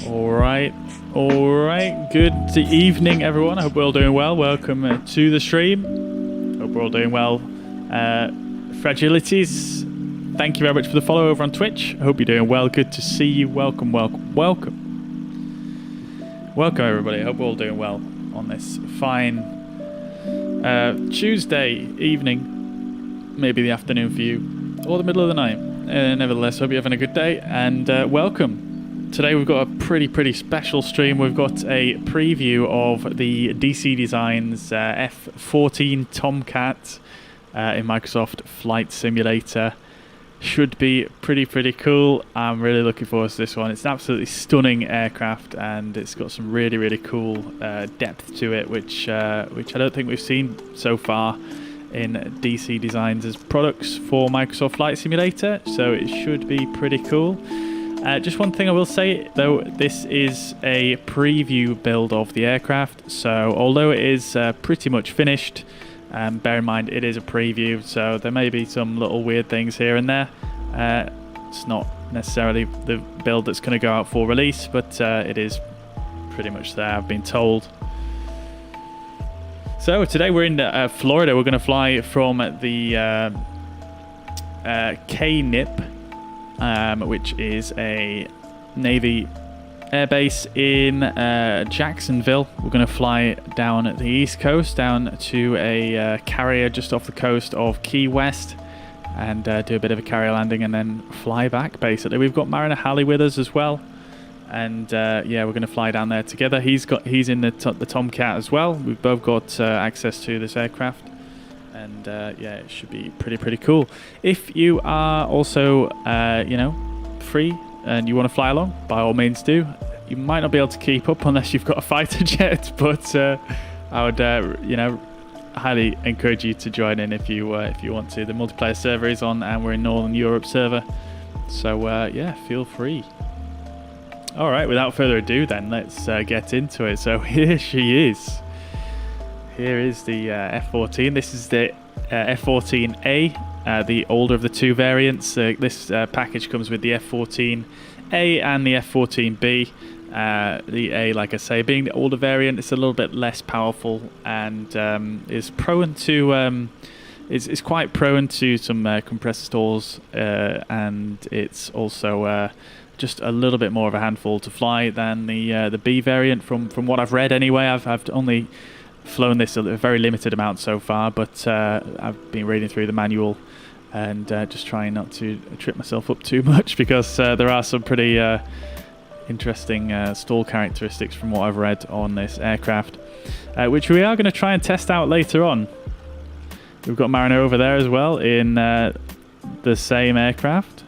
All right. Good evening, everyone. I hope we're all doing well. Welcome to the stream. Hope we're all doing well. Fragilities, thank you very much for the follow over on Twitch. I hope you're doing well. Good to see you. Welcome, everybody. I hope we're all doing well on this fine Tuesday evening, maybe the afternoon for you, or the middle of the night. Nevertheless, hope you're having a good day, and welcome. Today we've got a pretty special stream. We've got a preview of the DC Designs F14 Tomcat in Microsoft Flight Simulator. Should be pretty cool. I'm really looking forward to this one. It's an absolutely stunning aircraft, and it's got some really cool depth to it, which I don't think we've seen so far in DC Designs' products for Microsoft Flight Simulator. So it should be pretty cool. Just one thing I will say, though, this is a preview build of the aircraft, so although it is pretty much finished, bear in mind it is a preview, so there may be some little weird things here and there. It's not necessarily the build that's going to go out for release, but it is pretty much there, I've been told. So today we're in Florida. We're going to fly from the KNIP, which is a Navy airbase in Jacksonville. We're going to fly down the East Coast, down to a carrier just off the coast of Key West, and do a bit of a carrier landing and then fly back, basically. We've got Mariner Halley with us as well, and yeah, we're going to fly down there together. He's in the Tomcat as well. We've both got access to this aircraft. And yeah, it should be pretty cool. If you are also, free and you want to fly along, by all means do. You might not be able to keep up unless you've got a fighter jet, but I would, highly encourage you to join in if you want to. The multiplayer server is on, and we're in Northern Europe server. So yeah, feel free. All right, without further ado, then let's get into it. So here she is. Here is the F14. This is the F14A, the older of the two variants. This package comes with the F14A and the F14B. The A, like I say, being the older variant, it's a little bit less powerful and is prone to is quite prone to some compressor stalls, and it's also just a little bit more of a handful to fly than the B variant. From what I've read, anyway, I've only flown this a very limited amount so far, but I've been reading through the manual and just trying not to trip myself up too much, because there are some pretty interesting stall characteristics from what I've read on this aircraft, which we are going to try and test out later on. We've got Mariner over there as well in the same aircraft,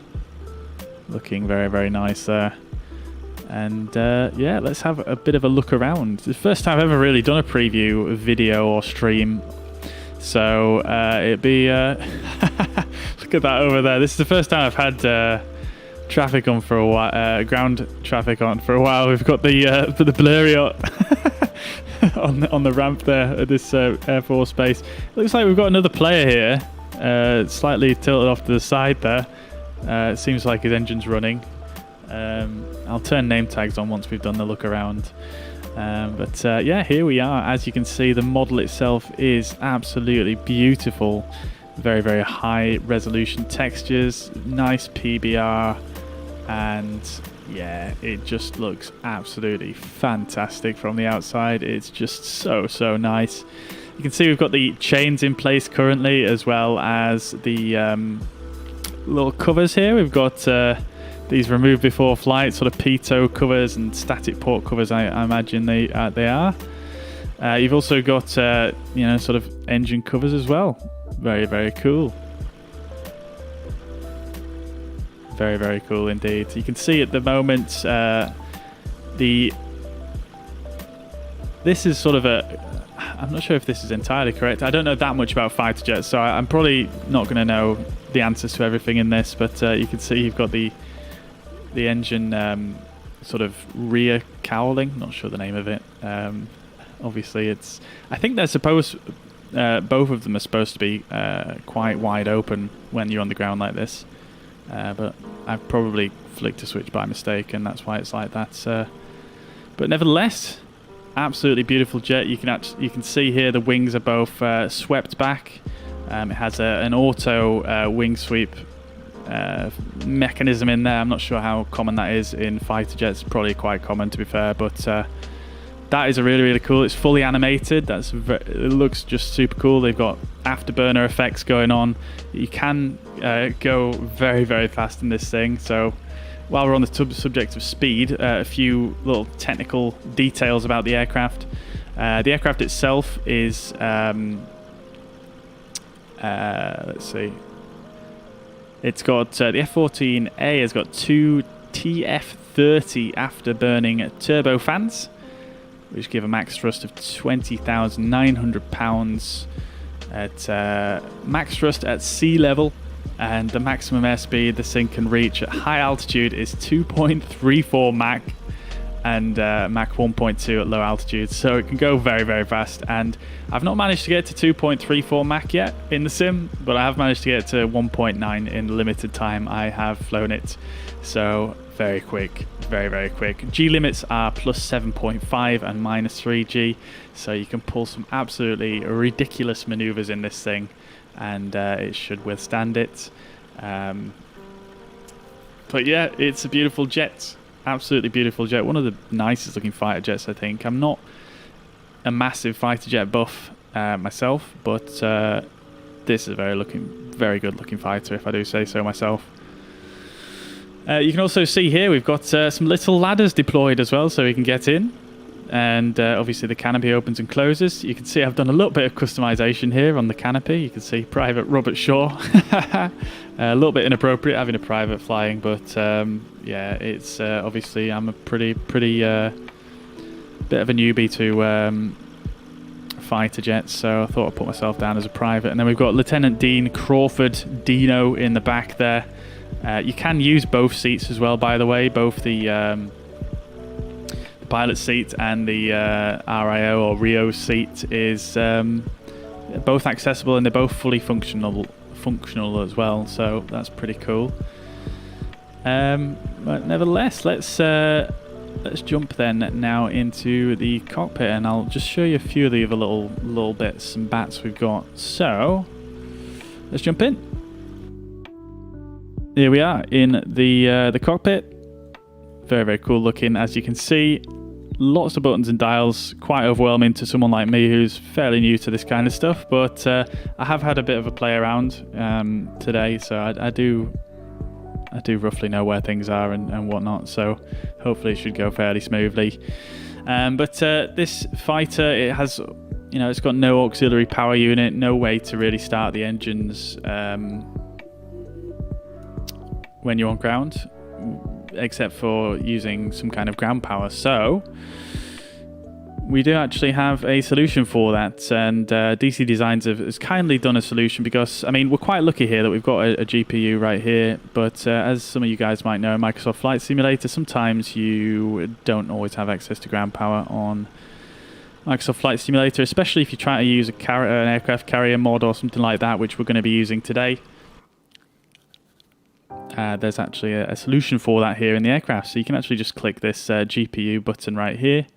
looking very nice there. And yeah, let's have a bit of a look around. It's the first time I've ever really done a preview video or stream. So it'd be... look at that over there. This is the first time I've had traffic on for a while, ground traffic on for a while. We've got the blurry on the ramp there at this Air Force base. Looks like we've got another player here, slightly tilted off to the side there. It seems like his engine's running. I'll turn name tags on once we've done the look around. But yeah, here we are. As you can see, the model itself is absolutely beautiful. Very high resolution textures, nice PBR, and yeah, it just looks absolutely fantastic from the outside. It's just so nice. You can see we've got the chains in place currently, as well as the little covers here. We've got these removed before flight, sort of pitot covers and static port covers, I imagine they are. You've also got sort of engine covers as well. Very cool. Very cool indeed. You can see at the moment this is sort of I'm not sure if this is entirely correct. I don't know that much about fighter jets, so I'm probably not going to know the answers to everything in this, but you can see you've got the engine sort of rear cowling, not sure the name of it. Obviously I think they're supposed, both of them are supposed to be quite wide open when you're on the ground like this, but I've probably flicked a switch by mistake, and that's why it's like that. But nevertheless, absolutely beautiful jet. You can see here the wings are both swept back. It has an auto wing sweep mechanism in there. I'm not sure how common that is in fighter jets. Probably quite common, to be fair, but that is a really cool. It's fully animated. It looks just super cool. They've got afterburner effects going on. You can go very fast in this thing. So while we're on the subject of speed, a few little technical details about the aircraft. The aircraft itself is let's see. It's got the F14A has got 2 TF30 afterburning turbofans, which give a max thrust of 20,900 pounds at max thrust at sea level, and the maximum airspeed this thing can reach at high altitude is 2.34 Mach and Mach 1.2 at low altitude, so it can go very fast. And I've not managed to get to 2.34 Mach yet in the sim, but I have managed to get to 1.9 in the limited time I have flown it. So very quick, very quick. G limits are plus 7.5 and minus 3 G, so you can pull some absolutely ridiculous maneuvers in this thing, and it should withstand it. But yeah, it's a beautiful jet. Absolutely beautiful jet. One of the nicest looking fighter jets, I think. I'm not a massive fighter jet buff myself, but this is a very good looking fighter, if I do say so myself. You can also see here we've got some little ladders deployed as well, so we can get in. And obviously the canopy opens and closes. You can see I've done a little bit of customization here on the canopy. You can see Private Robert Shaw. A little bit inappropriate having a private flying, but yeah, it's obviously I'm a pretty bit of a newbie to fighter jets, so I thought I'd put myself down as a private. And then we've got Lieutenant Dean Crawford Dino in the back there. You can use both seats as well, by the way, both the pilot seat and the RIO or Rio seat is both accessible, and they're both fully functional as well, so that's pretty cool. But nevertheless, let's jump then now into the cockpit, and I'll just show you a few of the other little bits and bats we've got. So let's jump in. Here we are in the cockpit. Very cool looking, as you can see. Lots of buttons and dials, quite overwhelming to someone like me who's fairly new to this kind of stuff, but I have had a bit of a play around today, so I do roughly know where things are and whatnot, so hopefully it should go fairly smoothly. But this fighter, it has, it's got no auxiliary power unit, no way to really start the engines when you're on ground, except for using some kind of ground power. So we do actually have a solution for that, and DC Designs has kindly done a solution, because we're quite lucky here that we've got a GPU right here, but as some of you guys might know, in Microsoft Flight Simulator, sometimes you don't always have access to ground power on Microsoft Flight Simulator, especially if you try to use an aircraft carrier mod or something like that, which we're going to be using today. There's actually a solution for that here in the aircraft, so you can actually just click this GPU button right here,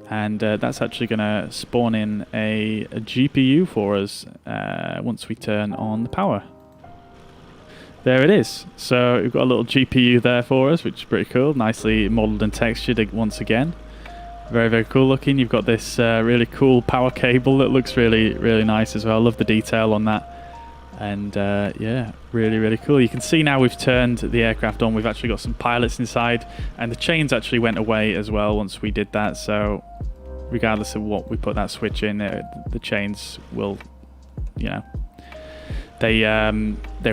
and that's actually going to spawn in a GPU for us once we turn on the power. There it is. So we've got a little GPU there for us, which is pretty cool, nicely modelled and textured once again. Very cool looking. You've got this really cool power cable that looks really nice as well. I love the detail on that. And yeah, really cool. You can see now we've turned the aircraft on. We've actually got some pilots inside, and the chains actually went away as well once we did that. So regardless of what we put that switch in, the chains will, they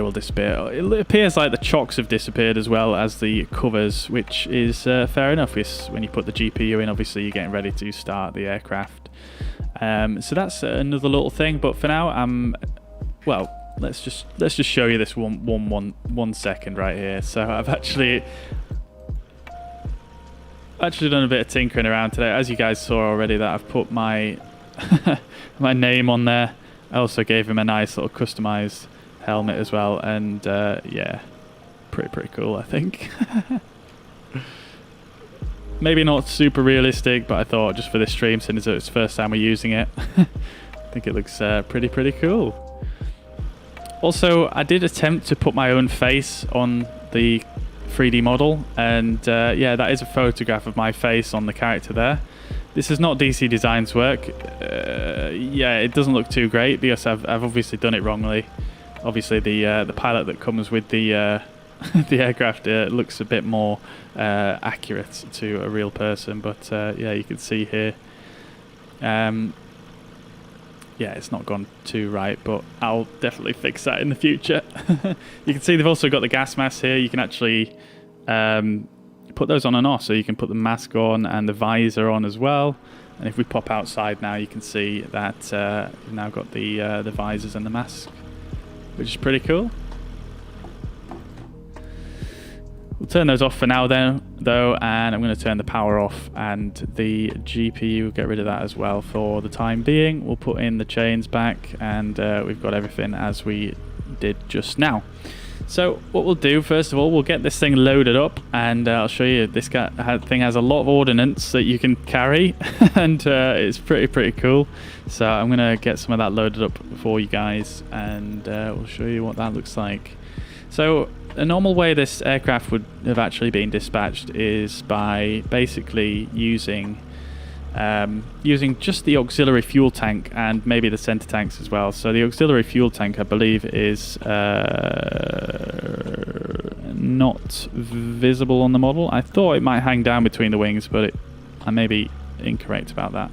will disappear. It appears like the chocks have disappeared as well as the covers, which is fair enough. When you put the GPU in, obviously you're getting ready to start the aircraft. So that's another little thing. But for now, well, let's just show you this one second right here. So I've actually done a bit of tinkering around today, as you guys saw already, that I've put my my name on there. I also gave him a nice little customized helmet as well, and yeah, pretty cool, I think. Maybe not super realistic, but I thought just for this stream, since it's the first time we're using it, I think it looks pretty cool. Also, I did attempt to put my own face on the 3D model, and yeah, that is a photograph of my face on the character there. This is not DC Designs work. Yeah, it doesn't look too great because I've obviously done it wrongly. Obviously, the pilot that comes with the the aircraft looks a bit more accurate to a real person, but yeah, you can see here. Yeah, it's not gone too right, but I'll definitely fix that in the future. You can see they've also got the gas masks here. You can actually put those on and off, so you can put the mask on and the visor on as well. And if we pop outside now, you can see that you've now got the visors and the mask, which is pretty cool. We'll turn those off for now though, and I'm going to turn the power off and the GPU, get rid of that as well for the time being. We'll put in the chains back, and we've got everything as we did just now. So what we'll do, first of all, we'll get this thing loaded up, and I'll show you. This thing has a lot of ordnance that you can carry, and it's pretty cool. So I'm going to get some of that loaded up for you guys, and we'll show you what that looks like. So a normal way this aircraft would have actually been dispatched is by basically using just the auxiliary fuel tank and maybe the center tanks as well. So the auxiliary fuel tank, I believe, is not visible on the model. I thought it might hang down between the wings, but I may be incorrect about that.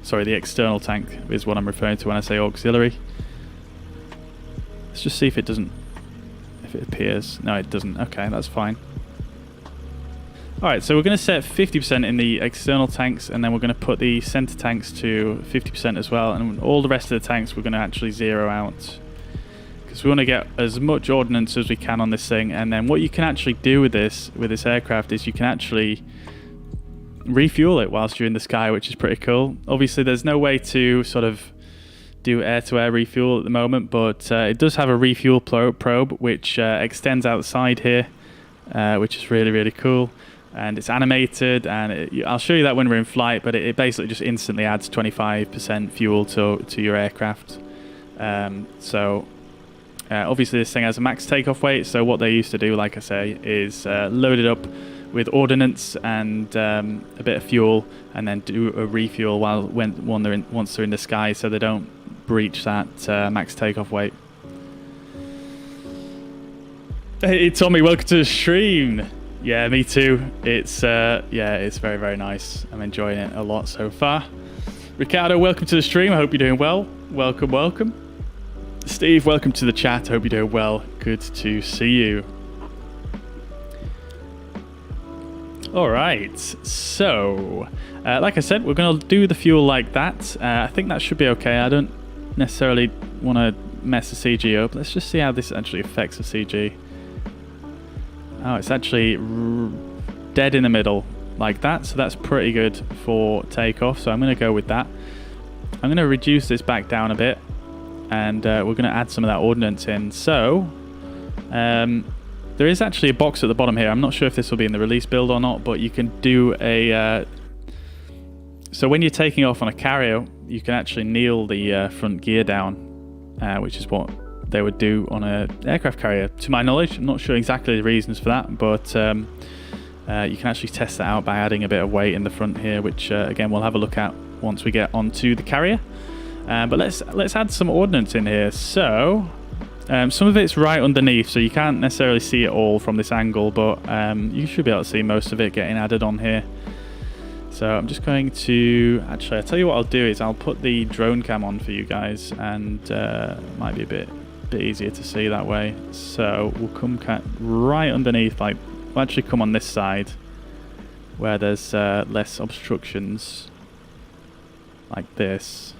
Sorry, the external tank is what I'm referring to when I say auxiliary. Let's just see if it appears. No, it doesn't. Okay, that's fine. Alright, so we're going to set 50% in the external tanks, and then we're going to put the center tanks to 50% as well, and all the rest of the tanks we're going to actually zero out, because we want to get as much ordnance as we can on this thing. And then what you can actually do with this aircraft is you can actually refuel it whilst you're in the sky, which is pretty cool. Obviously there's no way to sort of do air-to-air refuel at the moment, but it does have a refuel probe which extends outside here, which is really cool, and it's animated, and I'll show you that when we're in flight, but it basically just instantly adds 25% fuel to your aircraft. So obviously this thing has a max takeoff weight, so what they used to do, like I say, is load it up with ordnance and a bit of fuel, and then do a refuel once they're in the sky, so they don't breach that max takeoff weight. Hey Tommy, welcome to the stream. Yeah, me too. It's yeah, it's very nice. I'm enjoying it a lot so far. Ricardo, welcome to the stream. I hope you're doing well. Welcome. Steve, welcome to the chat. I hope you're doing well. Good to see you. Alright, so like I said, we're going to do the fuel like that. I think that should be okay. I don't necessarily want to mess the CG up. Let's just see how this actually affects the CG. Oh, it's actually dead in the middle like that, so that's pretty good for takeoff, so I'm going to go with that. I'm going to reduce this back down a bit, and we're going to add some of that ordnance in. So there is actually a box at the bottom here. I'm not sure if this will be in the release build or not, but you can do a so when you're taking off on a carrier, you can actually kneel the front gear down, which is what they would do on an aircraft carrier, to my knowledge. I'm not sure exactly the reasons for that, but you can actually test that out by adding a bit of weight in the front here, which again we'll have a look at once we get onto the carrier. But let's add some ordnance in here. So some of it's right underneath, so you can't necessarily see it all from this angle, but you should be able to see most of it getting added on here. So I'm just going to, actually, I'll tell you what I'll do is I'll put the drone cam on for you guys, and it might be a bit easier to see that way. So we'll come right underneath, like we'll actually come on this side where there's less obstructions, like this,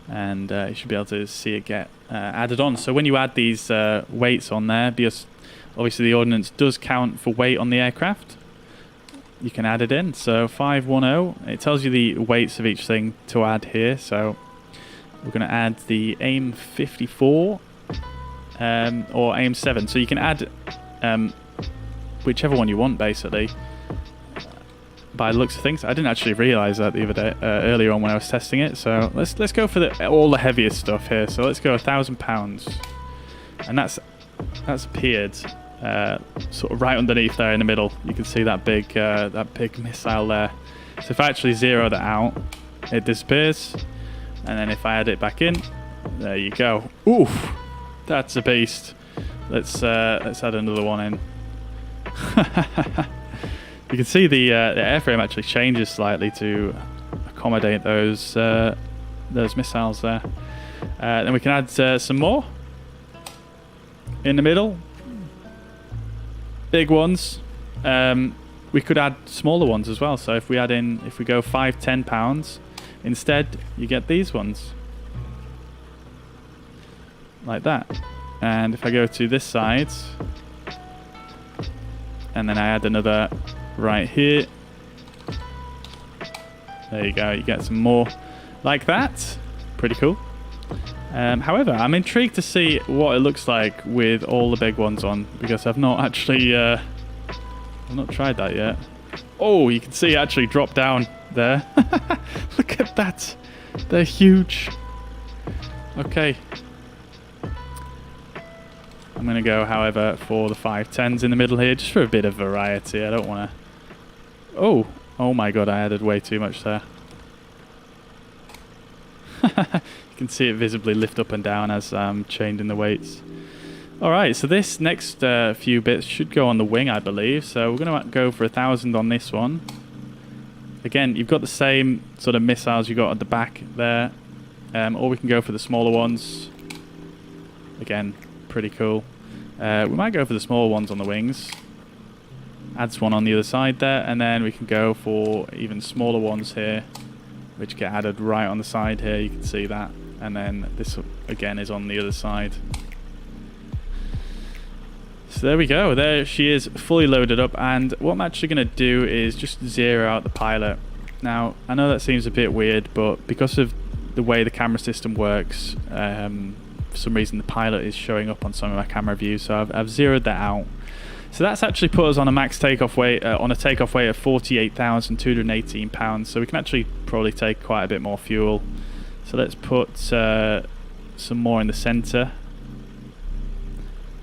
and you should be able to see it get added on. So when you add these weights on there, because obviously the ordnance does count for weight on the aircraft, you can add it in. So 510, it tells you the weights of each thing to add here. So we're going to add the AIM 54 or AIM 7. So you can add whichever one you want, basically. By the looks of things, I didn't actually realise that the other day, earlier on when I was testing it. So let's go for all the heaviest stuff here. So let's go £1,000, and that's appeared sort of right underneath there in the middle. You can see that big missile there. So if I actually zero that out, it disappears, and then if I add it back in, there you go. Oof, that's a beast. Let's add another one in. You can see the airframe actually changes slightly to accommodate those missiles there. Then we can add some more in the middle. Big ones. We could add smaller ones as well. So if we go £5–10 instead, you get these ones like that. And if I go to this side, and then I add another right here, there you go, you get some more like that. Pretty cool. However, I'm intrigued to see what it looks like with all the big ones on, because I've not actually I've not tried that yet. Oh, you can see it actually drop down there. Look at that, they're huge. Okay, I'm going to go, however, for the 510s in the middle here, just for a bit of variety. I don't want to... Oh my god, I added way too much there. You can see it visibly lift up and down as I'm changing the weights. Alright, so this next few bits should go on the wing, I believe. So we're going to go for 1,000 on this one. Again, you've got the same sort of missiles you got at the back there. Or we can go for the smaller ones. Again, pretty cool. We might go for the smaller ones on the wings. Adds one on the other side there, and then we can go for even smaller ones here, which get added right on the side here. You can see that, and then this again is on the other side. So there we go. There she is, fully loaded up. And what I'm actually going to do is just zero out the pilot. Now I know that seems a bit weird, but because of the way the camera system works, for some reason the pilot is showing up on some of my camera views, so I've zeroed that out. So that's actually put us on a max takeoff weight, on a takeoff weight of 48,218 pounds. So we can actually probably take quite a bit more fuel. So let's put some more in the center.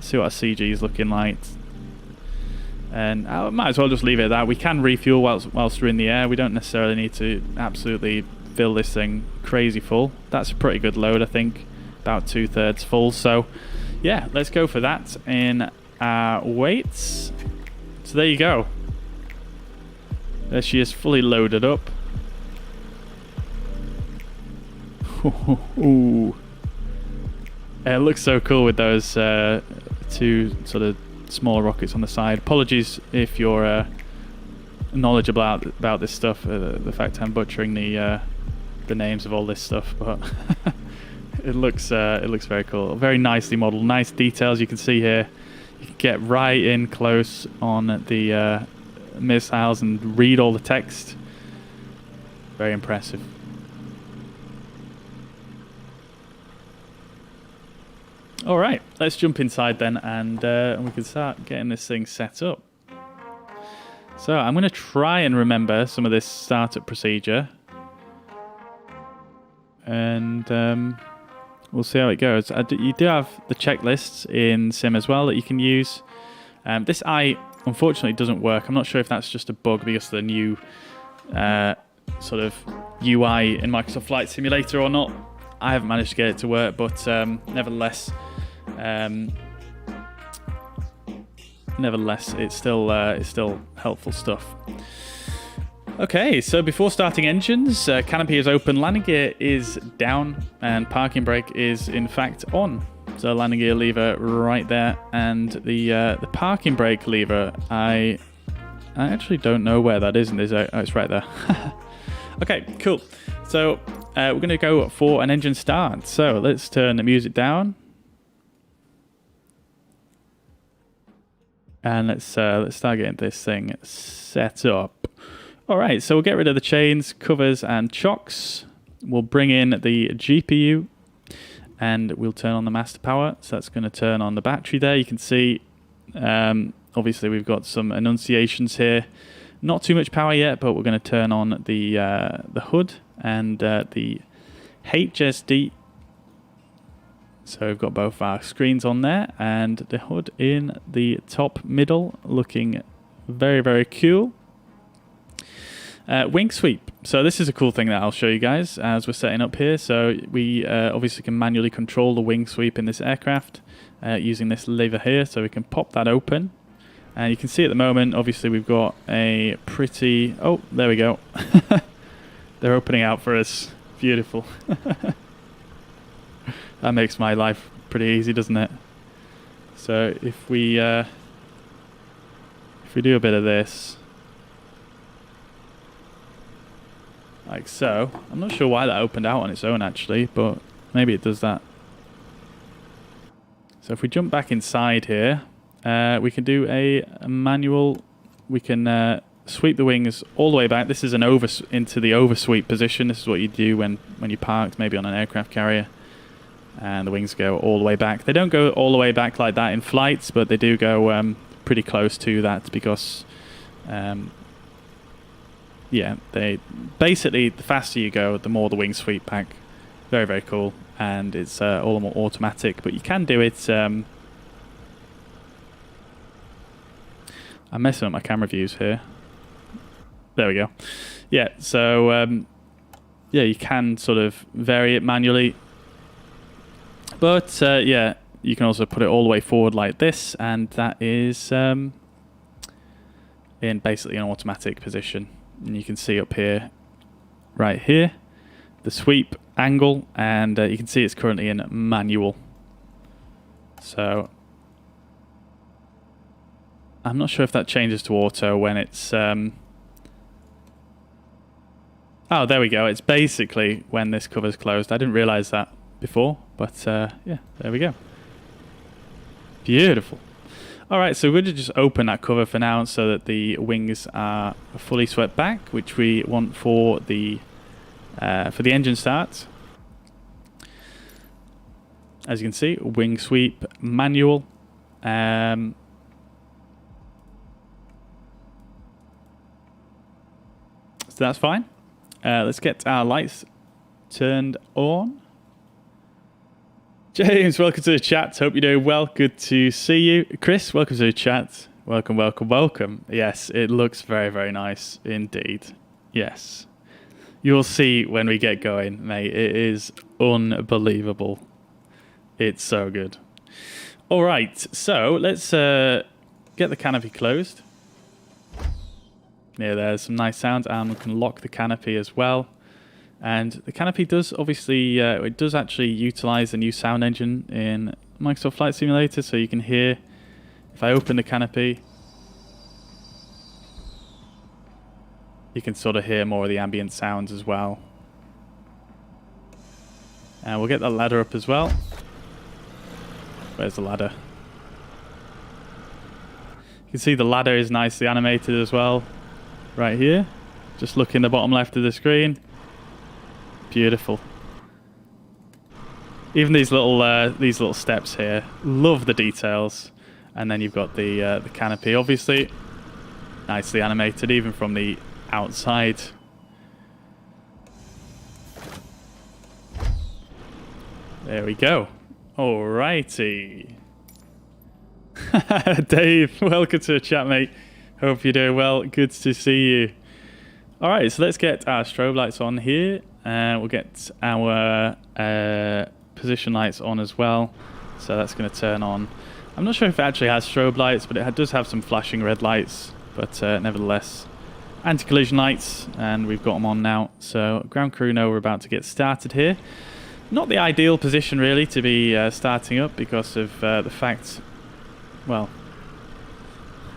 See what our CG is looking like. And I might as well just leave it at that. We can refuel whilst we're in the air. We don't necessarily need to absolutely fill this thing crazy full. That's a pretty good load, I think. About 2/3 full. So yeah, let's go for that in weights. So there you go. There she is, fully loaded up. Ooh. It looks so cool with those two sort of smaller rockets on the side. Apologies if you're knowledgeable about this stuff. The fact I'm butchering the names of all this stuff, but it looks very cool. Very nicely modeled, nice details. You can see here. You can get right in close on the missiles and read all the text. Very impressive. All right, let's jump inside then, and we can start getting this thing set up. So I'm going to try and remember some of this startup procedure, and we'll see how it goes. You do have the checklists in Sim as well that you can use. This eye, unfortunately, doesn't work. I'm not sure if that's just a bug because of the new sort of UI in Microsoft Flight Simulator or not. I haven't managed to get it to work, but nevertheless, it's still helpful stuff. Okay, so before starting engines, canopy is open, landing gear is down, and parking brake is in fact on. So landing gear lever right there, and the parking brake lever, I actually don't know where that is, and it's right there. Okay, cool. So we're going to go for an engine start. So let's turn the music down, and let's start getting this thing set up. All right, so we'll get rid of the chains, covers, and chocks. We'll bring in the GPU, and we'll turn on the master power. So that's going to turn on the battery there. You can see obviously we've got some annunciations here. Not too much power yet, but we're going to turn on the hood and the HSD. So we've got both our screens on there and the hood in the top middle, looking very, very cool. Wing sweep. So this is a cool thing that I'll show you guys as we're setting up here. So we obviously can manually control the wing sweep in this aircraft using this lever here. So we can pop that open. And you can see at the moment, obviously we've got a pretty... Oh, there we go. They're opening out for us. Beautiful. That makes my life pretty easy, doesn't it? So if we do a bit of this, like so, I'm not sure why that opened out on its own actually, but maybe it does that. So if we jump back inside here, we can do a manual. We can sweep the wings all the way back. This is an into the oversweep position. This is what you do when you're parked, maybe on an aircraft carrier. And the wings go all the way back. They don't go all the way back like that in flights, but they do go pretty close to that because, yeah, they basically, the faster you go, the more the wings sweep back. Very, very cool. And it's all more automatic, but you can do it. I'm messing up my camera views here. There we go. Yeah, so, yeah, you can sort of vary it manually. But, yeah, you can also put it all the way forward like this, and that is in basically an automatic position. And you can see up here, right here, the sweep angle, and you can see it's currently in manual. So, I'm not sure if that changes to auto when it's... Oh, there we go. It's basically when this cover's closed. I didn't realize that before, but yeah, there we go. Beautiful. All right, so we're going to just open that cover for now so that the wings are fully swept back, which we want for the engine start. As you can see, wing sweep manual. So that's fine. Let's get our lights turned on. James, welcome to the chat. Hope you're doing well. Good to see you. Chris, welcome to the chat. Welcome, welcome, welcome. Yes, it looks very, very nice indeed. Yes. You'll see when we get going, mate. It is unbelievable. It's so good. All right, so let's get the canopy closed. Yeah, there's some nice sounds, and we can lock the canopy as well. And the canopy does obviously, it does actually utilize the new sound engine in Microsoft Flight Simulator, so you can hear, if I open the canopy, you can sort of hear more of the ambient sounds as well. And we'll get the ladder up as well. Where's the ladder? You can see the ladder is nicely animated as well, right here. Just look in the bottom left of the screen. Beautiful. Even these little steps here, love the details. And then you've got the canopy, obviously nicely animated, even from the outside. There we go. Alrighty. Dave, welcome to the chat, mate. Hope you're doing well. Good to see you. All right, so let's get our strobe lights on here. We'll get our position lights on as well. So that's going to turn on. I'm not sure if it actually has strobe lights, but it does have some flashing red lights. But nevertheless, anti-collision lights, and we've got them on now. So ground crew know we're about to get started here. Not the ideal position, really, to be starting up because of the fact, well,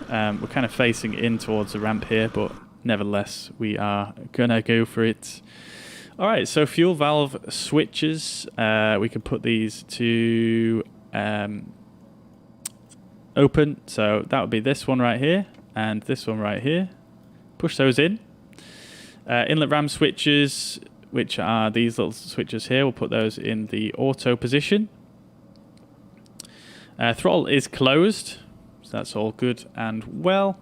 we're kind of facing in towards the ramp here, but nevertheless, we are going to go for it. All right, so fuel valve switches, we can put these to open. So that would be this one right here and this one right here. Push those in. Inlet ram switches, which are these little switches here, we'll put those in the auto position. Throttle is closed, So that's all good and well.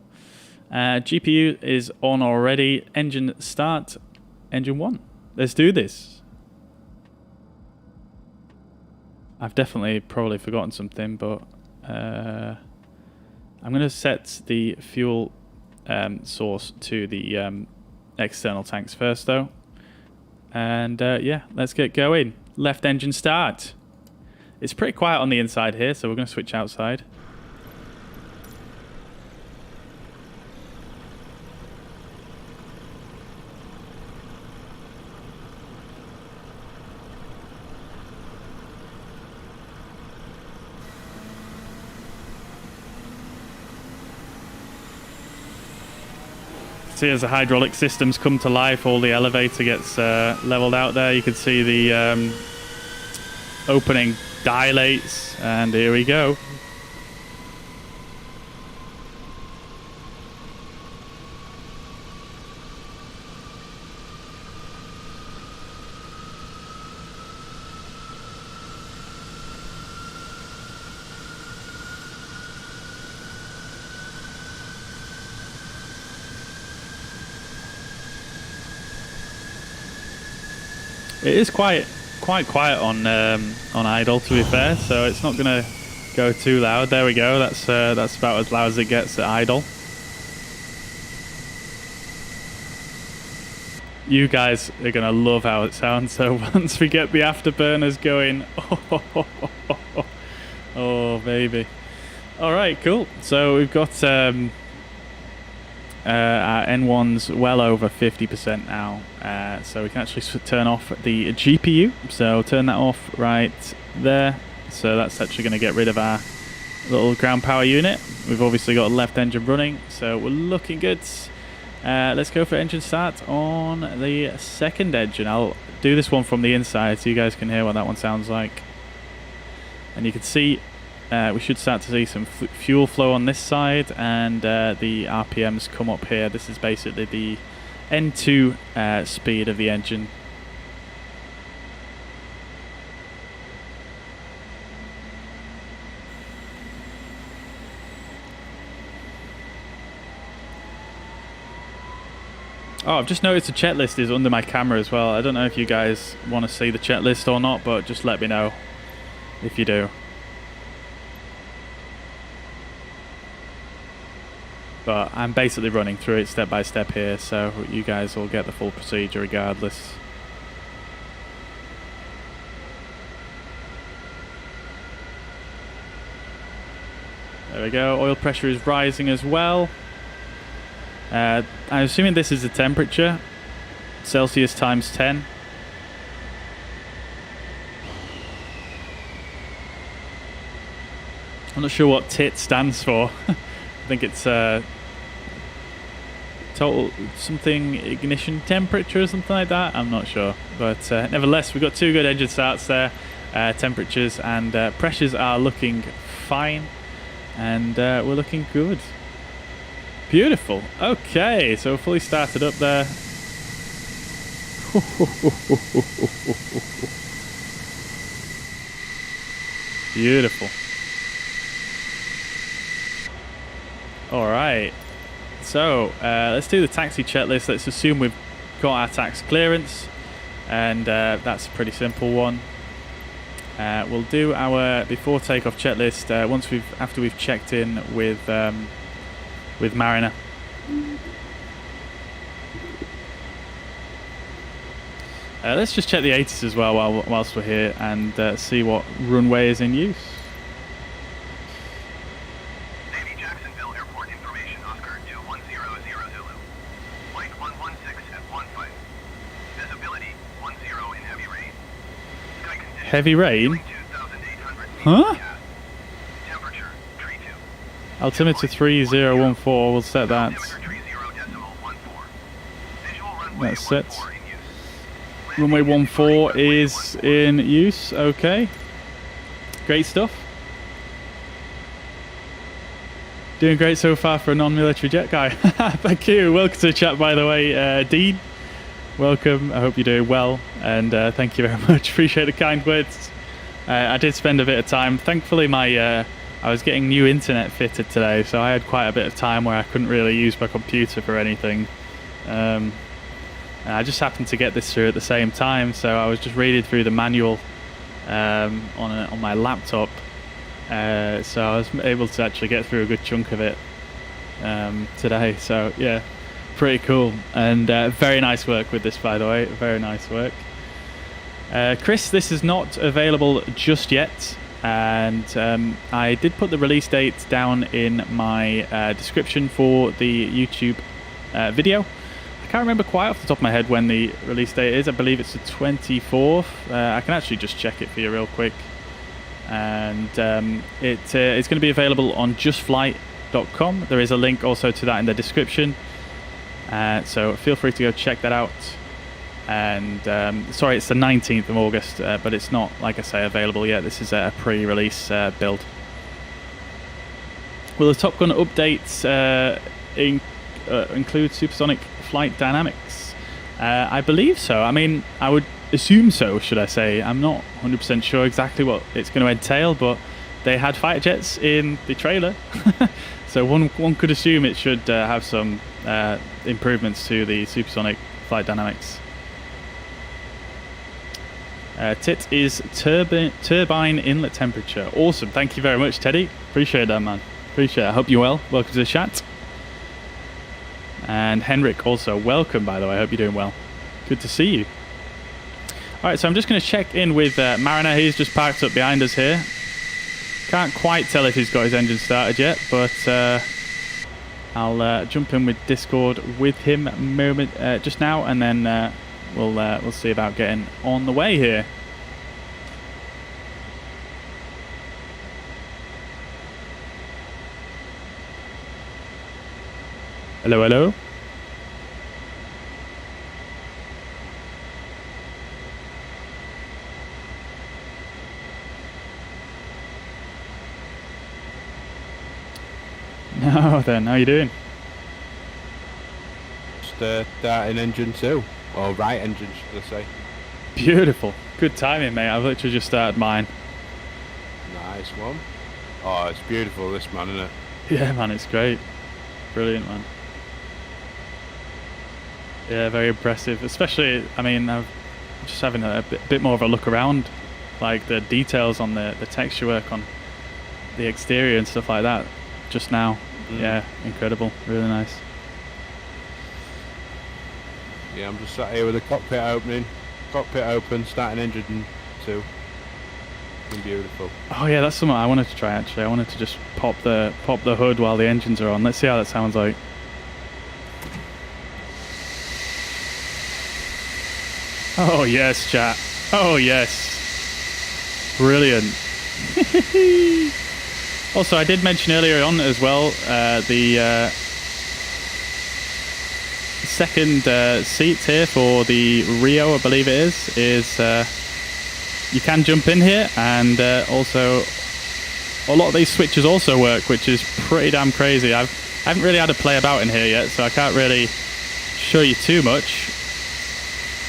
GPU is on already. Engine start. Engine 1. Let's do this. I've definitely probably forgotten something, but I'm going to set the fuel source to the external tanks first, though. And yeah, let's get going. Left engine start. It's pretty quiet on the inside here, so we're going to switch outside. See, as the hydraulic systems come to life, all the elevator gets leveled out there. You can see the opening dilates, and here we go. It is quite quiet on idle, to be fair, so it's not going to go too loud. There we go. That's about as loud as it gets at idle. You guys are going to love how it sounds. So once we get the afterburners going, oh baby. All right, cool. So we've got our N1's well over 50% now, so we can actually turn off the GPU. So turn that off right there. So that's actually going to get rid of our little ground power unit. We've obviously got left engine running, so we're looking good. Let's go for engine start on the second engine. I'll do this one from the inside so you guys can hear what that one sounds like. And you can see we should start to see some fuel flow on this side, and the RPMs come up here. This is basically the N2 speed of the engine. Oh, I've just noticed the checklist is under my camera as well. I don't know if you guys want to see the checklist or not, but just let me know if you do. But I'm basically running through it step by step here, so you guys will get the full procedure regardless. There we go. Oil pressure is rising as well. I'm assuming this is the temperature. Celsius times 10. I'm not sure what TIT stands for. I think it's total something ignition temperature or something like that. I'm not sure, but nevertheless, we've got two good engine starts there. Temperatures and pressures are looking fine, and we're looking good. Beautiful. Okay, so fully started up there. Beautiful. All right, so let's do the taxi checklist. Let's assume we've got our tax clearance, and that's a pretty simple one. We'll do our before takeoff checklist after we've checked in with Mariner. Let's just check the 80s as well whilst we're here, and see what runway is in use. Heavy rain? Huh? Altimeter 3014, we'll set that. That's set. Runway 14 is in use, okay. Great stuff. Doing great so far for a non-military jet guy. Thank you. Welcome to the chat, by the way, Dean. Welcome. I hope you're doing well, and thank you very much. Appreciate the kind words. I did spend a bit of time. Thankfully, I I was getting new internet fitted today, so I had quite a bit of time where I couldn't really use my computer for anything. And I just happened to get this through at the same time, so I was just reading through the manual on my laptop. So I was able to actually get through a good chunk of it today. So yeah, pretty cool, and very nice work with this, by the way. Very nice work. Chris, this is not available just yet, and I did put the release date down in my description for the YouTube video. I can't remember quite off the top of my head when the release date is. I believe it's the 24th. I can actually just check it for you real quick. And it's going to be available on justflight.com. There is a link also to that in the description. So feel free to go check that out. And sorry, it's the 19th of August, but it's not, like I say, available yet. This is a pre-release build. Will the Top Gun updates include supersonic flight dynamics? I believe so. I mean, I would assume so, should I say. I'm not 100% sure exactly what it's going to entail, but they had fighter jets in the trailer. So one could assume it should have some improvements to the supersonic flight dynamics. TIT is turbine inlet temperature. Awesome. Thank you very much, Teddy. Appreciate that, man. Appreciate it. I hope you're well. Welcome to the chat. And Henrik also, welcome, by the way. I hope you're doing well. Good to see you. All right, so I'm just going to check in with Mariner. He's just parked up behind us here. Can't quite tell if he's got his engine started yet, but I'll jump in with Discord with him just now, and then we'll see about getting on the way here. Hello, hello. No, then, how you doing? Just starting engine 2, or right engine, should I say. Beautiful. Good timing, mate. I've literally just started mine. Nice one. Oh, it's beautiful, this, man, isn't it? Yeah, man, it's great. Brilliant, man. Yeah, very impressive. Especially, I mean, I'm just having a bit more of a look around, like the details on the texture work on the exterior and stuff like that just now. Yeah, incredible. Really nice. Yeah, I'm just sat here with the cockpit open, starting engine 2. It's beautiful. Oh yeah, that's something I wanted to try actually. I wanted to just pop the hood while the engines are on. Let's see how that sounds like. Oh yes, chat. Oh yes. Brilliant. Also, I did mention earlier on as well, the second seat here for the Rio, I believe it is you can jump in here, and also a lot of these switches also work, which is pretty damn crazy. I haven't really had to play about in here yet, so I can't really show you too much.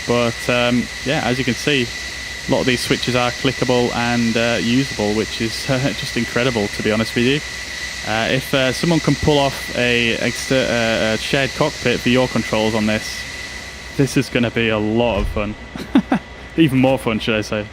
But yeah, as you can see, a lot of these switches are clickable and usable, which is just incredible, to be honest with you. If someone can pull off a shared cockpit for your controls on this is going to be a lot of fun. Even more fun, should I say.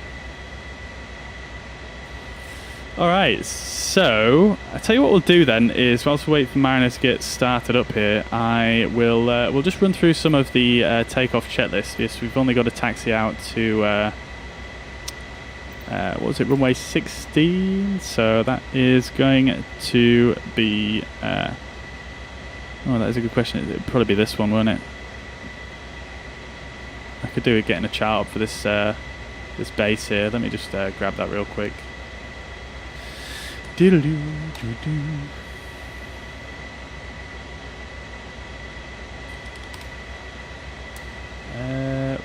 Alright, so I tell you what we'll do then is, whilst we wait for Mariner to get started up here, I will we'll just run through some of the takeoff checklist. Yes, we've only got to taxi out to what was it, runway 16, so that is going to be oh, that is a good question. It'd probably be this one, won't it? I could do with getting a chart up for this this base here. Let me just grab that real quick.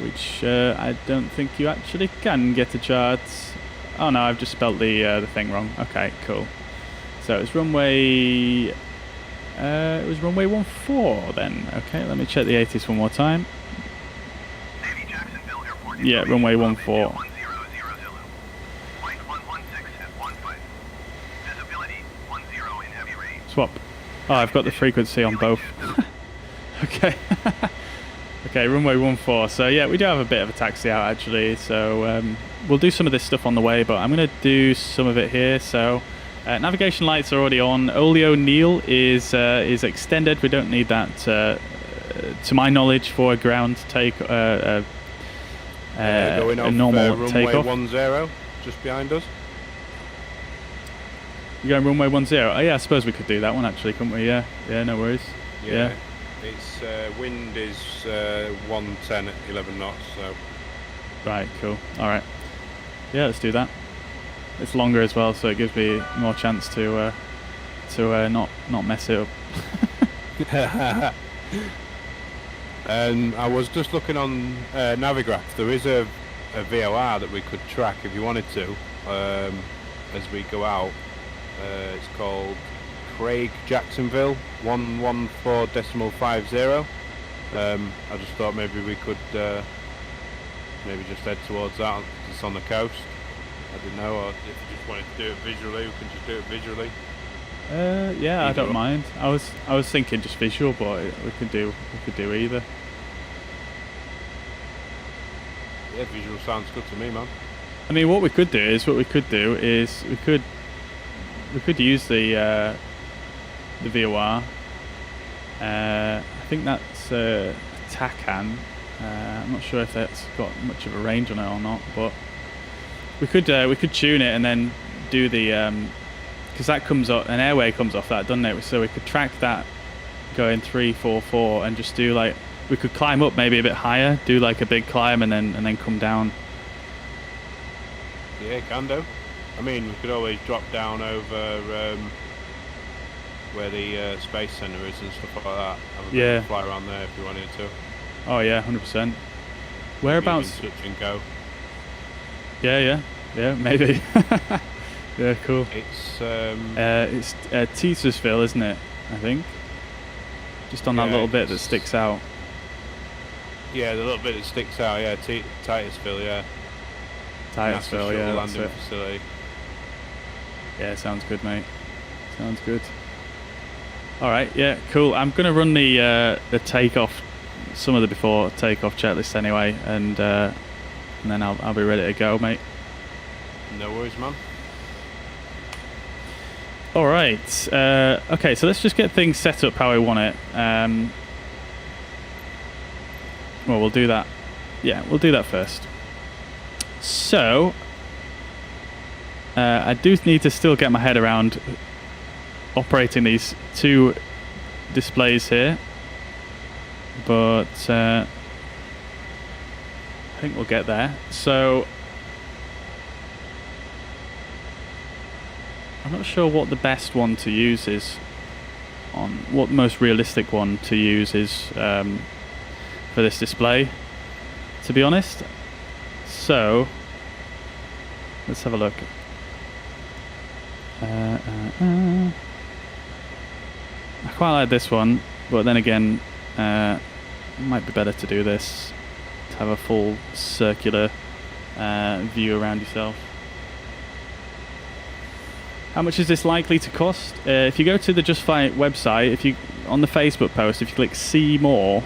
Which I don't think you actually can get a chart. Oh no, I've just spelt the thing wrong. Okay, cool. So it's runway. It was runway 14 then. Okay, let me check the 80s one more time. Yeah, runway 14. swap. Oh, I've got the frequency on both. Okay. Okay, runway 14. So yeah, we do have a bit of a taxi out actually. So we'll do some of this stuff on the way, but I'm going to do some of it here. So navigation lights are already on. Olio Neal is extended. We don't need that, to my knowledge, for a ground take. Going off a normal runway takeoff. 10, just behind us. You're going runway 10. Oh yeah, I suppose we could do that one actually, couldn't we? Yeah, yeah, no worries. Yeah. Its wind is 110 at 11 knots. So. Right, cool. All right. Yeah, let's do that. It's longer as well, so it gives me more chance to not mess it up. I was just looking on Navigraph. There is a VOR that we could track if you wanted to as we go out. It's called Craig Jacksonville 114.50. I just thought maybe we could maybe just head towards that. It's on the coast. I don't know, or if you just wanted to do it visually, we can just do it visually. Yeah, I don't mind. I was thinking just visual, but we could do either. Yeah, visual sounds good to me, man. I mean, what we could do is we could use the VOR. I think that's a Tacan. I'm not sure if that's got much of a range on it or not, but we could tune it and then do the because that comes up, an airway comes off that, doesn't it? So we could track that going 3-4-4 and just do like, we could climb up maybe a bit higher, do like a big climb and then come down. Yeah, can do. I mean, we could always drop down over where the space center is and stuff like that. Have a bit of a fly around there if you wanted to. Oh yeah, 100%. Whereabouts? Touch and go. Yeah, maybe. Yeah, cool. It's Tetersville, isn't it? I think. Just on that little bit that sticks out. Yeah, the little bit that sticks out. Yeah, Titusville. Yeah. Titusville, yeah. Landing facility. Yeah, sounds good, mate. Sounds good. All right, yeah, cool. I'm gonna run the takeoff, some of the before takeoff checklist anyway, and then I'll be ready to go, mate. No worries, man. All right. Okay, so let's just get things set up how I want it. Well, we'll do that. Yeah, we'll do that first. So, I do need to still get my head around operating these two displays here, but I think we'll get there. So, I'm not sure what the best one to use is, what the most realistic one to use is for this display, to be honest. So, let's have a look. I quite like this one, but then again, it might be better to do this, to have a full circular view around yourself. How much is this likely to cost? If you go to the Just Flight website, on the Facebook post, if you click See More,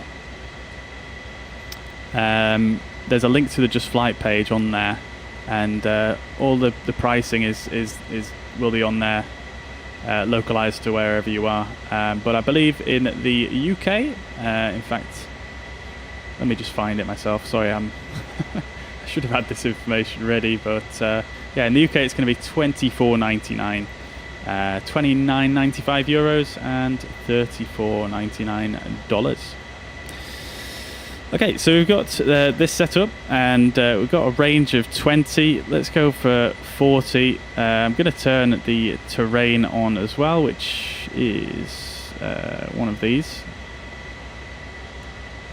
there's a link to the Just Flight page on there, and all the pricing will be on there, localized to wherever you are. But I believe in the UK, in fact, let me just find it myself. Sorry, I should have had this information ready, but yeah, in the UK it's going to be €24.99, €29.95 and $34.99. Okay, so we've got this set up, and we've got a range of 20. Let's go for 40. I'm going to turn the terrain on as well, which is one of these.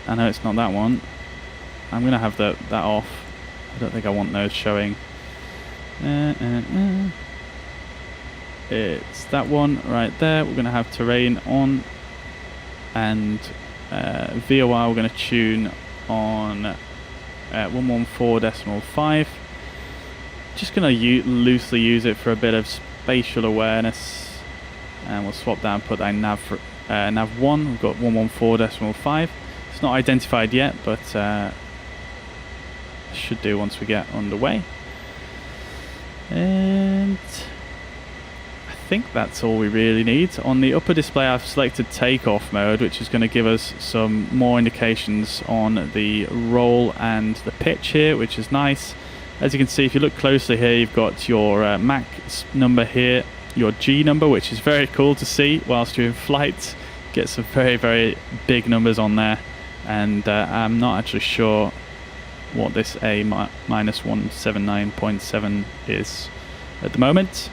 I know it's not that one. I'm going to have that off. I don't think I want those showing. It's that one right there. We're going to have terrain on, and VOR we're going to tune on 114.5. Just going to loosely use it for a bit of spatial awareness. and we'll swap that and put that in nav 1. We've got 114.5. It's not identified yet, but should do once we get underway. And I think that's all we really need. On the upper display I've selected takeoff mode, which is going to give us some more indications on the roll and the pitch here, which is nice. As you can see, if you look closely here, you've got your Mach number here, your G number, which is very cool to see whilst you're in flight. Get some very, very big numbers on there. And I'm not actually sure what this A-179.7 is at the moment.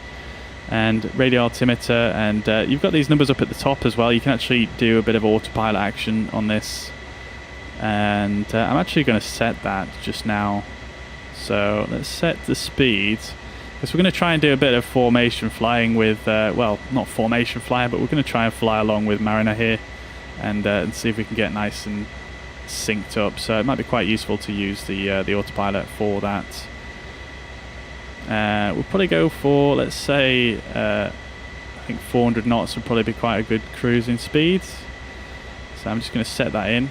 And radio altimeter, and you've got these numbers up at the top as well. You can actually do a bit of autopilot action on this, and I'm actually going to set that just now. So let's set the speed, because we're going to try and do a bit of formation flying with well, not formation flying, but we're going to try and fly along with Mariner here, and see if we can get nice and synced up. So it might be quite useful to use the autopilot for that. We'll probably go for, let's say, I think 400 knots would probably be quite a good cruising speed. So I'm just going to set that in.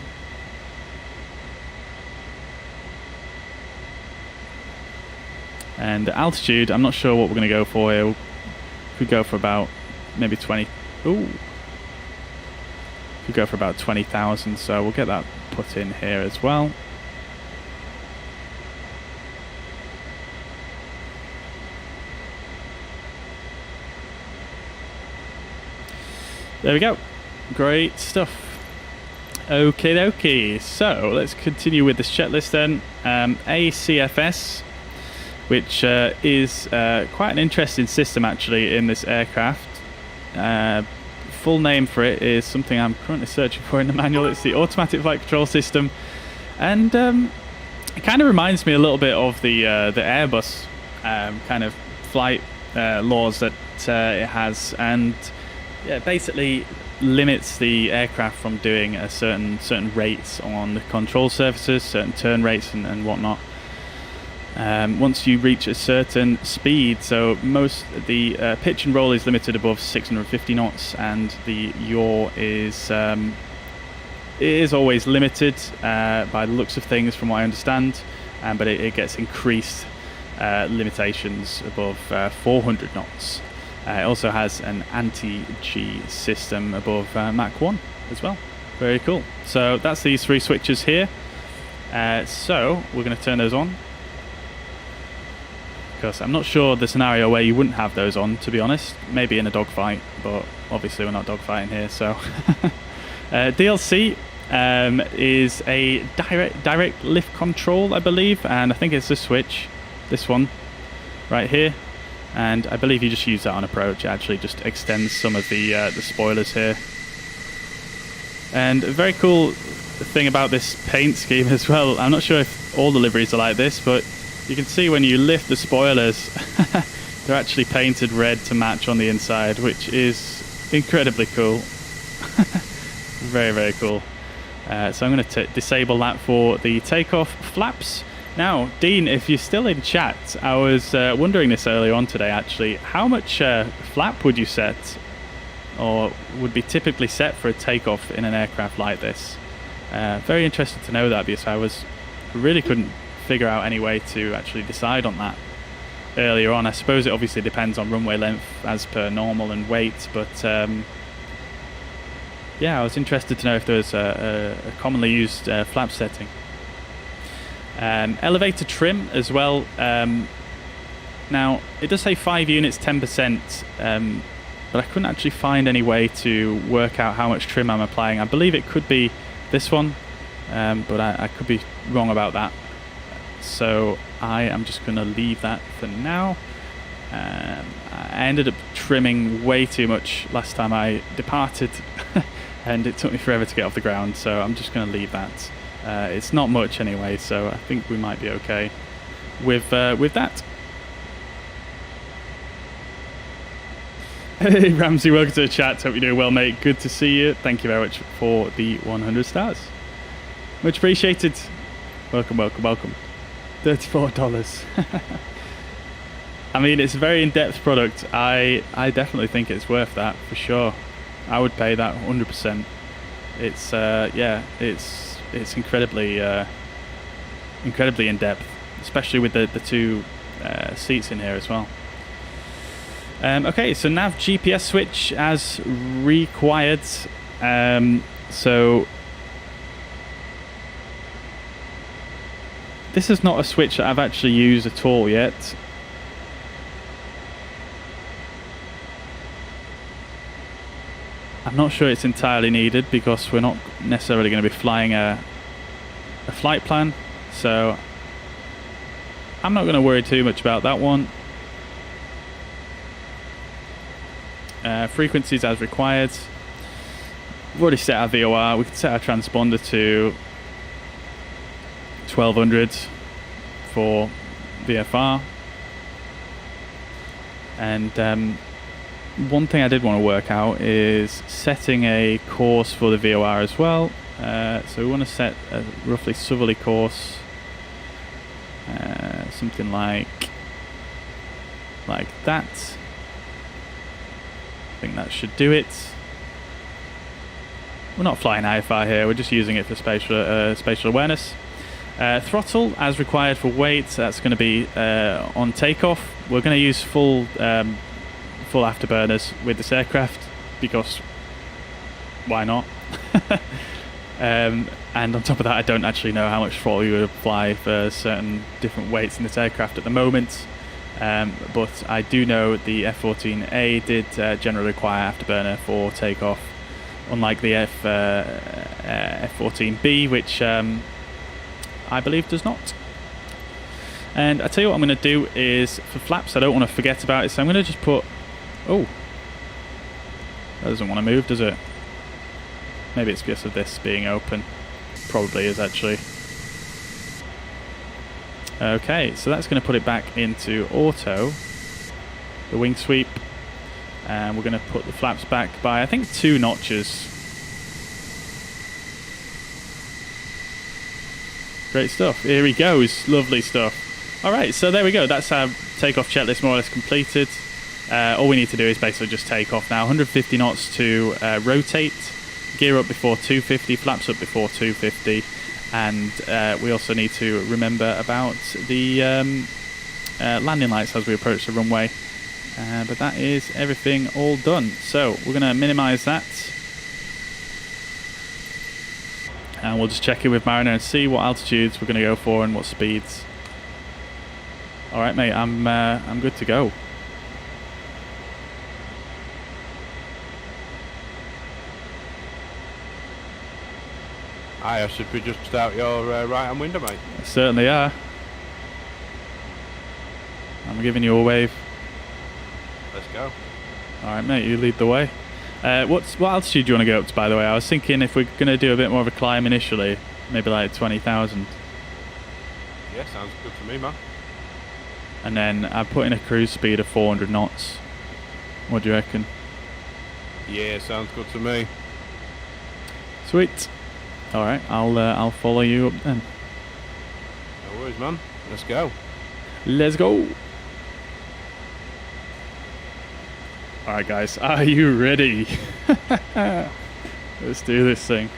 And altitude, I'm not sure what we're going to go for here. We could go for about maybe 20. Ooh. Could go for about 20,000. So we'll get that put in here as well. There we go. Great stuff. Okie dokie. So let's continue with this checklist then. ACFS, which is quite an interesting system actually in this aircraft. Full name for it is something I'm currently searching for in the manual. It's the Automatic Flight Control System, and it kind of reminds me a little bit of the Airbus kind of flight laws that it has, and yeah, basically limits the aircraft from doing a certain rates on the control surfaces, certain turn rates and whatnot. Once you reach a certain speed, so the pitch and roll is limited above 650 knots, and the yaw is always limited by the looks of things, from what I understand, but it gets increased limitations above 400 knots. It also has an anti-G system above Mach 1 as well. Very cool. So that's these three switches here. So we're going to turn those on, because I'm not sure the scenario where you wouldn't have those on, to be honest. Maybe in a dogfight, but obviously we're not dogfighting here. So DLC is a direct lift control, I believe, and I think it's this switch, this one right here. And I believe you just use that on approach. It actually just extends some of the spoilers here. And a very cool thing about this paint scheme as well, I'm not sure if all the liveries are like this, but you can see when you lift the spoilers, they're actually painted red to match on the inside, which is incredibly cool. Very, very cool. So I'm going to disable that for the takeoff flaps. Now, Dean, if you're still in chat, I was wondering this earlier on today, actually. How much flap would you set, or would be typically set for a takeoff in an aircraft like this? Very interested to know that, because I really couldn't figure out any way to actually decide on that earlier on. I suppose it obviously depends on runway length as per normal and weight, but yeah, I was interested to know if there was a commonly used flap setting. Elevator trim as well. Now it does say 5 units 10%, but I couldn't actually find any way to work out how much trim I'm applying. I believe it could be this one, but I could be wrong about that, so I am just going to leave that for now. I ended up trimming way too much last time I departed and it took me forever to get off the ground, so I'm just going to leave that. It's not much anyway, so I think we might be okay with that. Hey Ramsey, welcome to the chat. Hope you're doing well, mate. Good to see you. Thank you very much for the 100 stars. Much appreciated. Welcome, welcome, welcome. $34. I mean, it's a very in-depth product. I definitely think it's worth that for sure. I would pay that 100%. It's yeah, it's incredibly incredibly in-depth, especially with the two seats in here as well. Okay, so nav GPS switch as required. So this is not a switch that I've actually used at all yet. I'm not sure it's entirely needed because we're not necessarily going to be flying a flight plan, so I'm not going to worry too much about that one. Frequencies as required. We've already set our VOR. We can set our transponder to 1200 for VFR. And one thing I did want to work out is setting a course for the VOR as well. So we want to set a roughly southerly course, something like that. I think that should do it. We're not flying IFR here, we're just using it for spatial awareness. Throttle as required for weight, that's going to be on takeoff. We're going to use full afterburners with this aircraft because why not? And on top of that, I don't actually know how much throttle you would apply for certain different weights in this aircraft at the moment. But I do know the F14A did generally require afterburner for takeoff, unlike the F14B, which I believe does not. And I tell you what I'm going to do is, for flaps, I don't want to forget about it, so I'm going to just put... Oh, that doesn't want to move, does it? Maybe it's because of this being open. Probably is, actually. Okay, so that's going to put it back into auto, the wing sweep, and we're going to put the flaps back by, I think, 2 notches. Great stuff. Here he goes. Lovely stuff. Alright, so there we go. That's our takeoff checklist more or less completed. All we need to do is basically just take off now. 150 knots to rotate, gear up before 250, flaps up before 250. And we also need to remember about the landing lights as we approach the runway. But that is everything all done. So we're going to minimize that. And we'll just check in with Mariner and see what altitudes we're going to go for and what speeds. Alright mate, I'm good to go. Hiya, should we just start your right hand window, mate? Certainly are. I'm giving you a wave. Let's go. Alright mate, you lead the way. What altitude do you want to go up to, by the way? I was thinking if we're going to do a bit more of a climb initially, maybe like 20,000. Yeah, sounds good to me, man. And then I put in a cruise speed of 400 knots. What do you reckon? Yeah, sounds good to me. Sweet. Alright, I'll follow you up then. No worries, man. Let's go. Let's go. Alright guys, are you ready? Let's do this thing.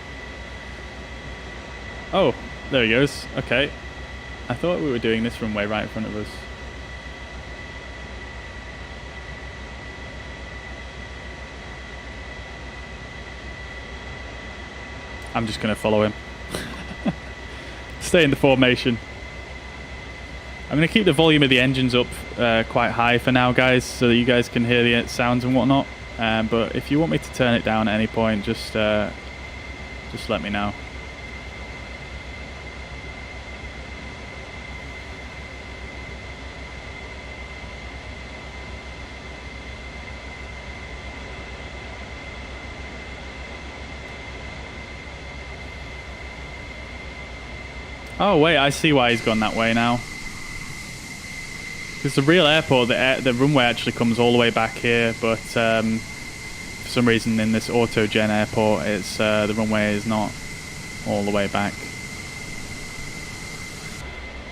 Oh, there he goes. Okay. I thought we were doing this runway right in front of us. I'm just going to follow him. Stay in the formation. I'm going to keep the volume of the engines up quite high for now, guys, so that you guys can hear the sounds and whatnot. But if you want me to turn it down at any point, just let me know. Oh wait, I see why he's gone that way now. Because the real airport, the runway actually comes all the way back here, but for some reason in this auto-gen airport, it's the runway is not all the way back.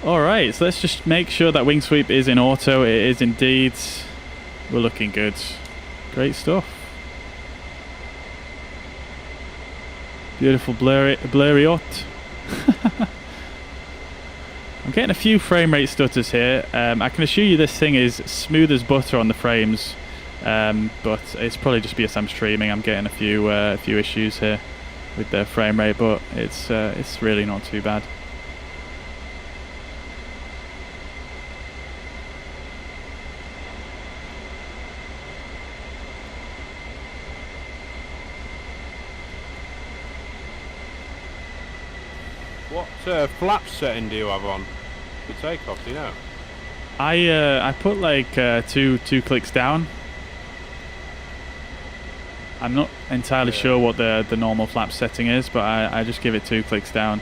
Alright, so let's just make sure that wing sweep is in auto. It is indeed. We're looking good. Great stuff. Beautiful blurry art. I'm getting a few frame rate stutters here. I can assure you this thing is smooth as butter on the frames, but it's probably just because I'm streaming. I'm getting a few issues here with the frame rate, but it's really not too bad. What flap setting do you have on for takeoff? Do you know? I put like two clicks down. I'm not entirely sure what the normal flap setting is, but I just give it 2 clicks down.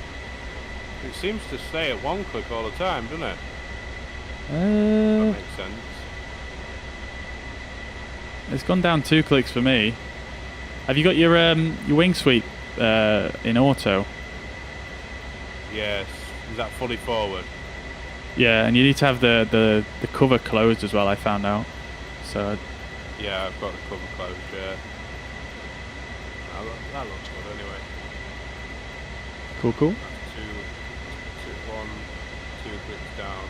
It seems to stay at 1 click all the time, doesn't it? That makes sense. It's gone down 2 clicks for me. Have you got your wing sweep in auto? Yes. Is that fully forward? Yeah, and you need to have the cover closed as well, I found out. So yeah, I've got the cover closed, yeah. That looks good anyway. Cool. Two, 2 clicks down.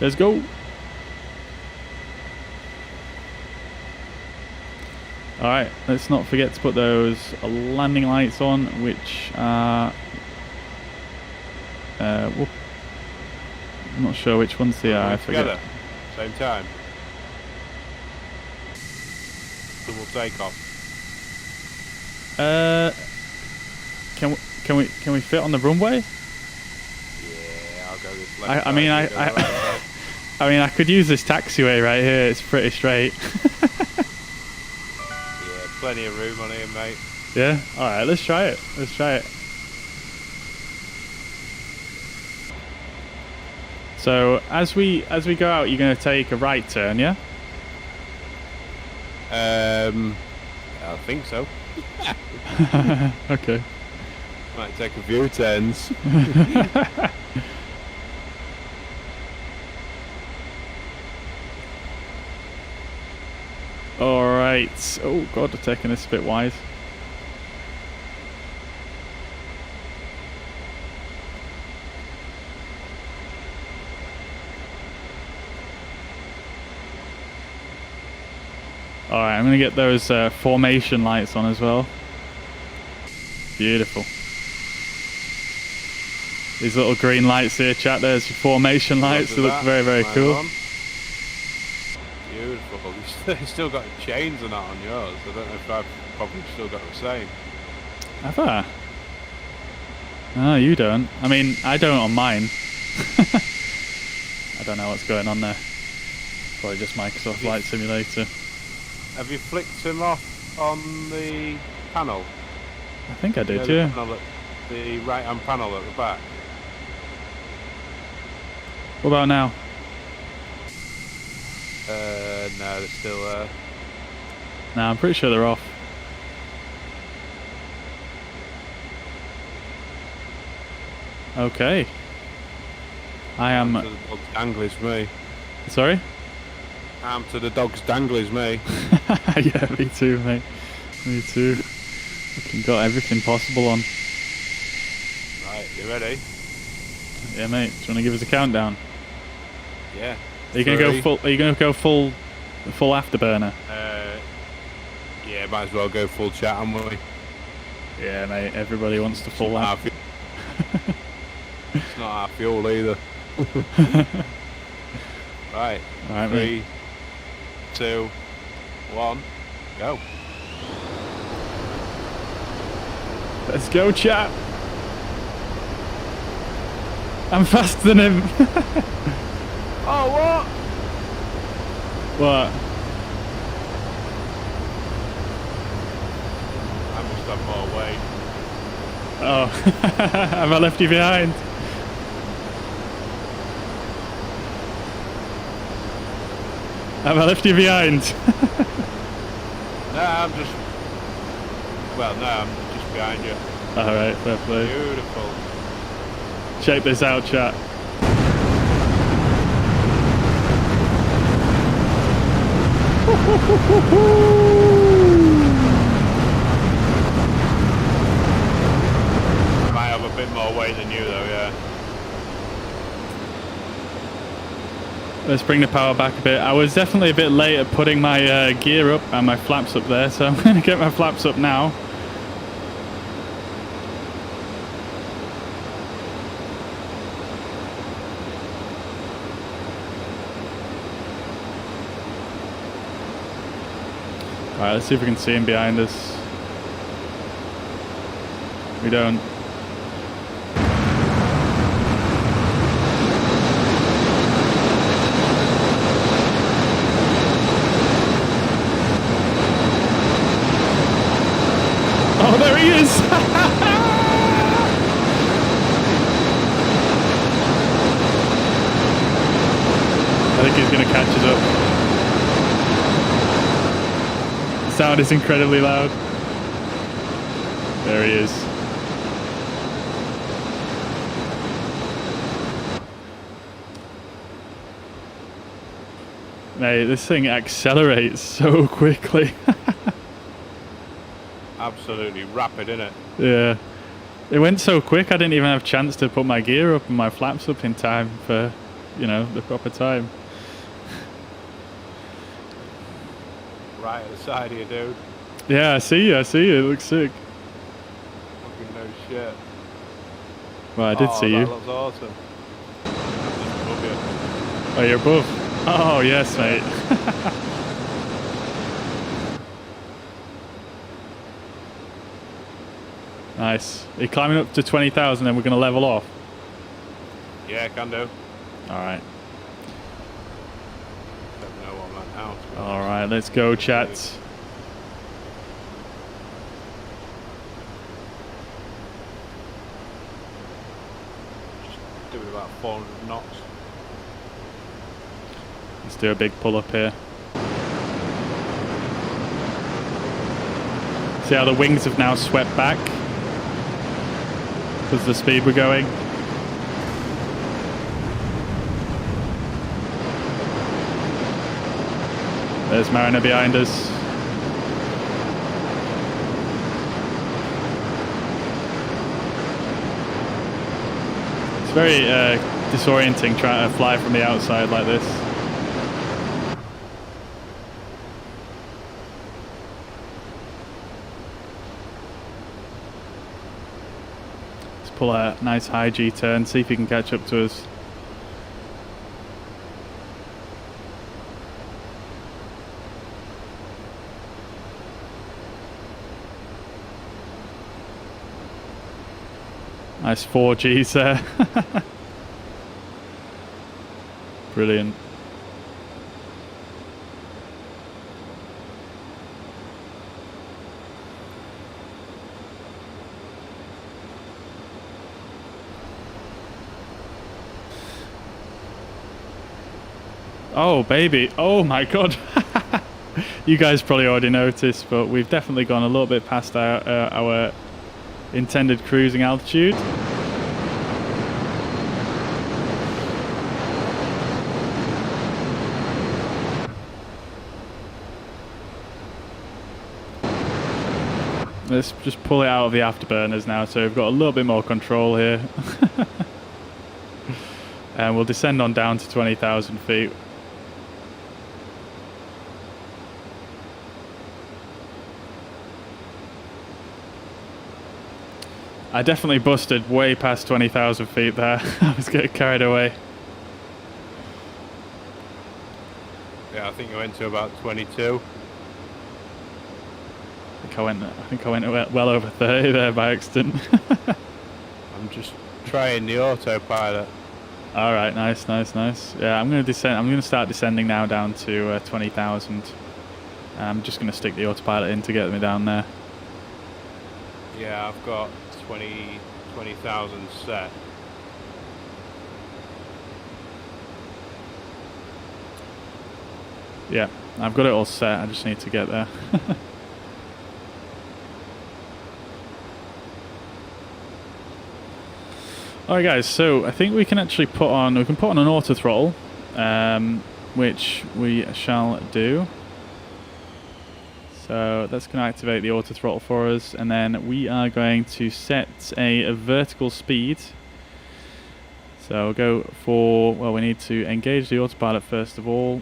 Let's go. Alright, let's not forget to put those landing lights on, which are... I'm not sure which ones they are, I forget. Together, same time. Double takeoff. Can we fit on the runway? Yeah, I'll go this I left. mean, I could use this taxiway right here. It's pretty straight. Yeah, plenty of room on here, mate. Yeah. All right, let's try it. So as we go out, you're going to take a right turn, yeah? I think so. Okay. Might take a few turns. All right. Oh God, I'm taking this a bit wide. All right, I'm gonna get those formation lights on as well. Beautiful. These little green lights here, chat. There's your formation lights. They look very, very cool. Beautiful. You've still got chains and that on yours. I don't know if I've probably still got the same. Have I? No, you don't. I mean, I don't on mine. I don't know what's going on there. Probably just Microsoft Flight Simulator. Have you flicked them off on the panel? I think I did, yeah. Yeah. The right-hand panel at the back. What about now? No, they're still there. No, I'm pretty sure they're off. Okay. I am... Arm to the dog's danglies, me. Sorry? Arm to the dog's danglies, me. Yeah, me too, mate. Me too. Fucking got everything possible on. Right, you ready? Yeah, mate. Do you want to give us a countdown? Yeah. Are you gonna go full? Are you gonna go full afterburner? Yeah, might as well go full chat, haven't we? Yeah, mate. Everybody wants to full lap. It's not our fuel either. Right. All right, 3, mate. 2, 1, go. Let's go, chat. I'm faster than him. Oh, what? What? I must have more weight. Oh, have I left you behind? Have I left you behind? No, I'm just... Well, no, I'm just behind you. Alright, fair play. Beautiful. Check this out, chat. Might have a bit more weight than you though, yeah. Let's bring the power back a bit. I was definitely a bit late at putting my gear up and my flaps up there, so I'm going to get my flaps up now. Alright, let's see if we can see him behind us. We don't. Oh, there he is! I think he's going to catch us up. The sound is incredibly loud. There he is. Mate, this thing accelerates so quickly. Absolutely rapid, isn't it? Yeah. It went so quick I didn't even have a chance to put my gear up and my flaps up in time for, you know, the proper time. Right at the side of you, dude. Yeah, I see you, it looks sick. Fucking no shit. Well, I did see you. That looks awesome. Just above you. Oh, you're above? Oh, yes, mate. Nice. You're climbing up to 20,000 and we're going to level off? Yeah, can do. Alright. Don't know what I'm at now, to be honest. Alright, let's go, chats. Just doing about 400 knots. Let's do a big pull up here. See how the wings have now swept back? Because of the speed we're going. There's Mariner behind us. It's very disorienting trying to fly from the outside like this. Let's pull a nice high G turn, see if he can catch up to us. Nice 4Gs there. Brilliant. Oh, baby. Oh, my God. You guys probably already noticed, but we've definitely gone a little bit past our intended cruising altitude. Let's just pull it out of the afterburners now, so we've got a little bit more control here. And we'll descend on down to 20,000 feet. I definitely busted way past 20,000 feet there. I was getting carried away. Yeah, I think you went to about 22. I think I went well over 30 there by accident. I'm just trying the autopilot. All right, nice. Yeah, I'm going to descend. I'm going to start descending now down to 20,000. I'm just going to stick the autopilot in to get me down there. Yeah, I've got 20,000 set. Yeah, I've got it all set. I just need to get there. Alright guys, so I think we can actually put on an auto throttle, which we shall do. So that's going to activate the auto throttle for us, and then we are going to set a vertical speed. So we'll go for, well, we need to engage the autopilot first of all,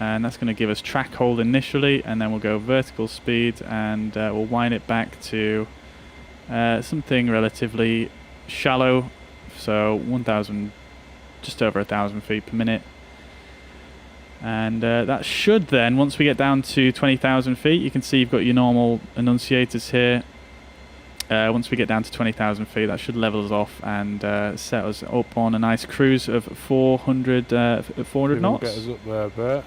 and that's going to give us track hold initially, and then we'll go vertical speed, and we'll wind it back to something relatively shallow. So 1,000, just over 1,000 feet per minute. And that should then, once we get down to 20,000 feet, you can see you've got your normal annunciators here. Once we get down to 20,000 feet, that should level us off and set us up on a nice cruise of 400 knots. Get us up there, Bert.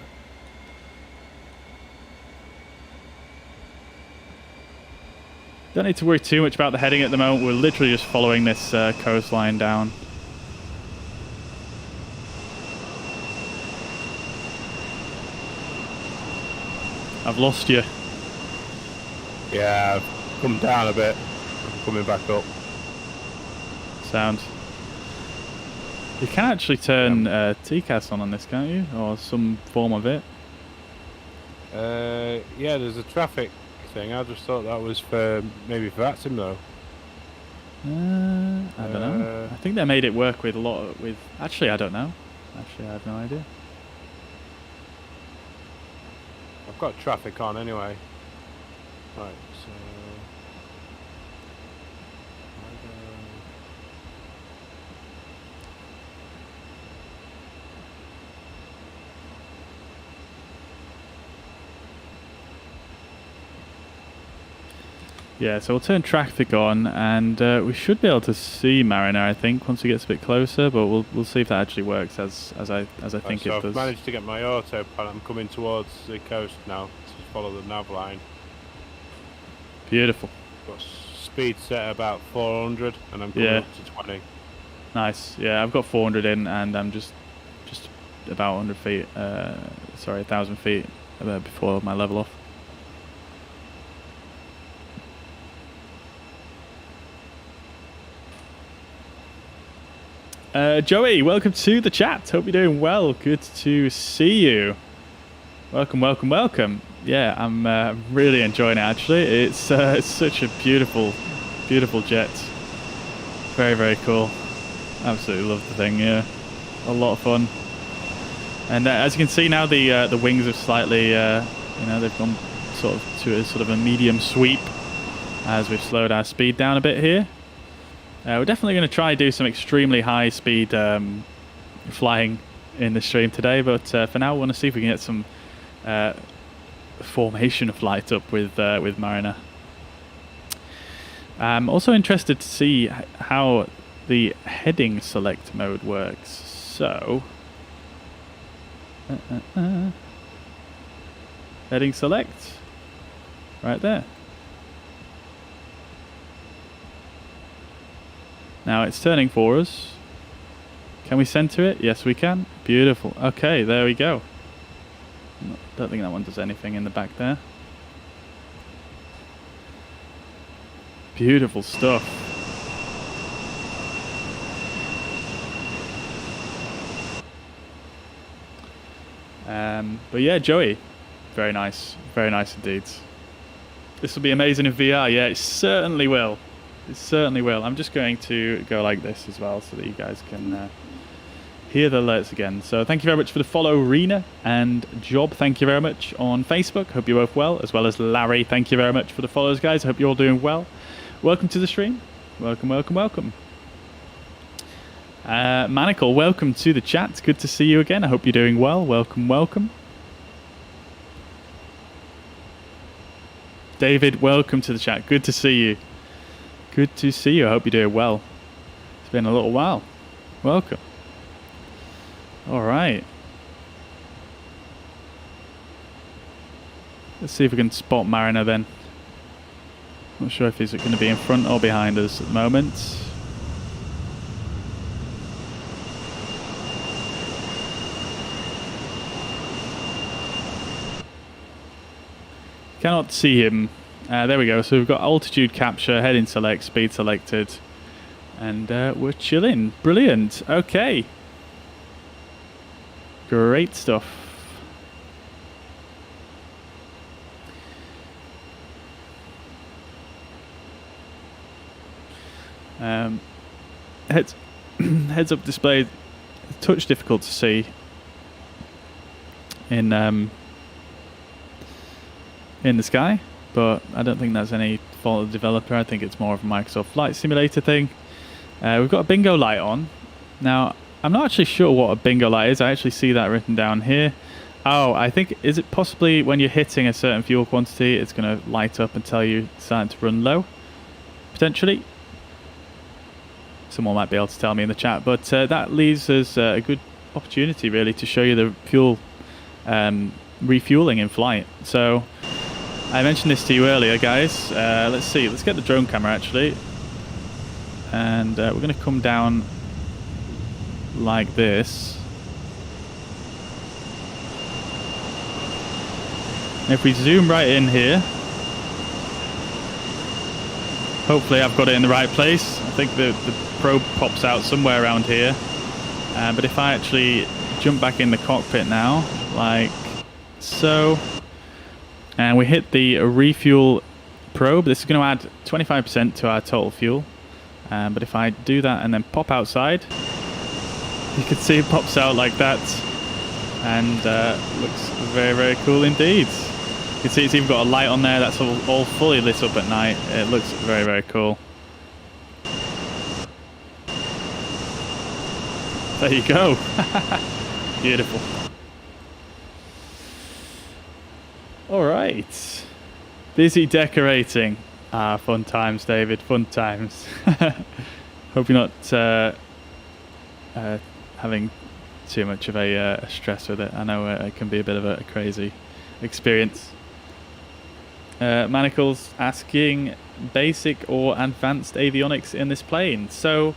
Don't need to worry too much about the heading at the moment. We're literally just following this coastline down. I've lost you. Yeah, I've come down a bit. I'm coming back up. Sound. You can actually turn TCAS on this, can't you? Or some form of it. Yeah, there's a traffic thing. I just thought that was for maybe for that sim though. I don't know. I think they made it work with a lot of, with. Actually, I don't know. Actually, I have no idea. I've got traffic on anyway. Right, so yeah, so we'll turn traffic on, and we should be able to see Mariner, I think, once he gets a bit closer. But we'll see if that actually works as I think so it I've does. managed to get my autopilot. I'm coming towards the coast now to follow the nav line. Beautiful. Got speed set about 400, and I'm coming up to 20. Nice. Yeah, I've got 400 in, and I'm just about 100 feet. Sorry, 1,000 feet before my level off. Joey, welcome to the chat. Hope you're doing well. Good to see you. Welcome, welcome, welcome. Yeah, I'm really enjoying it, actually. It's such a beautiful, beautiful jet. Very, very cool. Absolutely love the thing, yeah. A lot of fun. And as you can see now, the wings have slightly, they've gone sort of to a sort of a medium sweep as we've slowed our speed down a bit here. We're definitely going to try do some extremely high speed flying in the stream today, but for now we want to see if we can get some formation flight up with Mariner. I'm also interested to see how the heading select mode works. So heading select right there. Now it's turning for us. Can we center it? Yes, we can. Beautiful. Okay, there we go. Don't think that one does anything in the back there. Beautiful stuff. But yeah, Joey, very nice indeed. This will be amazing in VR. Yeah, it certainly will. It certainly will. I'm just going to go like this as well so that you guys can hear the alerts again. So thank you very much for the follow, Rena and Job. Thank you very much on Facebook. Hope you're both well, as well as Larry. Thank you very much for the follows, guys. Hope you're all doing well. Welcome to the stream. Welcome, welcome, welcome. Manacle, welcome to the chat. Good to see you again. I hope you're doing well. Welcome, welcome. David, welcome to the chat. Good to see you. Good to see you. I hope you're doing well. It's been a little while. Welcome. All right. Let's see if we can spot Mariner then. Not sure if he's going to be in front or behind us at the moment. Cannot see him. There we go. So we've got altitude capture, heading select, speed selected. And we're chilling. Brilliant. Okay. Great stuff. Heads up display, touch difficult to see in the sky, but I don't think that's any fault of the developer. I think it's more of a Microsoft Flight Simulator thing. We've got a bingo light on. Now, I'm not actually sure what a bingo light is. I actually see that written down here. Oh, I think, is it possibly when you're hitting a certain fuel quantity, it's going to light up and tell you it's starting to run low? Potentially. Someone might be able to tell me in the chat, but that leaves us a good opportunity, really, to show you the fuel refueling in flight. So, I mentioned this to you earlier, guys. Let's see. Let's get the drone camera, actually. And we're going to come down like this. And if we zoom right in here, hopefully I've got it in the right place. I think the probe pops out somewhere around here. But if I actually jump back in the cockpit now, like so, and we hit the refuel probe, this is going to add 25% to our total fuel. But if I do that and then pop outside, you can see it pops out like that, and looks very, very cool indeed. You can see it's even got a light on there that's all fully lit up at night. It looks very, very cool. There you go. Beautiful. All right. Busy decorating. Ah, fun times, David. Fun times. Hope you're not having too much of a stress with it. I know it can be a bit of a crazy experience. Manacles asking basic or advanced avionics in this plane. So,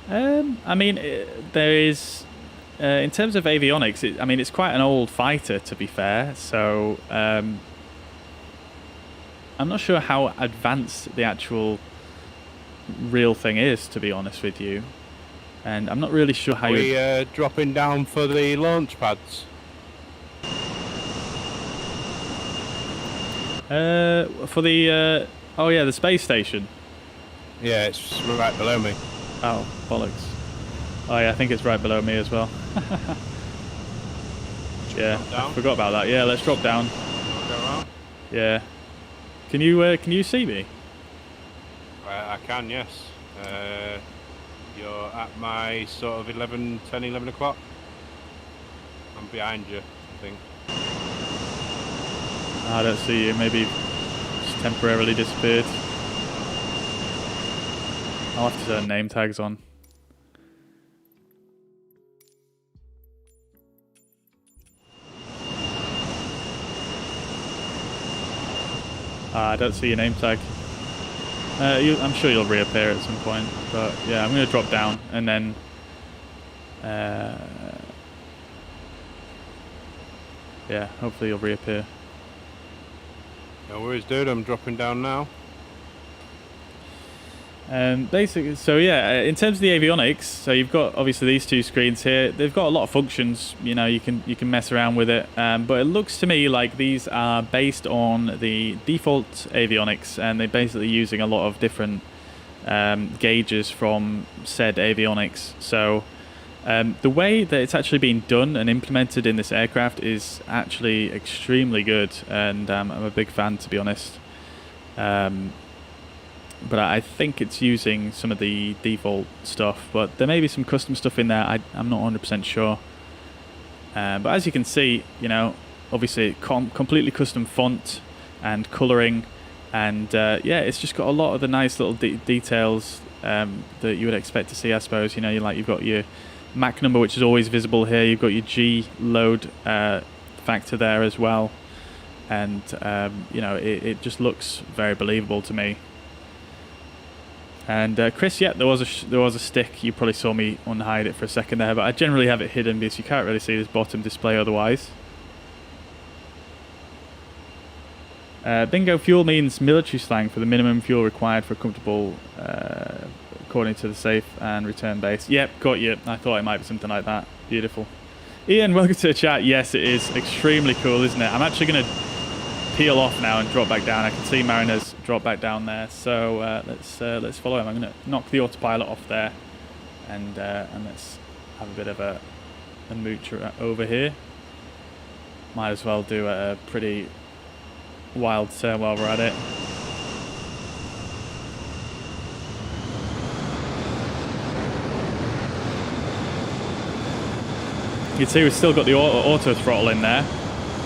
I mean, there is, in terms of avionics, I mean, it's quite an old fighter, to be fair. So, I'm not sure how advanced the actual real thing is, to be honest with you. And I'm not really sure how you're dropping down for the launch pads. For the oh yeah, the space station. Yeah, it's right below me. Oh, bollocks. Oh yeah, I think it's right below me as well. Yeah, I forgot about that. Yeah, let's drop down. Yeah. Can you see me? I can, yes. You're at my sort of 11 o'clock. I'm behind you, I think. I don't see you. Maybe just temporarily disappeared. I'll have to turn name tags on. I don't see your name tag. I'm sure you'll reappear at some point, but yeah, I'm going to drop down and then yeah, hopefully you'll reappear. No worries, dude. I'm dropping down now. Basically, so yeah, in terms of the avionics, so you've got obviously these two screens here. They've got a lot of functions. You know, you can mess around with it, but it looks to me like these are based on the default avionics, and they're basically using a lot of different gauges from said avionics. So the way that it's actually been done and implemented in this aircraft is actually extremely good, and I'm a big fan, to be honest. But I think it's using some of the default stuff, but there may be some custom stuff in there. I'm not 100% sure. But as you can see, you know, obviously completely custom font and colouring, and yeah, it's just got a lot of the nice little details that you would expect to see, I suppose. You know, you've got your Mach number, which is always visible here. You've got your G load factor there as well, and you know, it just looks very believable to me. And Chris, yeah, there was a stick. You probably saw me unhide it for a second there, but I generally have it hidden because you can't really see this bottom display otherwise. Bingo fuel means military slang for the minimum fuel required for a comfortable according to the safe and return base. Yep, got you. I thought it might be something like that. Beautiful. Ian, welcome to the chat. Yes, it is extremely cool, isn't it? I'm actually going to peel off now and drop back down. I can see Mariner's drop back down there, so let's follow him. I'm going to knock the autopilot off there, and let's have a bit of a mooch over here. Might as well do a pretty wild turn while we're at it. You can see we've still got the auto throttle in there.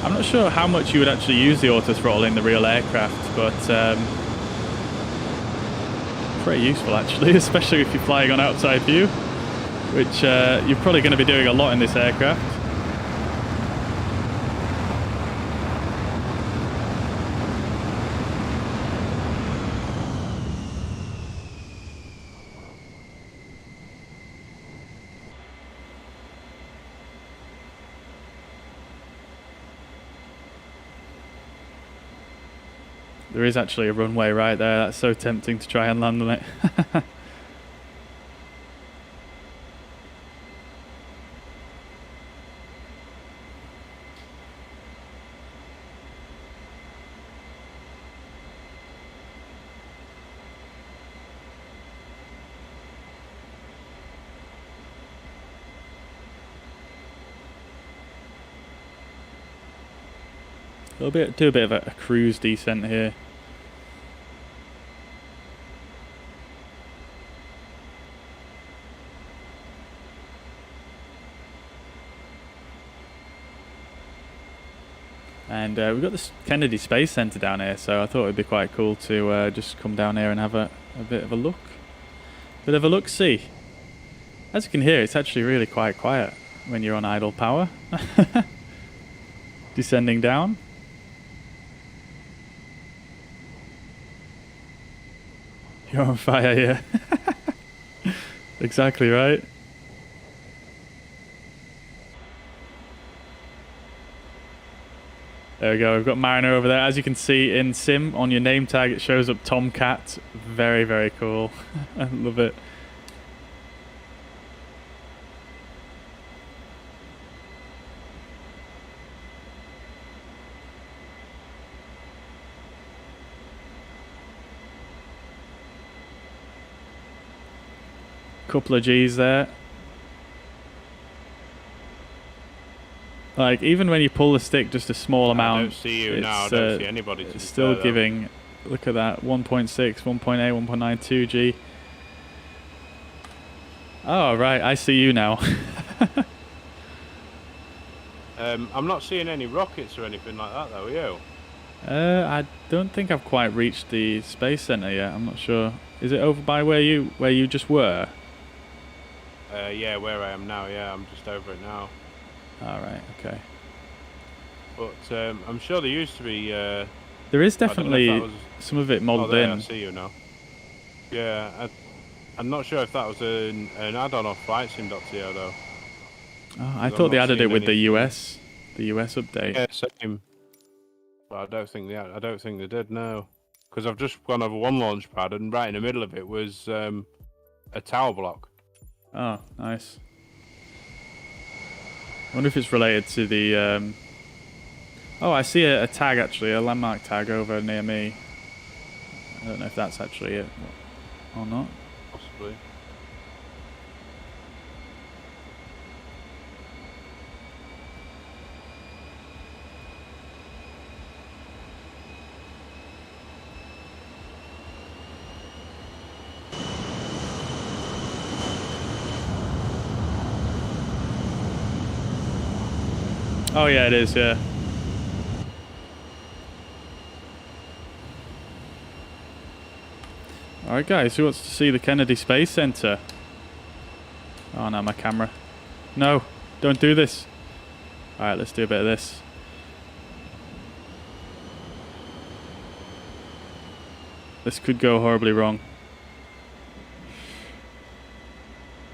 I'm not sure how much you would actually use the auto throttle in the real aircraft, but pretty useful actually, especially if you're flying on outside view, which you're probably going to be doing a lot in this aircraft. There is actually a runway right there. That's so tempting to try and land on it. Do a bit of a cruise descent here. And we've got this Kennedy Space Center down here, so I thought it'd be quite cool to just come down here and have a bit of a look. Bit of a look-see. As you can hear, it's actually really quite quiet when you're on idle power. Descending down. You're on fire, yeah. Exactly right. There we go, we've got Mariner over there. As you can see in Sim, on your name tag, it shows up Tomcat. Very, very cool. I love it. Couple of G's there. Like, even when you pull the stick just a small amount, I don't see you now, I don't see anybody. It's still giving, look at that, 1.6, 1.8, 1.92 G. Oh, right, I see you now. I'm not seeing any rockets or anything like that, though, are you? I don't think I've quite reached the space center yet. I'm not sure. Is it over by where you just were? Yeah, where I am now. Yeah, I'm just over it now. All right. Okay. But I'm sure there used to be. There is definitely some of it modeled in. I see you now. Yeah, I'm not sure if that was an add-on of FlightSim.co though. Oh, I thought they added it with the US update. Yeah, same. But I don't think they did. No, because I've just gone over one launch pad, and right in the middle of it was a tower block. Oh, nice. I wonder if it's related to the... Oh, I see a tag actually, a landmark tag over near me. I don't know if that's actually it or not. Possibly. Oh yeah, it is, yeah. Alright guys, who wants to see the Kennedy Space Center? Oh no, my camera. No, don't do this. Alright, let's do a bit of this. This could go horribly wrong.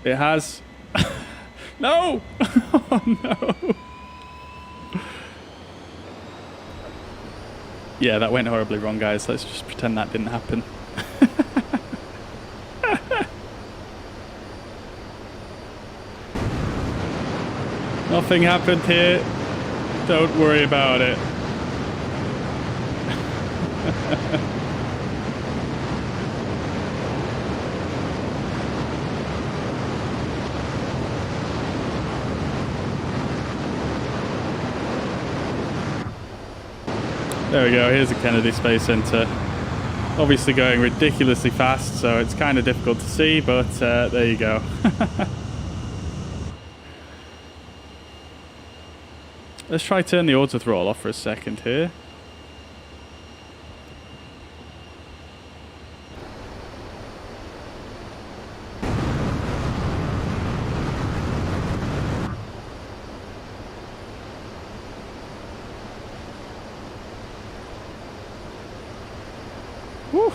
It has. No! Oh no! Yeah, that went horribly wrong, guys. Let's just pretend that didn't happen. Nothing happened here. Don't worry about it. There we go, here's the Kennedy Space Center. Obviously going ridiculously fast, so it's kind of difficult to see, but there you go. Let's try turn the auto throttle off for a second here. Whew.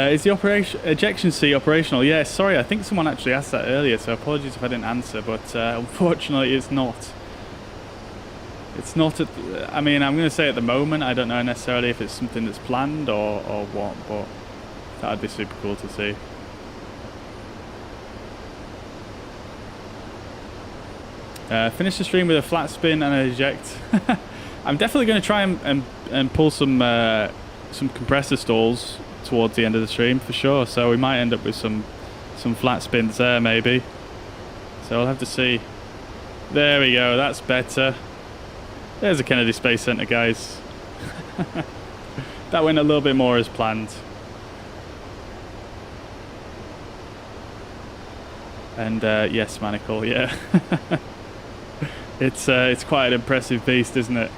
Is the ejection seat operational? Yeah, sorry, I think someone actually asked that earlier, so apologies if I didn't answer, but unfortunately it's not. It's not, I mean, I'm going to say at the moment, I don't know necessarily if it's something that's planned or what, but that would be super cool to see. Finish the stream with a flat spin and an eject. I'm definitely going to try and pull some compressor stalls towards the end of the stream for sure. So we might end up with some flat spins there maybe. So we'll have to see. There we go. That's better. There's the Kennedy Space Center, guys. That went a little bit more as planned. And yes, Manacle. Yeah. It's quite an impressive beast, isn't it?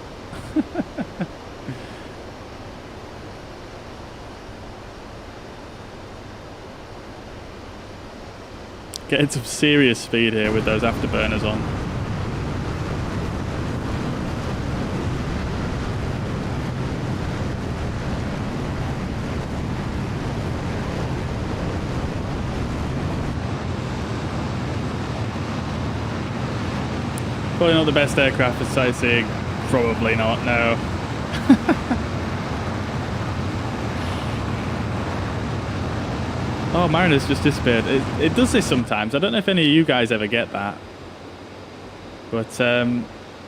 Getting some serious speed here with those afterburners on. Probably not the best aircraft for sightseeing. Probably not, no. Oh, Mariner's just disappeared. It does this sometimes. I don't know if any of you guys ever get that. But,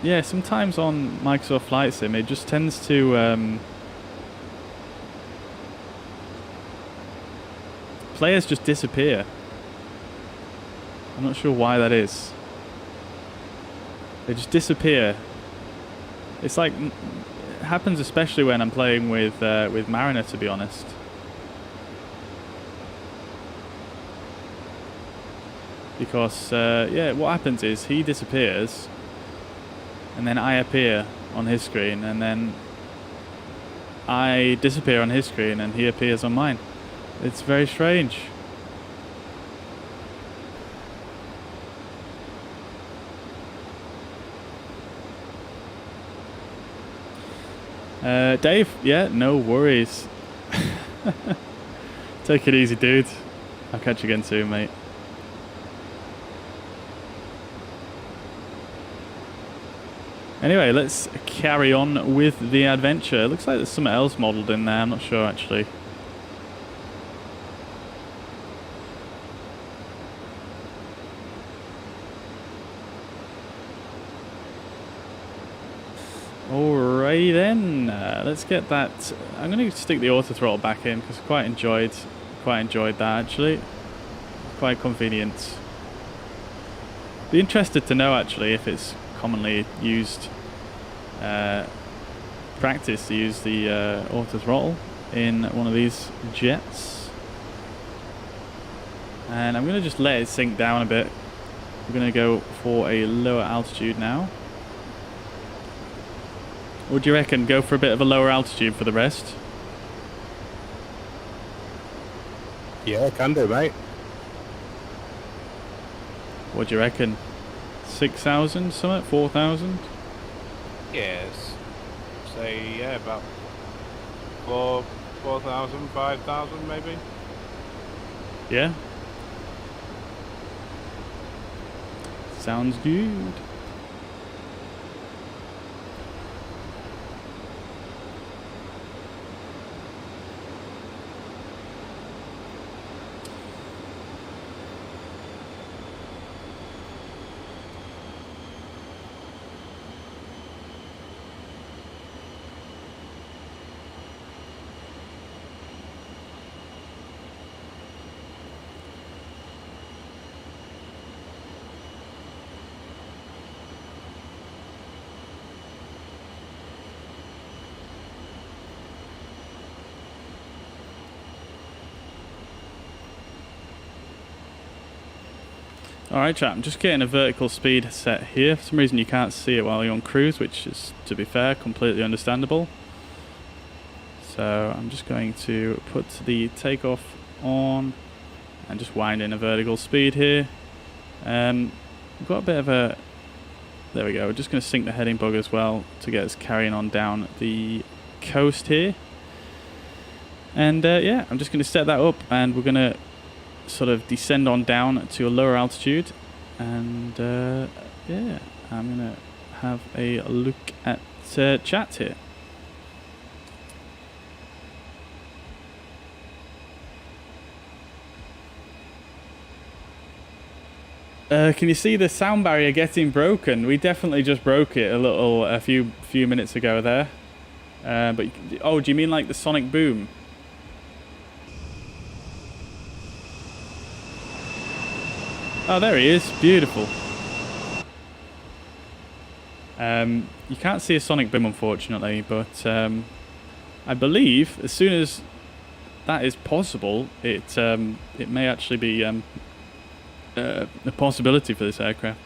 yeah, sometimes on Microsoft Flight Sim, it just tends to... players just disappear. I'm not sure why that is. They just disappear. It's like... it happens especially when I'm playing with Mariner, to be honest. Because, yeah, what happens is he disappears, and then I appear on his screen, and then I disappear on his screen, and he appears on mine. It's very strange. Dave, yeah, no worries. Take it easy, dude. I'll catch you again soon, mate. Anyway, let's carry on with the adventure. It looks like there's something else modelled in there. I'm not sure, actually. Alrighty then. Let's get that. I'm going to stick the auto throttle back in because I quite enjoyed that, actually. Quite convenient. Be interested to know, actually, if it's commonly used practice to use the auto throttle in one of these jets. And I'm going to just let it sink down a bit. We're going to go for a lower altitude now. What do you reckon? Go for a bit of a lower altitude for the rest? Yeah, can do, mate. What do you reckon? 6,000 something? 4,000? Yes. Say, yeah, about 4,000, 5,000 maybe. Yeah. Sounds good. Alright chat, I'm just getting a vertical speed set here. For some reason you can't see it while you're on cruise, which is, to be fair, completely understandable. So I'm just going to put the takeoff on and just wind in a vertical speed here. We've got a bit of a... There we go, we're just going to sync the heading bug as well to get us carrying on down the coast here. And yeah, I'm just going to set that up and we're going to sort of descend on down to a lower altitude, and yeah, I'm gonna have a look at chat here. Can you see the sound barrier getting broken? We definitely just broke it a few minutes ago there. But oh, do you mean like the sonic boom? Oh, there he is. Beautiful. You can't see a sonic boom, unfortunately, but I believe as soon as that is possible, it may actually be a possibility for this aircraft.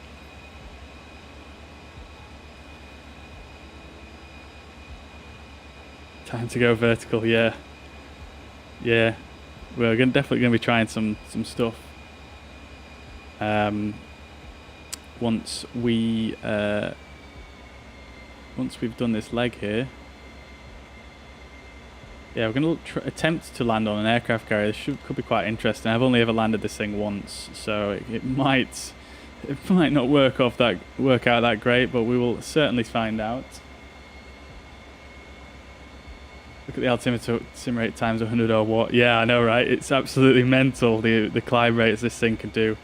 Time to go vertical, yeah. Yeah, we're definitely going to be trying some stuff. Once we've done this leg here, yeah, we're going to attempt to land on an aircraft carrier. This could be quite interesting. I've only ever landed this thing once, so it might not work out that great, but we will certainly find out. Look at the altimeter sim rate times 100 or what? Yeah, I know, right? It's absolutely mental the climb rates this thing can do.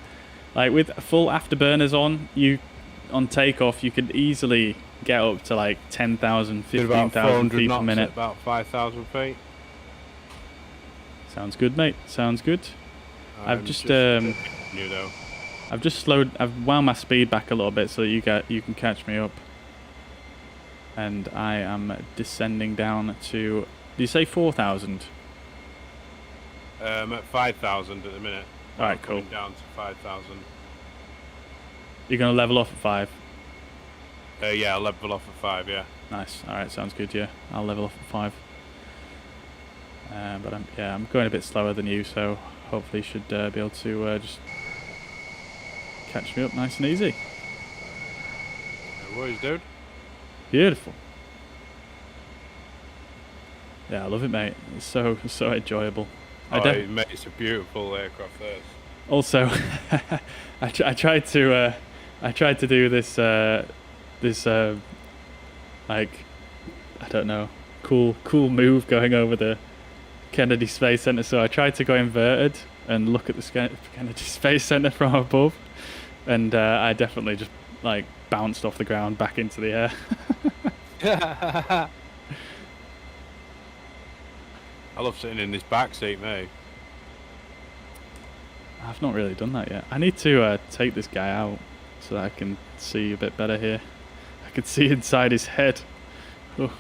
Like with full afterburners on takeoff, you could easily get up to like 10,000, 15,000 feet per minute. About 5,000 feet. Sounds good, mate. Sounds good. I've wound my speed back a little bit so that you can catch me up. And I am descending down to. Did you say 4,000? I'm at 5,000 at the minute. Alright, cool. Down to 5,000. You're going to level off at 5? Yeah, I'll level off at 5, yeah. Nice. Alright, sounds good, yeah. I'll level off at 5. But I'm going a bit slower than you, so hopefully you should be able to just catch me up nice and easy. No worries, dude. Beautiful. Yeah, I love it, mate. It's so enjoyable. Mate, it's a beautiful aircraft. Also, I tried to do this like, I don't know, cool move going over the Kennedy Space Center. So I tried to go inverted and look at the Kennedy Space Center from above, and I definitely just like bounced off the ground back into the air. I love sitting in this back seat, mate. I've not really done that yet. I need to take this guy out so that I can see a bit better here. I can see inside his head. Oh,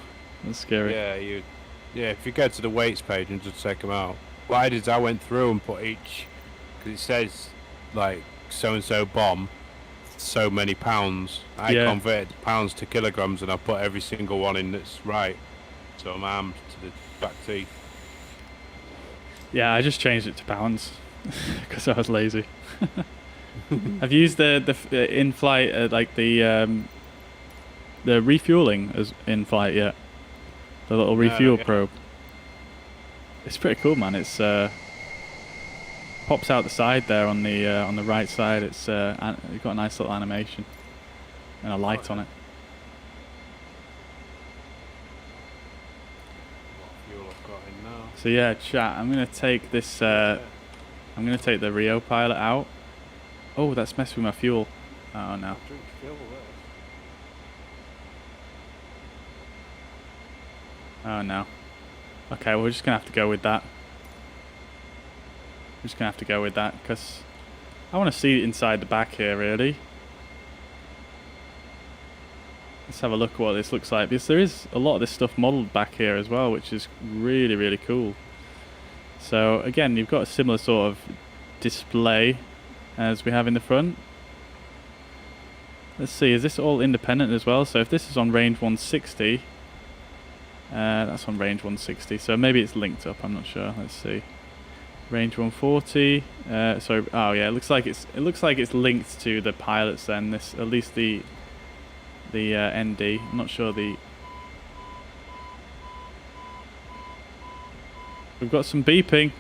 that's scary. Yeah, if you go to the weights page and just take him out. What I did is I went through and put each, because it says like so-and-so bomb, so many pounds. I converted pounds to kilograms and I put every single one in that's right. So I'm armed to the back teeth. Yeah, I just changed it to pounds because I was lazy. I've used the in-flight like the refueling as in-flight yet. The little refuel probe. It's pretty cool, man. It's pops out the side there on the right side. It's got a nice little animation and a light on it. So yeah, chat. I'm gonna take this. I'm gonna take the Rio pilot out. Oh, that's messing with my fuel. Oh no. Oh no. Okay, we're just gonna have to go with that. We're just gonna have to go with that because I want to see inside the back here, really. Let's have a look at what this looks like, because there is a lot of this stuff modelled back here as well, which is really, really cool. So again, you've got a similar sort of display as we have in the front, Let's see, is this all independent as well? So if this is on range 160, that's on range 160, so maybe it's linked up, I'm not sure. Let's see. Range 140. So oh yeah, it looks like it's linked to the pilots then. This, at least the ND. I'm not sure the. We've got some beeping.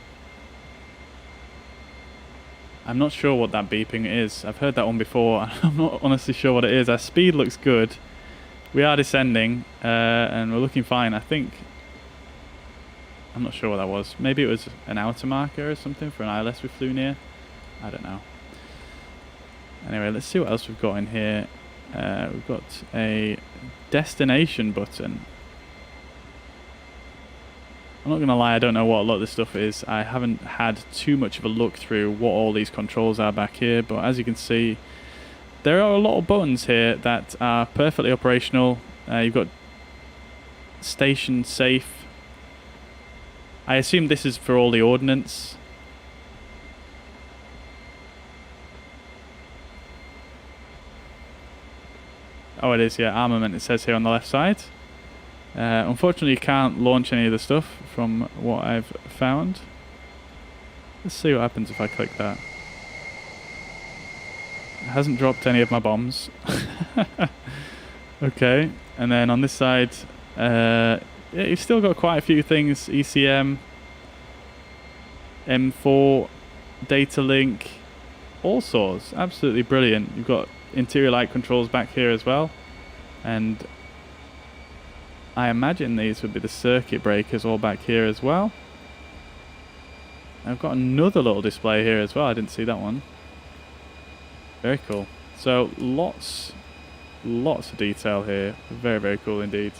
I'm not sure what that beeping is. I've heard that one before. I'm not honestly sure what it is. Our speed looks good. We are descending, and we're looking fine. I think. I'm not sure what that was. Maybe it was an outer marker or something for an ILS we flew near. I don't know. Anyway, let's see what else we've got in here. We've got a destination button. I'm not going to lie, I don't know what a lot of this stuff is. I haven't had too much of a look through what all these controls are back here, but as you can see, there are a lot of buttons here that are perfectly operational. You've got station safe. I assume this is for all the ordnance. Oh, it is, yeah, armament, it says here on the left side. Unfortunately, you can't launch any of the stuff from what I've found. Let's see what happens if I click that. It hasn't dropped any of my bombs. Okay, and then on this side, yeah, you've still got quite a few things. ECM, M4, data link, all sorts. Absolutely brilliant. You've got interior light controls back here as well, and I imagine these would be the circuit breakers all back here as well. I've got another little display here as well. I didn't see that one. Very cool. So lots of detail here. Very, very cool indeed.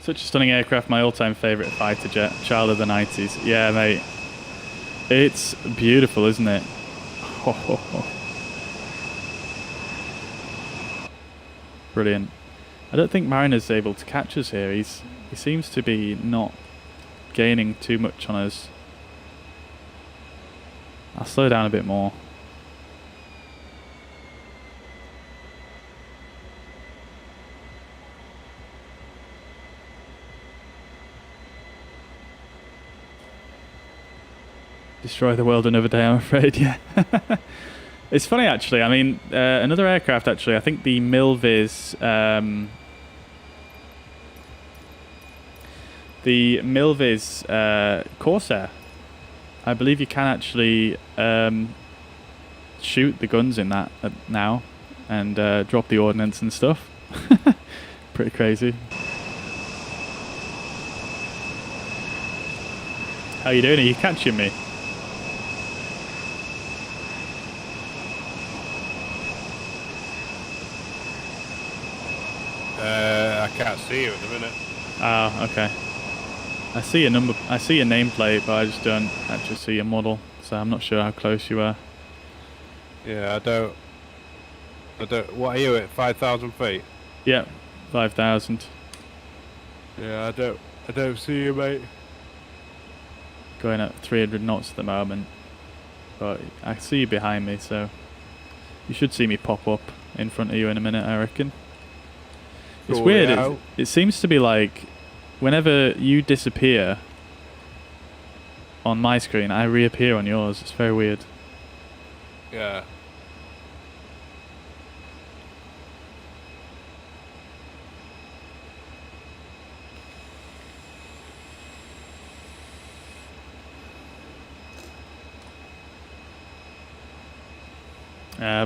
Such a stunning aircraft. My all-time favourite fighter jet. Child of the 90s. Yeah, mate. It's beautiful, isn't it? Brilliant. I don't think Mariner's able to catch us here. He seems to be not gaining too much on us. I'll slow down a bit more. Destroy the world another day, I'm afraid, yeah. It's funny, actually. I mean, another aircraft, actually. I think the Milviz... Corsair. I believe you can actually shoot the guns in that now and drop the ordnance and stuff. Pretty crazy. How you doing? Are you catching me? I can't see you at the minute. Ah, okay. I see your number. I see your nameplate, but I just don't actually see your model, so I'm not sure how close you are. Yeah, I don't. What are you at? 5,000 feet? Yeah, 5,000. Yeah, I don't see you, mate. Going at 300 knots at the moment, but I see you behind me, so you should see me pop up in front of you in a minute, I reckon. It's weird. It seems to be like whenever you disappear on my screen, I reappear on yours. It's very weird. Yeah.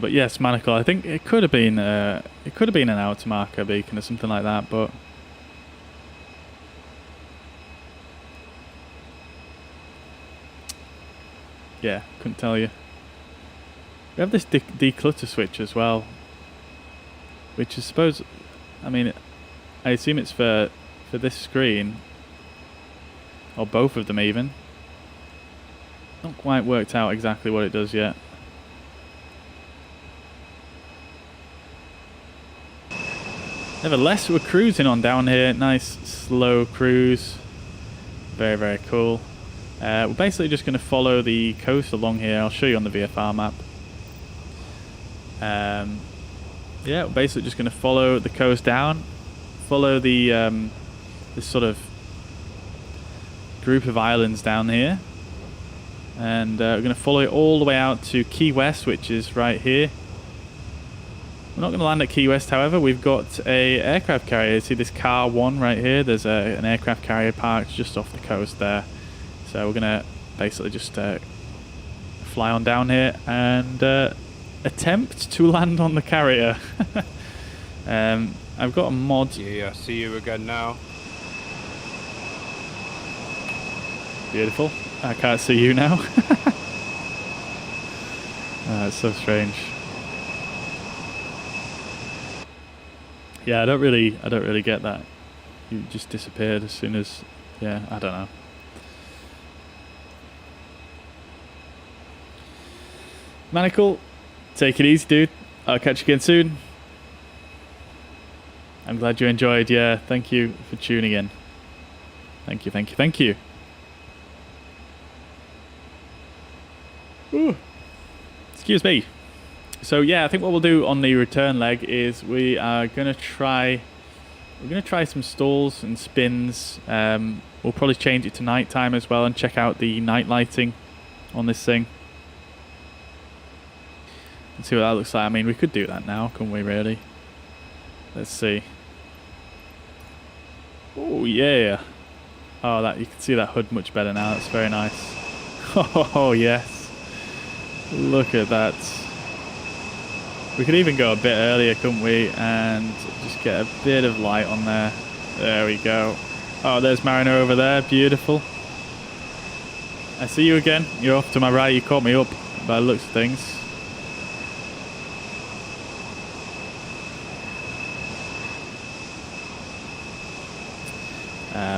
But yes, Manacle. I think it could have been an outer marker beacon or something like that, but yeah, couldn't tell you. We have this declutter switch as well, which is I assume it's for this screen, or both of them even. Not quite worked out exactly what it does yet. Nevertheless, we're cruising on down here. Nice slow cruise. Very, very cool. We're basically just going to follow the coast along here. I'll show you on the VFR map. Yeah, we're basically just going to follow the coast down, follow the this sort of group of islands down here, and we're going to follow it all the way out to Key West, which is right here. We're not going to land at Key West, however. We've got a aircraft carrier. See this Car 1 right here? There's an aircraft carrier parked just off the coast there. So we're going to basically just fly on down here and attempt to land on the carrier. I've got a mod. Yeah, I see you again now. Beautiful. I can't see you now. It's so strange. Yeah, I don't really get that. You just disappeared as soon as, yeah, I don't know. Manacle, take it easy, dude. I'll catch you again soon. I'm glad you enjoyed. Yeah, thank you for tuning in. Thank you, thank you, thank you. Ooh. Excuse me. So yeah, I think what we'll do on the return leg is we are gonna try some stalls and spins. We'll probably change it to nighttime as well and check out the night lighting on this thing. Let's see what that looks like. I mean, we could do that now, couldn't we, really? Let's see. Oh, yeah. Oh, that you can see that hood much better now. That's very nice. Oh, yes. Look at that. We could even go a bit earlier, couldn't we? And just get a bit of light on there. There we go. Oh, there's Mariner over there. Beautiful. I see you again. You're off to my right. You caught me up by the looks of things.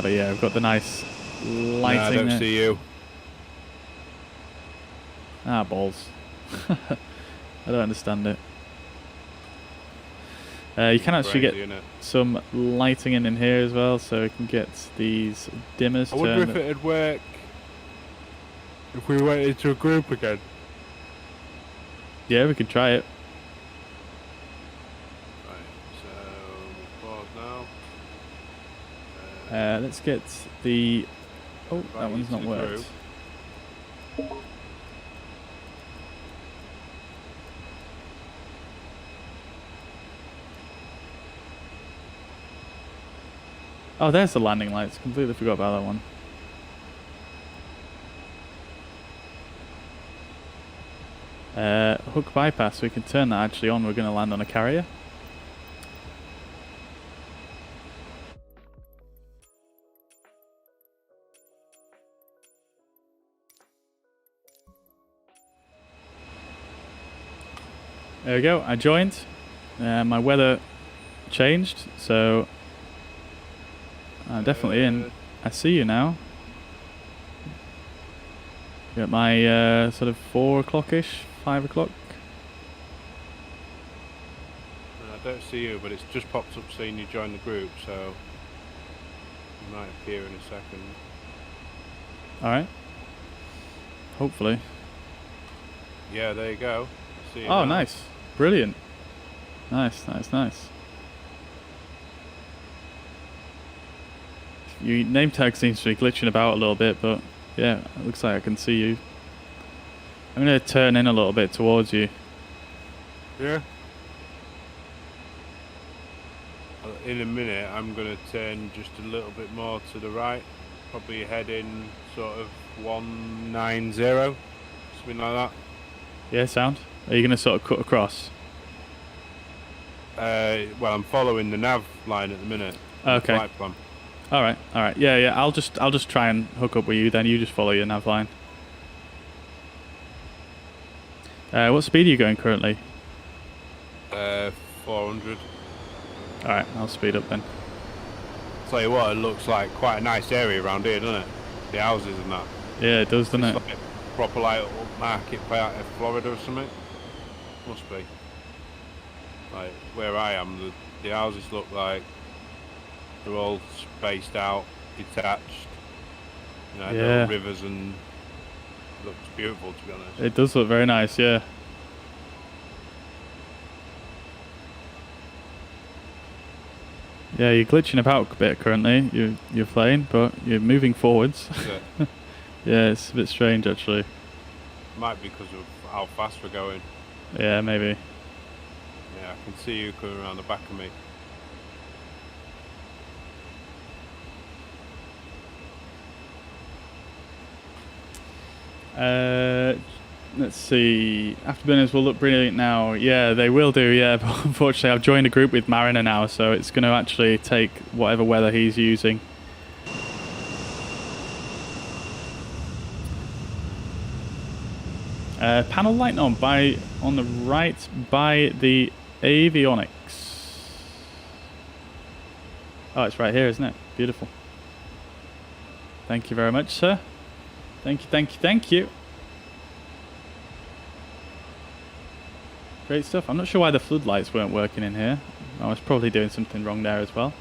But yeah, we've got the nice lighting. No, I don't see you. Ah, balls. I don't understand it. You can actually get some lighting in here as well, so we can get these dimmers turned. I wonder if it'd work if we went into a group again. Yeah, we could try it. Right, so pause now. Let's get the... Oh, that one's not worked. Oh, there's the landing lights. Completely forgot about that one. Hook bypass. We can turn that actually on. We're going to land on a carrier. There we go, I joined. My weather changed, so I'm definitely in. I see you now. You're at my sort of 4 o'clock-ish, 5 o'clock. I don't see you, but it's just popped up saying you joined the group, so you might appear in a second. Alright. Hopefully. Yeah, there you go. See you now. Nice. Brilliant. Nice, nice, nice. Your name tag seems to be glitching about a little bit, but yeah, it looks like I can see you. I'm going to turn in a little bit towards you. Yeah. In a minute, I'm going to turn just a little bit more to the right. Probably heading sort of 190, something like that. Yeah, sound. Are you going to sort of cut across? Well, I'm following the nav line at the minute. Okay. Flight plan. All right. Yeah, yeah. I'll just try and hook up with you. Then you just follow your nav line. What speed are you going currently? 400. All right. I'll speed up then. Tell you what, it looks like quite a nice area around here, doesn't it? The houses and that. Yeah, it does, doesn't it? Like proper like market part of Florida or something. Must be. Like where I am, the houses look like they're all spaced out, detached. You know, little rivers, and looks beautiful, to be honest. It does look very nice, yeah. Yeah, you're glitching about a bit currently. You're playing, but you're moving forwards. Yeah. Yeah, it's a bit strange actually. Might be because of how fast we're going. Yeah, maybe. Yeah, I can see you coming around the back of me. Let's see. Afterburners will look brilliant now. Yeah, they will do, yeah. But unfortunately, I've joined a group with Mariner now, so it's going to actually take whatever weather he's using. Panel light on the right by the avionics. Oh, it's right here, isn't it? Beautiful. Thank you very much, sir. Thank you, thank you, thank you. Great stuff. I'm not sure why the floodlights weren't working in here. I was probably doing something wrong there as well.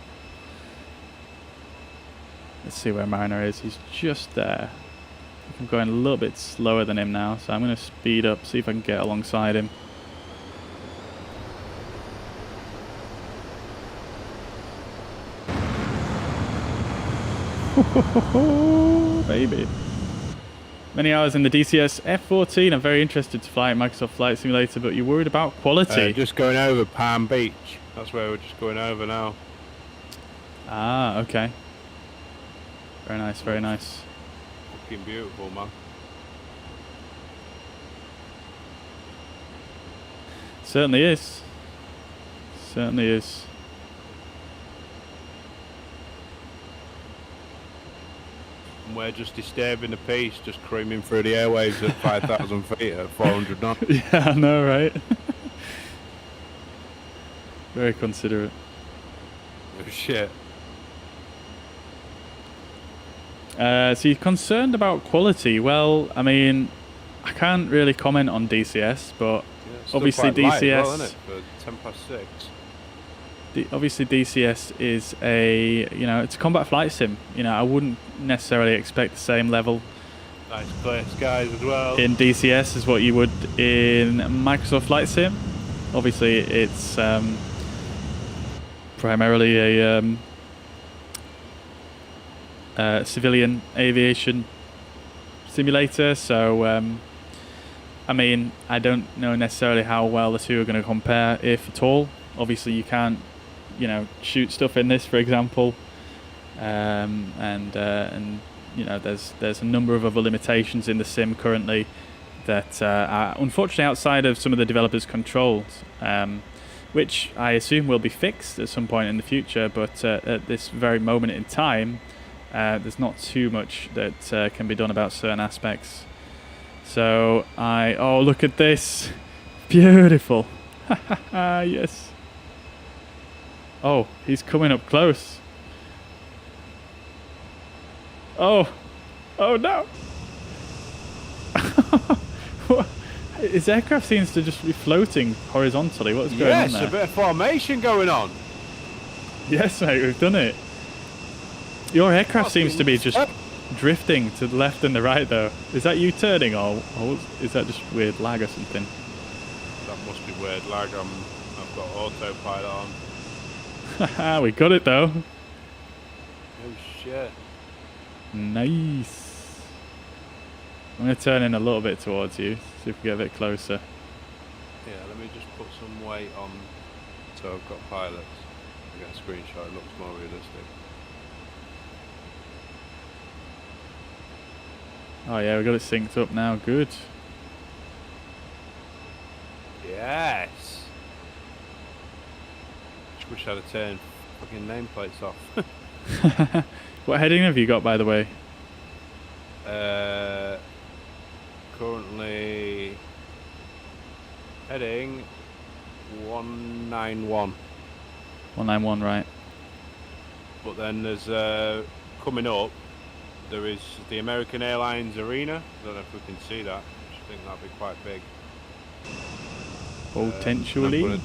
Let's see where Mariner is. He's just there. I think I'm going a little bit slower than him now, so I'm going to speed up, see if I can get alongside him. Baby. Many hours in the DCS F14. I'm very interested to fly in Microsoft Flight Simulator, but you're worried about quality. Just going over Palm Beach. That's where we're just going over now. Ah, okay. Very nice, very nice. Looking beautiful, man. Certainly is. Certainly is. And we're just disturbing the peace, just creaming through the airwaves at 5,000 feet at 400 knots. Yeah, I know, right? Very considerate. Oh, shit. So you're concerned about quality. Well, I mean, I can't really comment on DCS, but obviously DCS... Well, isn't it, for 10 past 6? Obviously DCS is a, you know, it's a combat flight sim. You know, I wouldn't necessarily expect the same level Nice clear skies as well. in DCS as what you would in Microsoft Flight Sim. Obviously it's primarily a civilian aviation simulator, so I mean, I don't know necessarily how well the two are going to compare, if at all. Obviously you can't, you know, shoot stuff in this, for example, and you know, there's a number of other limitations in the sim currently that are unfortunately outside of some of the developers' controls, which I assume will be fixed at some point in the future, but at this very moment in time there's not too much that can be done about certain aspects. So oh, look at this, beautiful. Yes. Oh, he's coming up close. Oh no. His aircraft seems to just be floating horizontally. What's going on there? Yes, a bit of formation going on. Yes, mate, we've done it. Your aircraft seems to be just drifting to the left and the right, though. Is that you turning, or is that just weird lag or something? That must be weird lag. I've got autopilot on. Haha, we got it though. Oh shit. Nice. I'm going to turn in a little bit towards you, see if we get a bit closer. Yeah, let me just put some weight on so I've got pilots. I get a screenshot, it looks more realistic. Oh yeah, we got it synced up now, good. Yes! Just wish I'd have turned fucking nameplates off. What heading have you got, by the way? Currently heading 191. 191, right. But then there's coming up, there is the American Airlines Arena. I don't know if we can see that. I think that'd be quite big. Potentially.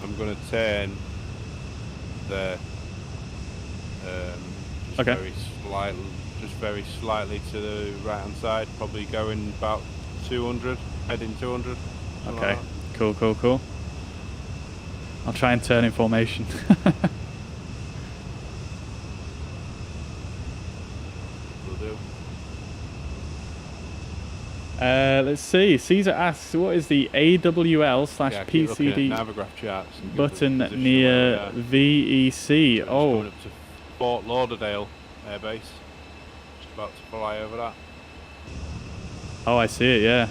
I'm gonna turn there. Okay. Very slightly, just very slightly to the right hand side, probably going about 200, heading 200. Okay, cool, cool, cool. I'll try and turn in formation. Will do. Let's see. Caesar asks, what is the AWL/PCD Navigraph charts button near VEC? Oh, going up to Fort Lauderdale Air Base. Just about to fly over that. oh, I see it. Yeah,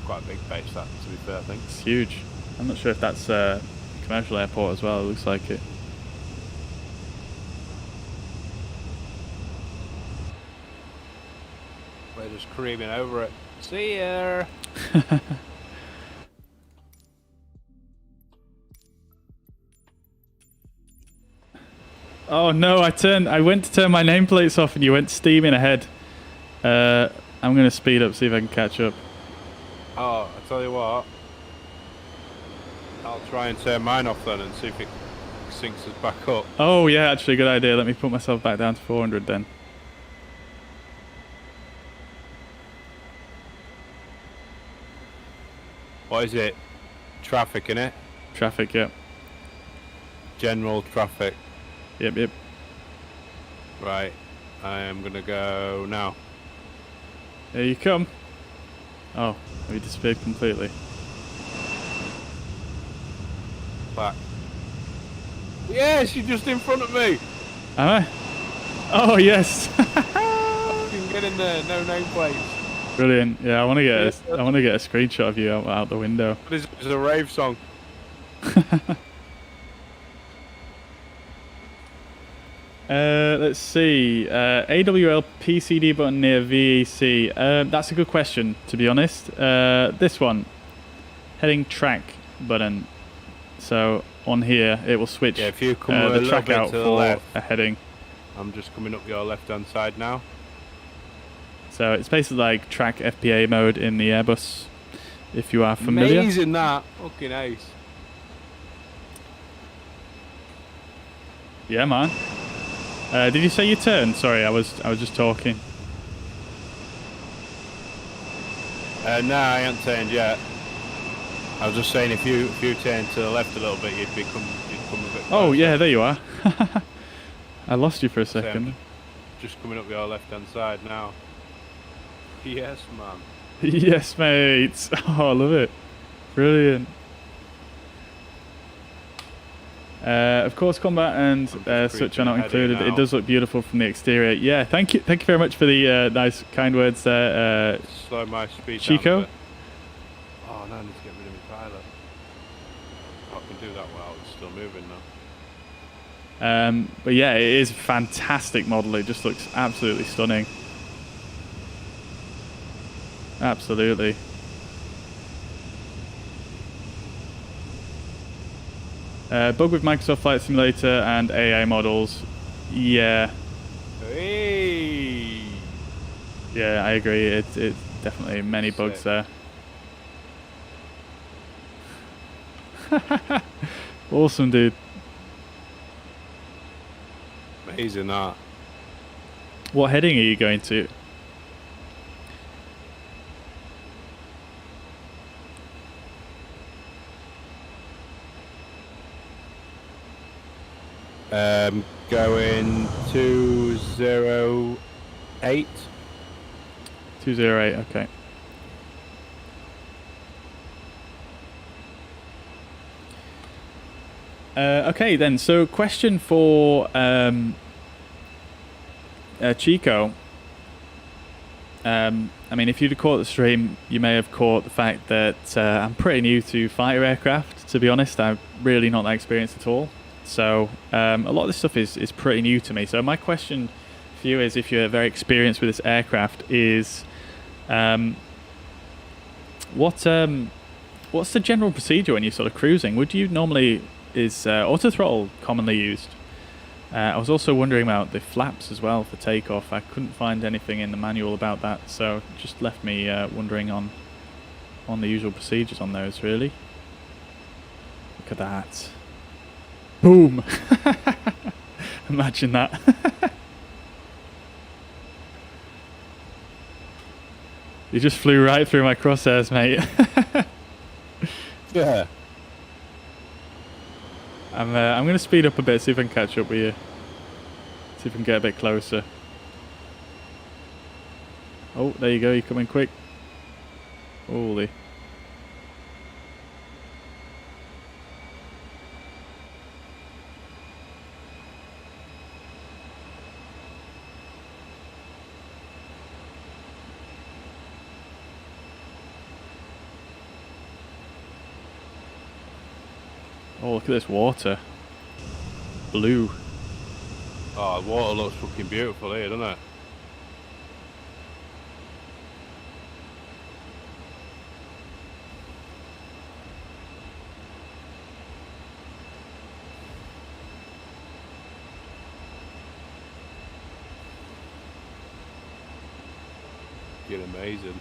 Quite a big base, that, to be fair, I think. it's huge. I'm not sure if that's a commercial airport as well. It looks like it. We're just creaming over it. See ya! Oh no! I went to turn my nameplates off, and you went steaming ahead. I'm gonna speed up, see if I can catch up. Oh, I tell you what. I'll try and turn mine off then and see if it syncs us back up. Oh yeah, actually, good idea. Let me put myself back down to 400 then. What is it? Traffic, innit? Traffic, yep. General traffic. Yep, yep. Right. I am gonna go now. Here you come. Oh, we disappeared completely. Back. Yes, you're just in front of me! Am I? Oh yes. You can get in there, no nameplates. Brilliant. Yeah, I want to get a screenshot of you out the window. This is a rave song. Let's see. AWL PCD button near VEC. That's a good question, to be honest. This one, heading track button. So on here, it will switch if you come the track out to the for left, a heading. I'm just coming up your left-hand side now. So it's basically like track FPA mode in the Airbus, if you are familiar. Amazing that. Fucking ace. Yeah, man. Did you say you turned? Sorry, I was just talking. No, I haven't turned yet. I was just saying if you turn to the left a little bit, you'd come a bit closer. Oh yeah, there you are. I lost you for a second. Just coming up your left-hand side now. Yes, man. Yes, mate. Oh, I love it. Brilliant. Of course, combat and switch are not included. It does look beautiful from the exterior. Yeah, thank you very much for the nice, kind words there, Slow my speed Chico. down. Oh, no, I need to get rid of my pilot. I can do that while it's still moving now. But yeah, it is a fantastic model. It just looks absolutely stunning. Absolutely. Bug with Microsoft Flight Simulator and AI models. Yeah. Hey. Yeah, I agree. It's definitely many bugs there. Awesome, dude. Amazing that. What heading are you going to? Going 208. 208, okay. Okay then, so question for Chico. I mean, if you'd caught the stream, you may have caught the fact that I'm pretty new to fighter aircraft, to be honest. I'm really not that experienced at all. So a lot of this stuff is pretty new to me. So my question for you is, if you're very experienced with this aircraft, is what's the general procedure when you're sort of cruising? Would you normally, is auto throttle commonly used? I was also wondering about the flaps as well for takeoff. I couldn't find anything in the manual about that, so just left me wondering on the usual procedures on those, really. Look at that. Boom! Imagine that. You just flew right through my crosshairs, mate. Yeah. I'm going to speed up a bit, see if I can catch up with you. See if I can get a bit closer. Oh, there you go. You're coming quick. Holy. Oh, look at this water. Blue. Oh, the water looks fucking beautiful here, doesn't it? Fucking amazing.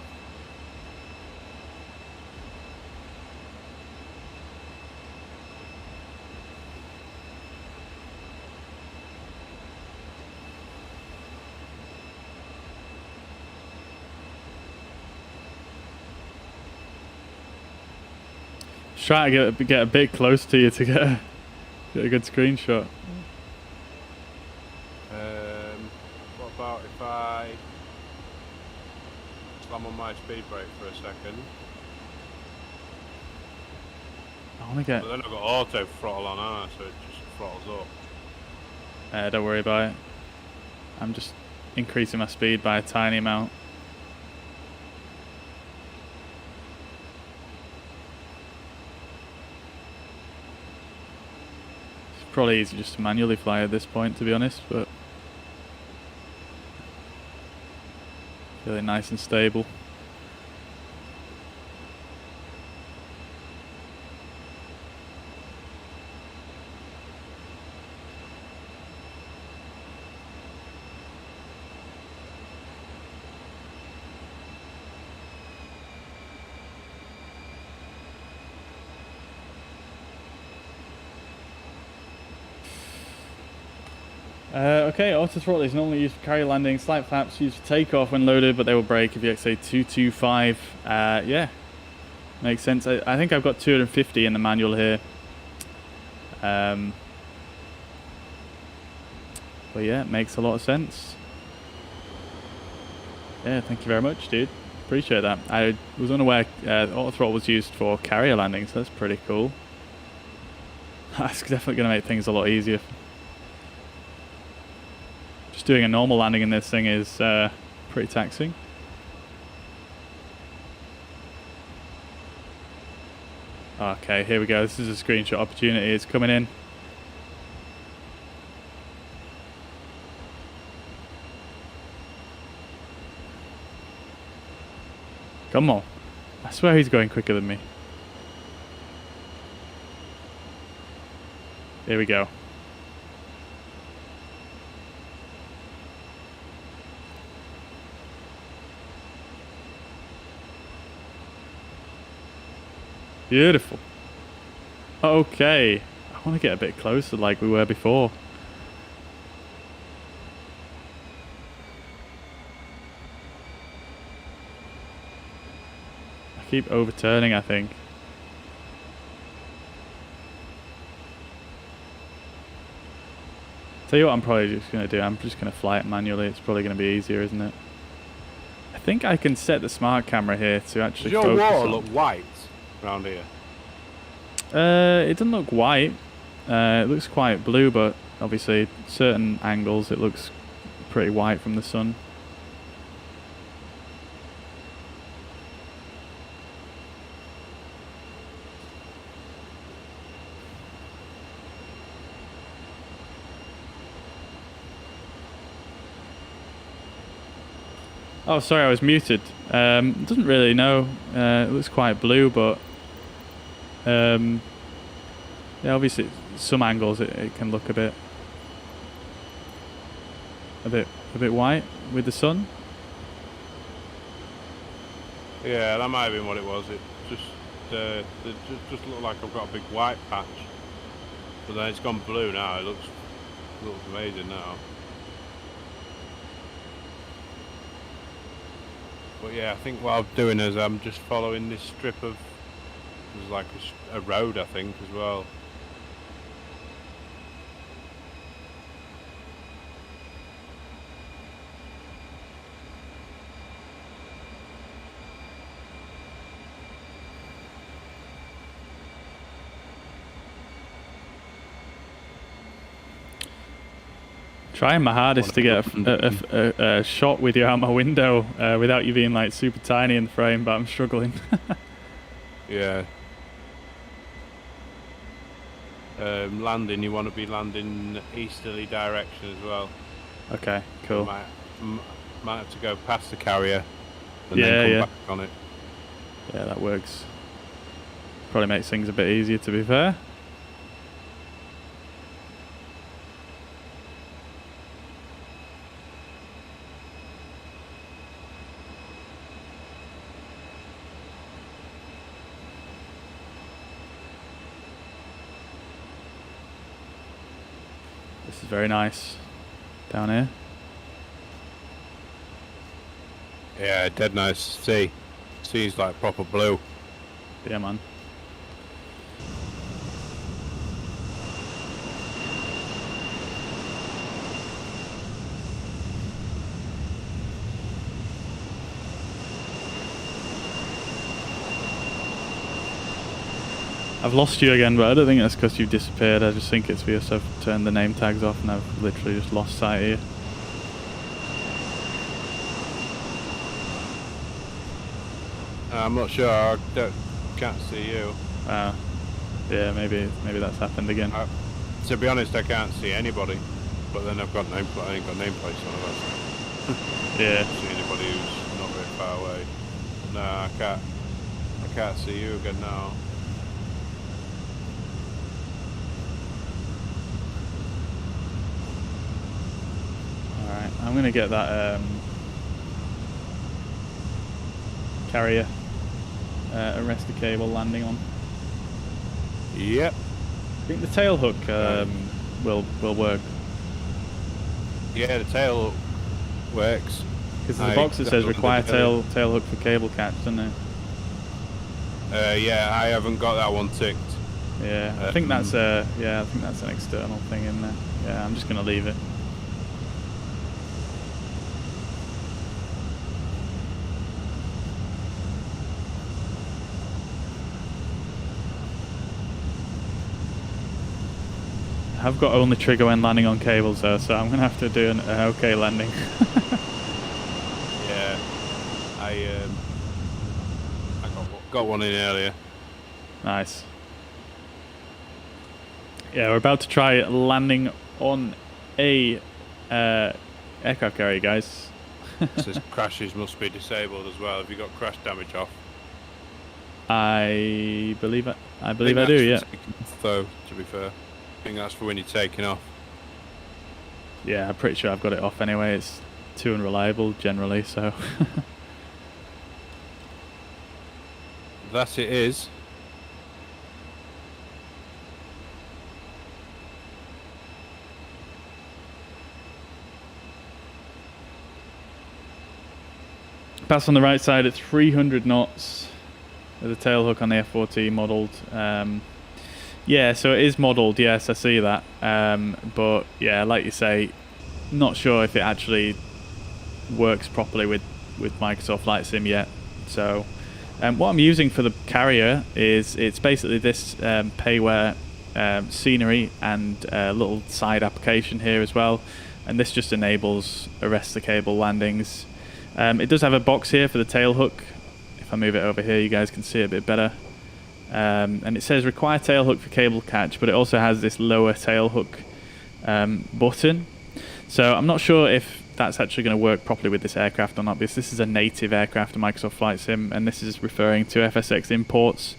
Just trying to get a bit close to you to get a good screenshot. What about if I slam on my speed brake for a second? I want to get... But then I've got auto throttle on, haven't I? So it just throttles up. don't worry about it. I'm just increasing my speed by a tiny amount. It's probably easy just to manually fly at this point, to be honest, but really nice and stable. Okay, auto throttle is normally used for carrier landing. Slight flaps used for takeoff when loaded, but they will break if you XA 225. Yeah, makes sense. I think I've got 250 in the manual here. But yeah, it makes a lot of sense. Yeah, thank you very much, dude. Appreciate that. I was unaware auto throttle was used for carrier landing, so that's pretty cool. That's definitely going to make things a lot easier. Just doing a normal landing in this thing is pretty taxing. Okay, here we go. This is a screenshot opportunity. It's coming in. Come on. I swear he's going quicker than me. Here we go. Beautiful. Okay. I want to get a bit closer like we were before. I keep overturning, I think. Tell you what I'm probably just going to do. I'm just going to fly it manually. It's probably going to be easier, isn't it? I think I can set the smart camera here to actually focus on... Does your water look white around here? It doesn't look white. It looks quite blue, but obviously certain angles it looks pretty white from the sun. Oh, sorry, I was muted. It doesn't really know. It looks quite blue, but yeah, obviously some angles it can look a bit white with the sun. Yeah, that might have been what it was. It just looked like I've got a big white patch, but then it's gone blue now. It looks amazing now. But yeah, I think what I'm doing is I'm just following this strip of, there's like a road, I think, as well. Trying my hardest to get a shot with you out my window without you being like super tiny in the frame, but I'm struggling. Yeah. Landing, you want to be landing easterly direction as well. Okay, cool. Might have to go past the carrier and then come back on it. Yeah, that works. Probably makes things a bit easier, to be fair. This is very nice down here. Yeah, dead nice. Sea. Sea's like proper blue. Yeah, man. I've lost you again, but I don't think that's because you've disappeared. I just think it's because I've turned the name tags off and I've literally just lost sight of you. I'm not sure. I can't see you. Yeah, maybe that's happened again. To be honest, I can't see anybody. But then I've got I ain't got nameplates on it. Yeah. I can't see anybody who's not very far away. No, I can't see you again now. Alright, I'm going to get that carrier arrestor cable landing on. Yep. I think the tail hook will work. Yeah, the tail works. Because the box that says require tail hook for cable catch, doesn't it? Yeah, I haven't got that one ticked. Yeah, I think that's an external thing in there. Yeah, I'm just gonna leave it. I've got only trigger when landing on cables though, so I'm gonna have to do an okay landing. Yeah, I got one in earlier. Nice. Yeah, we're about to try landing on a aircraft carrier, guys. It says crashes must be disabled as well. Have you got crash damage off? I believe I do. Yeah. Though, to be fair, I think that's for when you're taking off. Yeah, I'm pretty sure I've got it off anyway. It's too unreliable generally, so. That it is. Pass on the right side at 300 knots with a tail hook on the F14 modelled. Yeah, so it is modelled, yes, I see that. But yeah, like you say, not sure if it actually works properly with Microsoft Flight Sim yet. So what I'm using for the carrier is it's basically this payware scenery and a little side application here as well. And this just enables arrestor cable landings. It does have a box here for the tail hook. If I move it over here, you guys can see it a bit better. And it says require tail hook for cable catch, but it also has this lower tail hook button. So I'm not sure if that's actually going to work properly with this aircraft or not, because this is a native aircraft to Microsoft Flight Sim, and this is referring to FSX imports.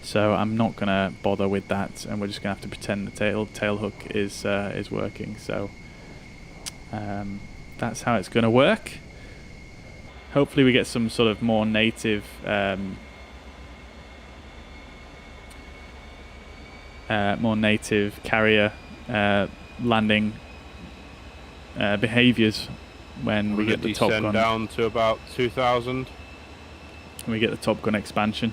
So I'm not going to bother with that, and we're just going to have to pretend the tail hook is working. So that's how it's going to work. Hopefully we get some sort of more native carrier landing behaviors when we get the top gun down to about 2,000. We get the Top Gun expansion.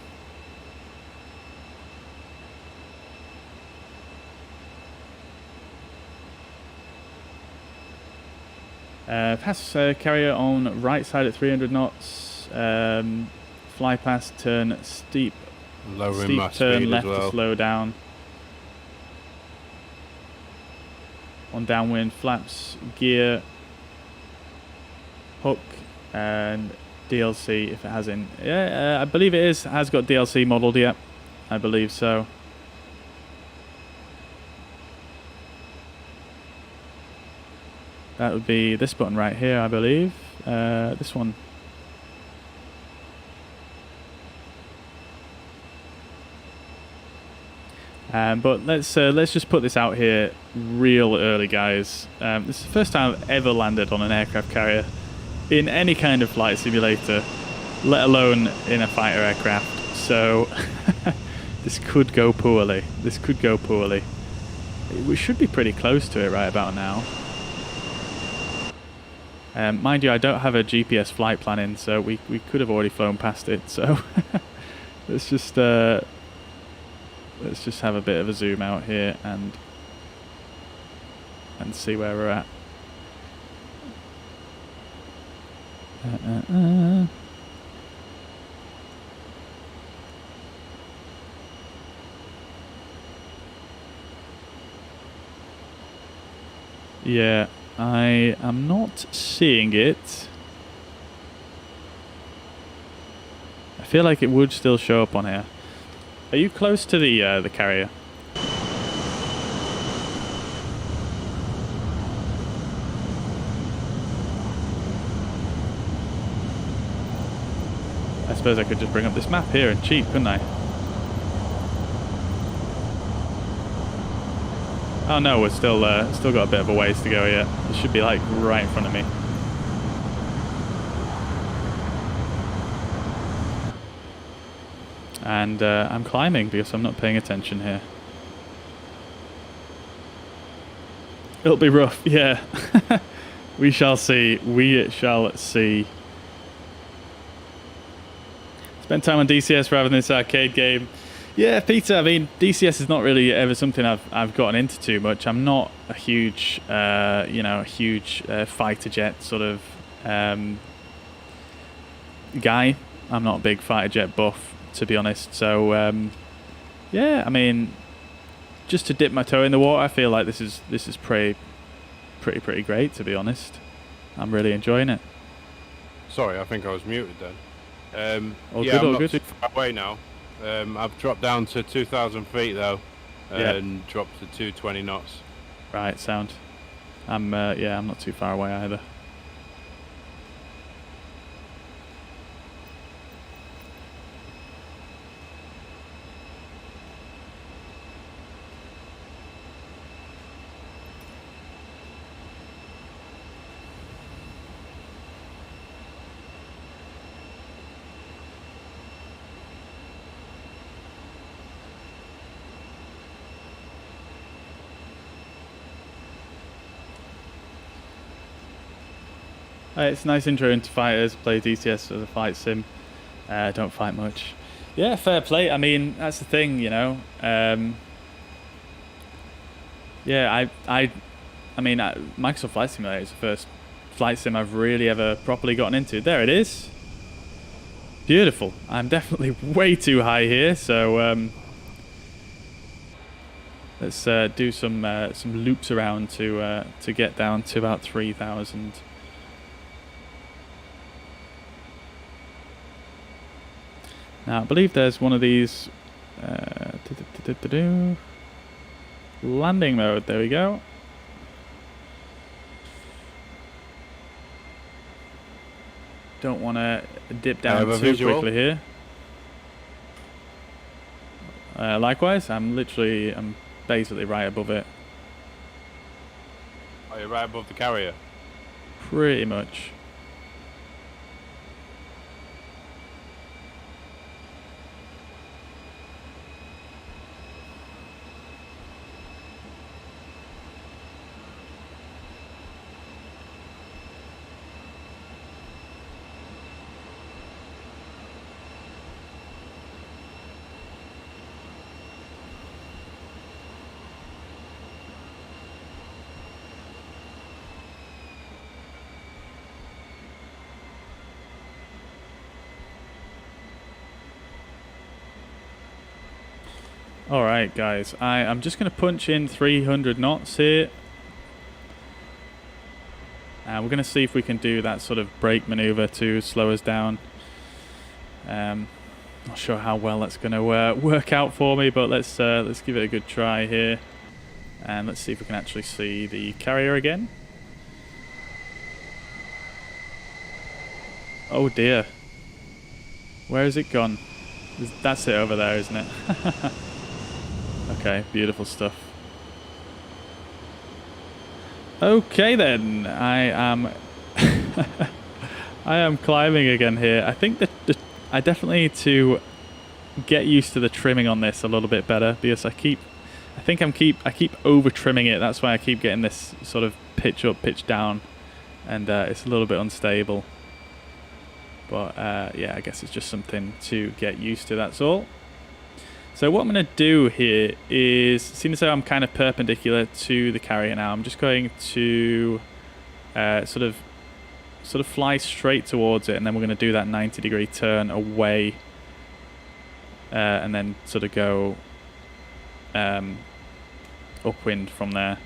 Pass carrier on right side at 300 knots. Fly past, turn steep. Lowering Steep my turn speed left as well. to slow down. On downwind, flaps, gear, hook, and DLC if it has in. Yeah, I believe it has got DLC modelled, yeah. I believe so. That would be this button right here, I believe. This one. But let's just put this out here real early, guys. This is the first time I've ever landed on an aircraft carrier in any kind of flight simulator, let alone in a fighter aircraft. So this could go poorly. This could go poorly. We should be pretty close to it right about now. Mind you, I don't have a GPS flight plan in, so we could have already flown past it. So let's just have a bit of a zoom out here and see where we're at. Yeah, I am not seeing it. I feel like it would still show up on here. Are you close to the carrier? I suppose I could just bring up this map here and cheat, couldn't I? Oh no, we're still got a bit of a ways to go here. It should be like right in front of me. And I'm climbing because I'm not paying attention here. It'll be rough, yeah. We shall see. We shall see. Spend time on DCS rather than this arcade game. Yeah, Peter, I mean, DCS is not really ever something I've gotten into too much. I'm not a huge, fighter jet sort of guy. I'm not a big fighter jet buff, to be honest. So, yeah, I mean, just to dip my toe in the water, I feel like this is pretty great, to be honest. I'm really enjoying it. Sorry, I think I was muted then. All yeah, good, I'm all not good. too far away now. I've dropped down to 2,000 feet though, and dropped to 220 knots. Right, sound. I'm not too far away either. It's a nice intro into fighters. Play DCS as a fight sim. Don't fight much. Yeah, fair play. I mean, that's the thing, you know. Yeah, I mean, Microsoft Flight Simulator is the first flight sim I've really ever properly gotten into. There it is. Beautiful. I'm definitely way too high here, so let's do some loops around to get down to about 3,000. Now, I believe there's one of these landing mode. There we go. Don't want to dip down too quickly here. Likewise, I'm basically right above it. Are you right above the carrier? Pretty much. Alright guys, I'm just going to punch in 300 knots here. We're going to see if we can do that sort of brake maneuver to slow us down. Not sure how well that's going to work out for me, but let's give it a good try here. And let's see if we can actually see the carrier again. Oh dear. Where has it gone? That's it over there, isn't it? Okay, beautiful stuff. Okay then, I am I am climbing again here. I think that I definitely need to get used to the trimming on this a little bit better, because I keep over trimming it. That's why I keep getting this sort of pitch up, pitch down, and it's a little bit unstable. But yeah, I guess it's just something to get used to, that's all. So what I'm going to do here is, seeing as though I'm kind of perpendicular to the carrier now, I'm just going to sort of fly straight towards it, and then we're going to do that 90-degree turn away, and then sort of go upwind from there.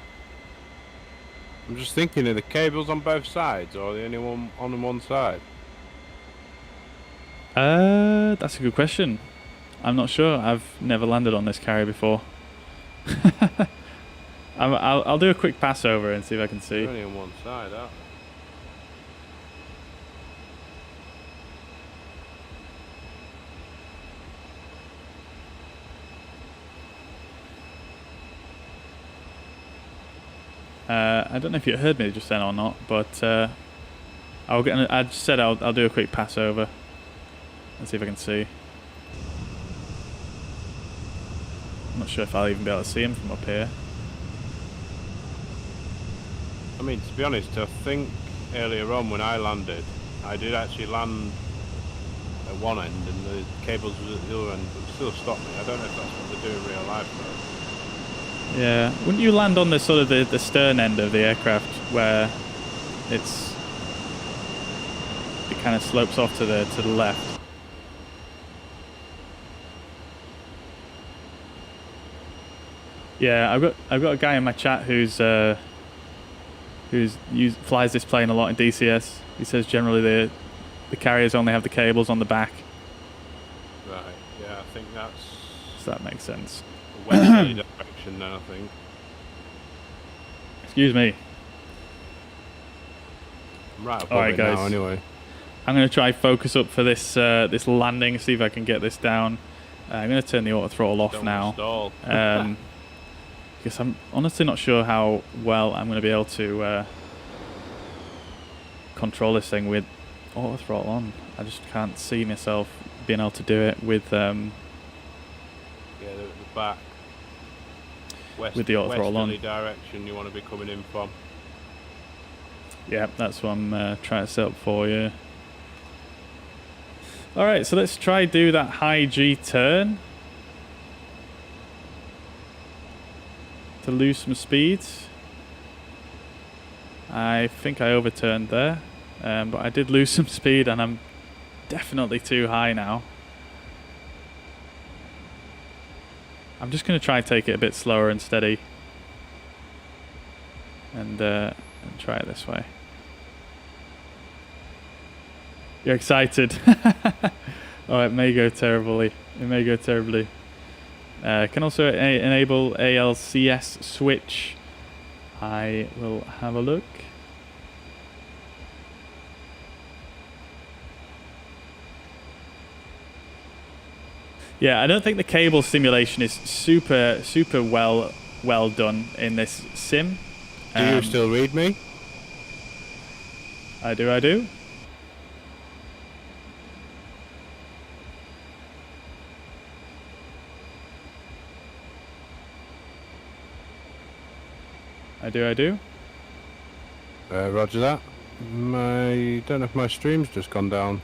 I'm just thinking, are the cables on both sides, or are they only on one side? That's a good question. I'm not sure. I've never landed on this carrier before. I'll do a quick pass over and see if I can see. They're only on one side, aren't they? I don't know if you heard me just then or not, but I just said I'll do a quick pass over and see if I can see. I'm not sure if I'll even be able to see him from up here. I mean, to be honest, I think earlier on when I landed, I did actually land at one end and the cables were at the other end, but still stopped me. I don't know if that's what they do in real life though. Yeah, wouldn't you land on the sort of the stern end of the aircraft where it kind of slopes off to the left? Yeah, I've got a guy in my chat who's flies this plane a lot in DCS. He says generally the carriers only have the cables on the back. Right. Yeah, I think that's. So that makes sense. A westerly direction then, I think. Excuse me. I'm right above Alright, it guys. now, anyway. I'm going to try focus up for this this landing. See if I can get this down. I'm going to turn the auto throttle off Don't now. Stall. Because I'm honestly not sure how well I'm going to be able to control this thing with auto throttle on. I just can't see myself being able to do it with Yeah, the back. with the auto throttle on. Westerly direction you want to be coming in from. Yeah, that's what I'm trying to set up for you. Alright, so let's try do that high G turn to lose some speed. I think I overturned there, but I did lose some speed and I'm definitely too high now. I'm just going to try and take it a bit slower and steady and try it this way. You're excited. Oh, it may go terribly. It may go terribly. Can also enable ALCS switch. I will have a look. Yeah, I don't think the cable simulation is super well done in this sim. Do you still read me? I do. I do. Roger that. I don't know if my stream's just gone down.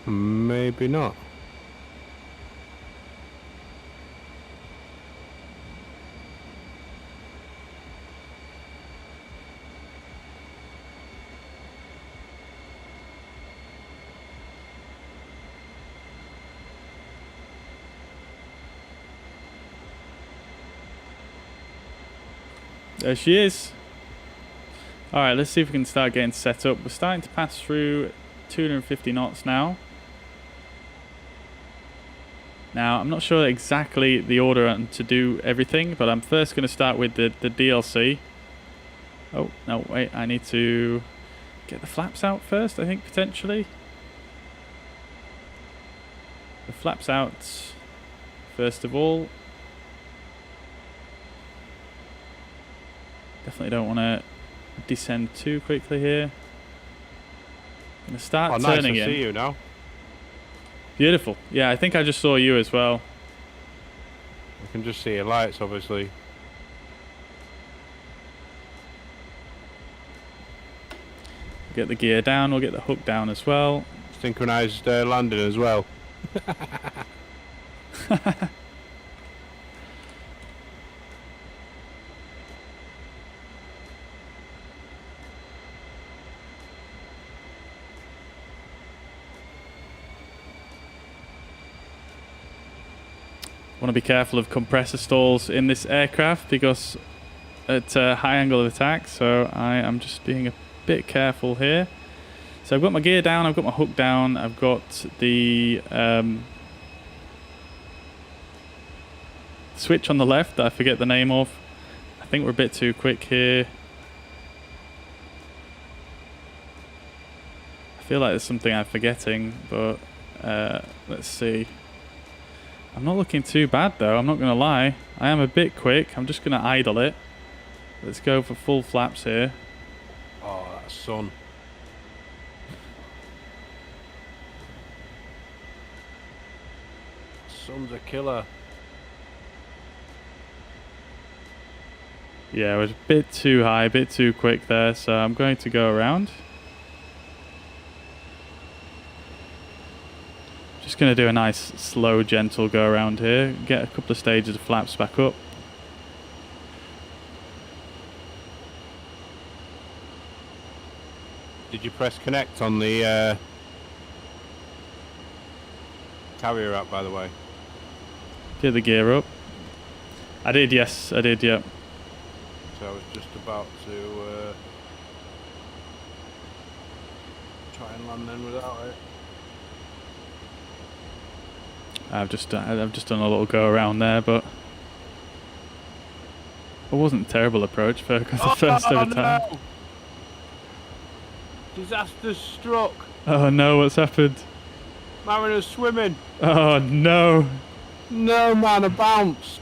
Maybe not. There she is. Alright, let's see if we can start getting set up. We're starting to pass through 250 knots now. Now, I'm not sure exactly the order to do everything, but I'm first going to start with the DLC. Oh, no, wait, I need to get the flaps out first, I think, potentially. The flaps out first of all. Definitely don't want to descend too quickly here. I'm going to start turning nice, I in. see you now. Beautiful. Yeah, I think I just saw you as well. I can just see your lights, obviously. Get the gear down, we'll get the hook down as well. Synchronized landing as well. Want to be careful of compressor stalls in this aircraft because it's a high angle of attack, so I am just being a bit careful here. So I've got my gear down, I've got my hook down, I've got the switch on the left that I forget the name of. I think we're a bit too quick here. I feel like there's something I'm forgetting, but let's see. I'm not looking too bad though, I'm not going to lie. I am a bit quick, I'm just going to idle it. Let's go for full flaps here. Oh, that sun. Sun's a killer. Yeah, it was a bit too high, a bit too quick there, so I'm going to go around. Just going to do a nice, slow, gentle go around here. Get a couple of stages of flaps back up. Did you press connect on the carrier app, by the way? Get the gear up. I did, yes, I did, yeah. So I was just about to try and land in without it. I've just done a little go around there, but it wasn't a terrible approach for the first ever time. No! Disaster struck. Oh no, what's happened? Mariner's swimming. Oh no. No, man, I bounced.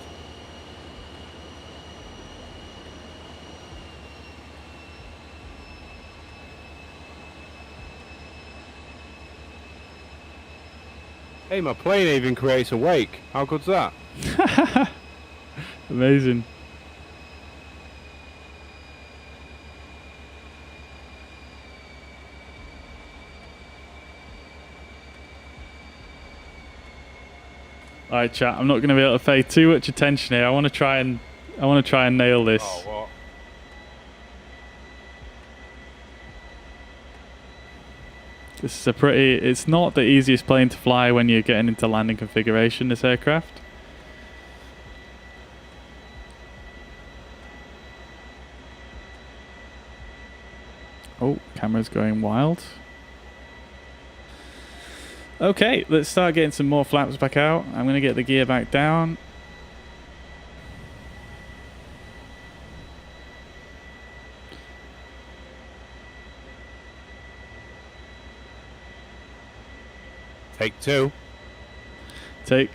Hey, my plane even creates a wake. How good's that? Amazing. Alright, chat, I'm not going to be able to pay too much attention here. I want to try and nail this. Oh, what? This is it's not the easiest plane to fly when you're getting into landing configuration, this aircraft. Oh, camera's going wild. Okay, let's start getting some more flaps back out. I'm going to get the gear back down. Take two. Take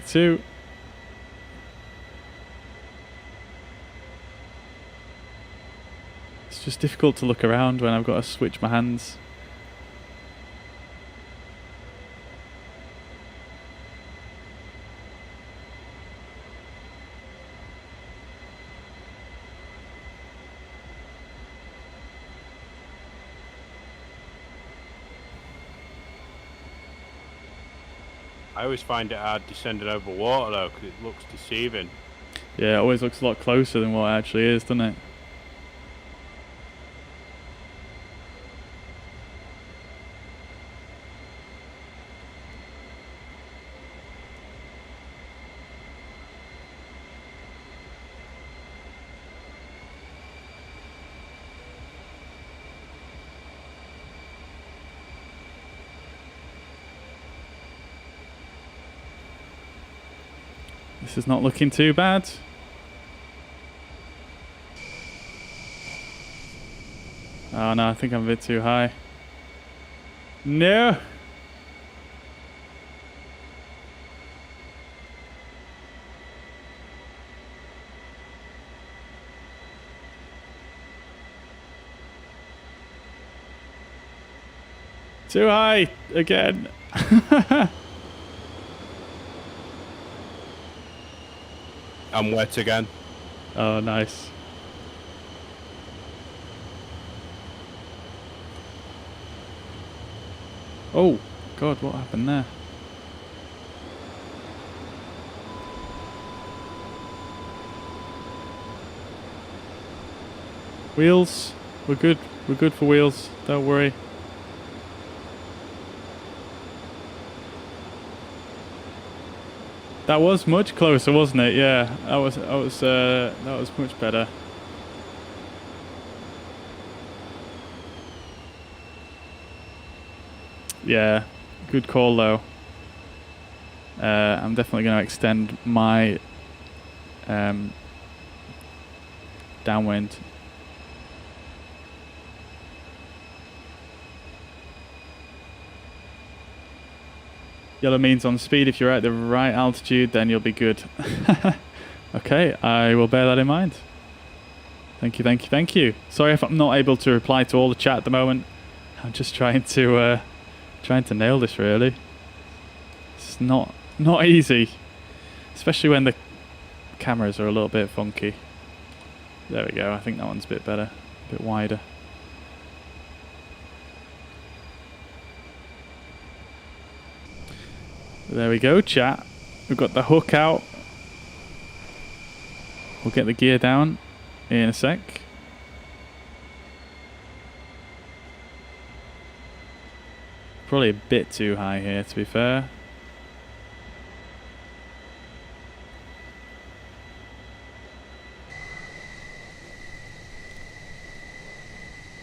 two. It's just difficult to look around when I've got to switch my hands. I always find it hard descending over water though, because it looks deceiving. Yeah, it always looks a lot closer than what it actually is, doesn't it? This is not looking too bad. Oh no, I think I'm a bit too high. No! Too high again. I'm wet again. Oh, nice. Oh, God, what happened there? Wheels. We're good. We're good for wheels. Don't worry. That was much closer, wasn't it? Yeah, that was much better. Yeah, good call though. I'm definitely going to extend my downwind. Yellow means on speed. If you're at the right altitude, then you'll be good. Okay, I will bear that in mind. Thank you, thank you, thank you. Sorry if I'm not able to reply to all the chat at the moment. I'm just trying to nail this really. It's not easy, especially when the cameras are a little bit funky. There we go. I think that one's a bit better, a bit wider. There we go, chat. We've got the hook out. We'll get the gear down in a sec. Probably a bit too high here, to be fair.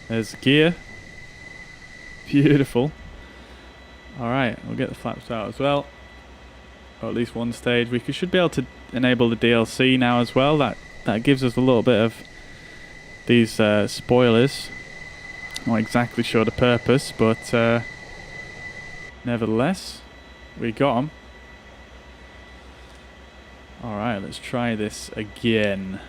There's the gear. Beautiful. Alright, we'll get the flaps out as well. Or at least one stage. We should be able to enable the DLC now as well. That gives us a little bit of these spoilers. Not exactly sure the purpose, but nevertheless, we got them. Alright, let's try this again.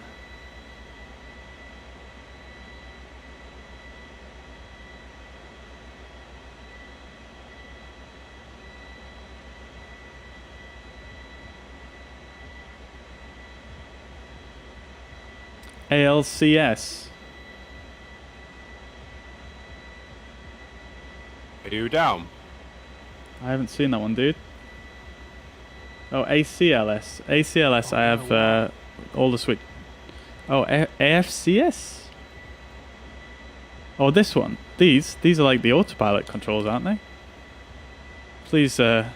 ALCS. Are you down? I haven't seen that one, dude. Oh, ACLS. ACLS, I have all the switch. Oh, AFCS? Oh, this one. These are like the autopilot controls, aren't they? Please, I'm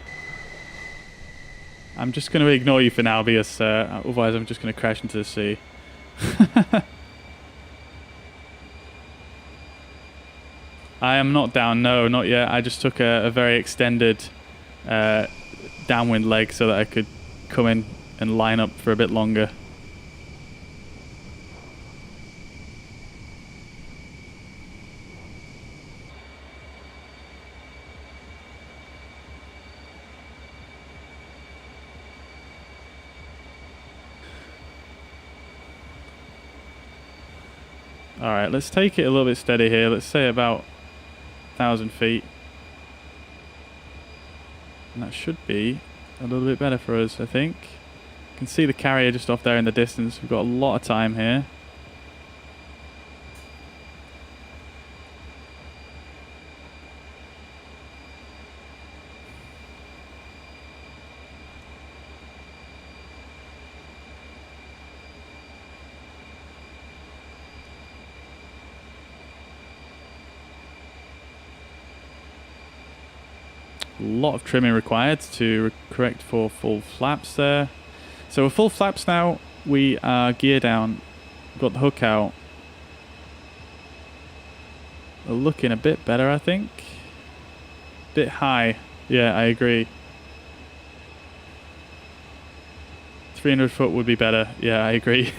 just going to ignore you for now because otherwise I'm just going to crash into the sea. I am not down, no, not yet. I just took a very extended downwind leg so that I could come in and line up for a bit longer. Alright, let's take it a little bit steady here. Let's say about 1,000 feet. And that should be a little bit better for us, I think. You can see the carrier just off there in the distance. We've got a lot of time here. A lot of trimming required to correct for full flaps there. So with full flaps now, we are gear down, got the hook out. We're looking a bit better, I think. Bit high. Yeah, I agree. 300 foot would be better. Yeah, I agree.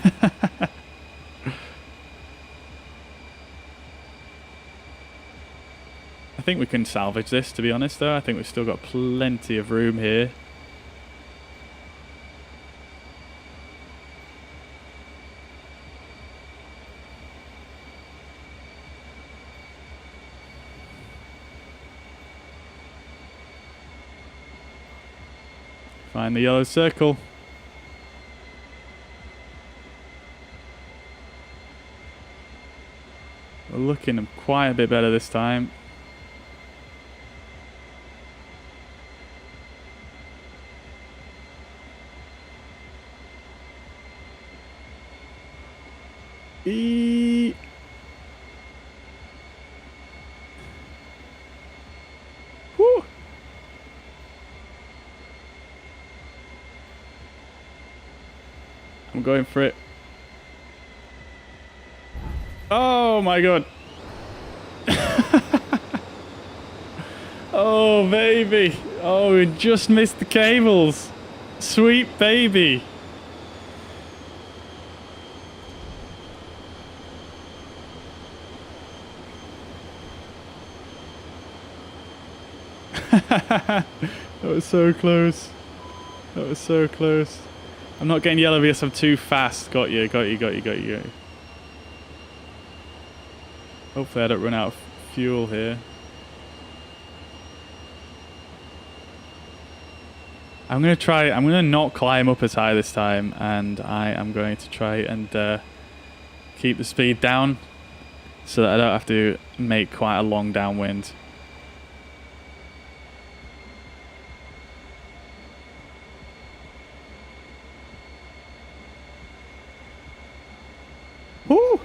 I think we can salvage this, to be honest, though. I think we've still got plenty of room here. Find the yellow circle. We're looking quite a bit better this time. Woo! I'm going for it. Oh my god. Oh baby. Oh, we just missed the cables. Sweet baby. That was so close. That was so close. I'm not getting yellow because I'm too fast. Got you, got you, got you, got you. Hopefully I don't run out of fuel here. I'm gonna not climb up as high this time, and I am going to try and keep the speed down so that I don't have to make quite a long downwind. Woo!